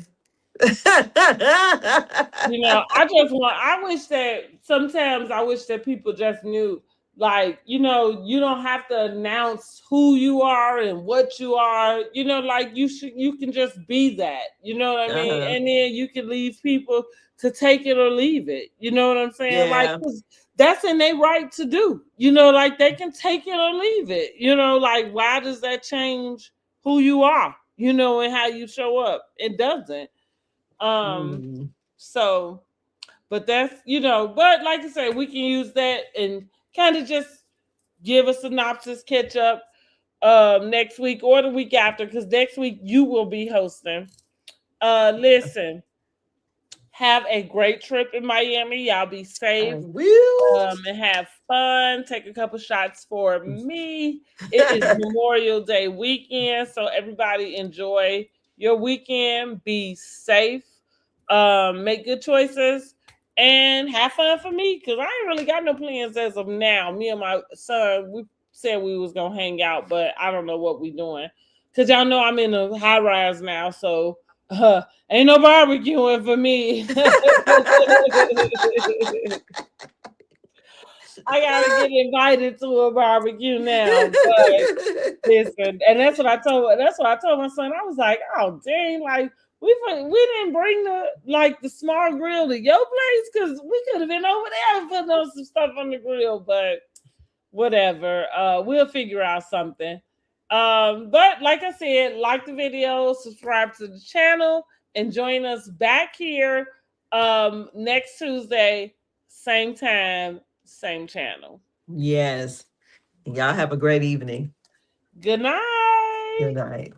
I wish that sometimes I wish that people just knew, like, you don't have to announce who you are and what you are, like you can just be that, you know what I mean? uh-huh. And then you can leave people to take it or leave it, you know what I'm saying? Like, Yeah. 'cause that's in their right to do, like they can take it or leave it, like why does that change who you are, and how you show up? It doesn't. Um, Mm. so, but but like I said, we can use that and kind of just give a synopsis, catch up next week or the week after, because next week you will be hosting. Listen, have a great trip in Miami. Y'all be I safe. will. And have fun. Take a couple shots for me. It is Memorial Day weekend, so everybody enjoy your weekend. Be safe. Make good choices and have fun for me, because I ain't really got no plans as of now. Me and my son, we said we was gonna hang out, but I don't know what we doing. Cause y'all know I'm in a high rise now, so ain't no barbecuing for me. I gotta get invited to a barbecue now. But listen, and that's what I told my son. I was like, oh dang, like we didn't bring the small grill to your place, because we could have been over there and putting on some stuff on the grill, but whatever. We'll figure out something. But like I said, like the video, subscribe to the channel, and join us back here next Tuesday, same time, same channel. Yes. Y'all have a great evening. Good night. Good night.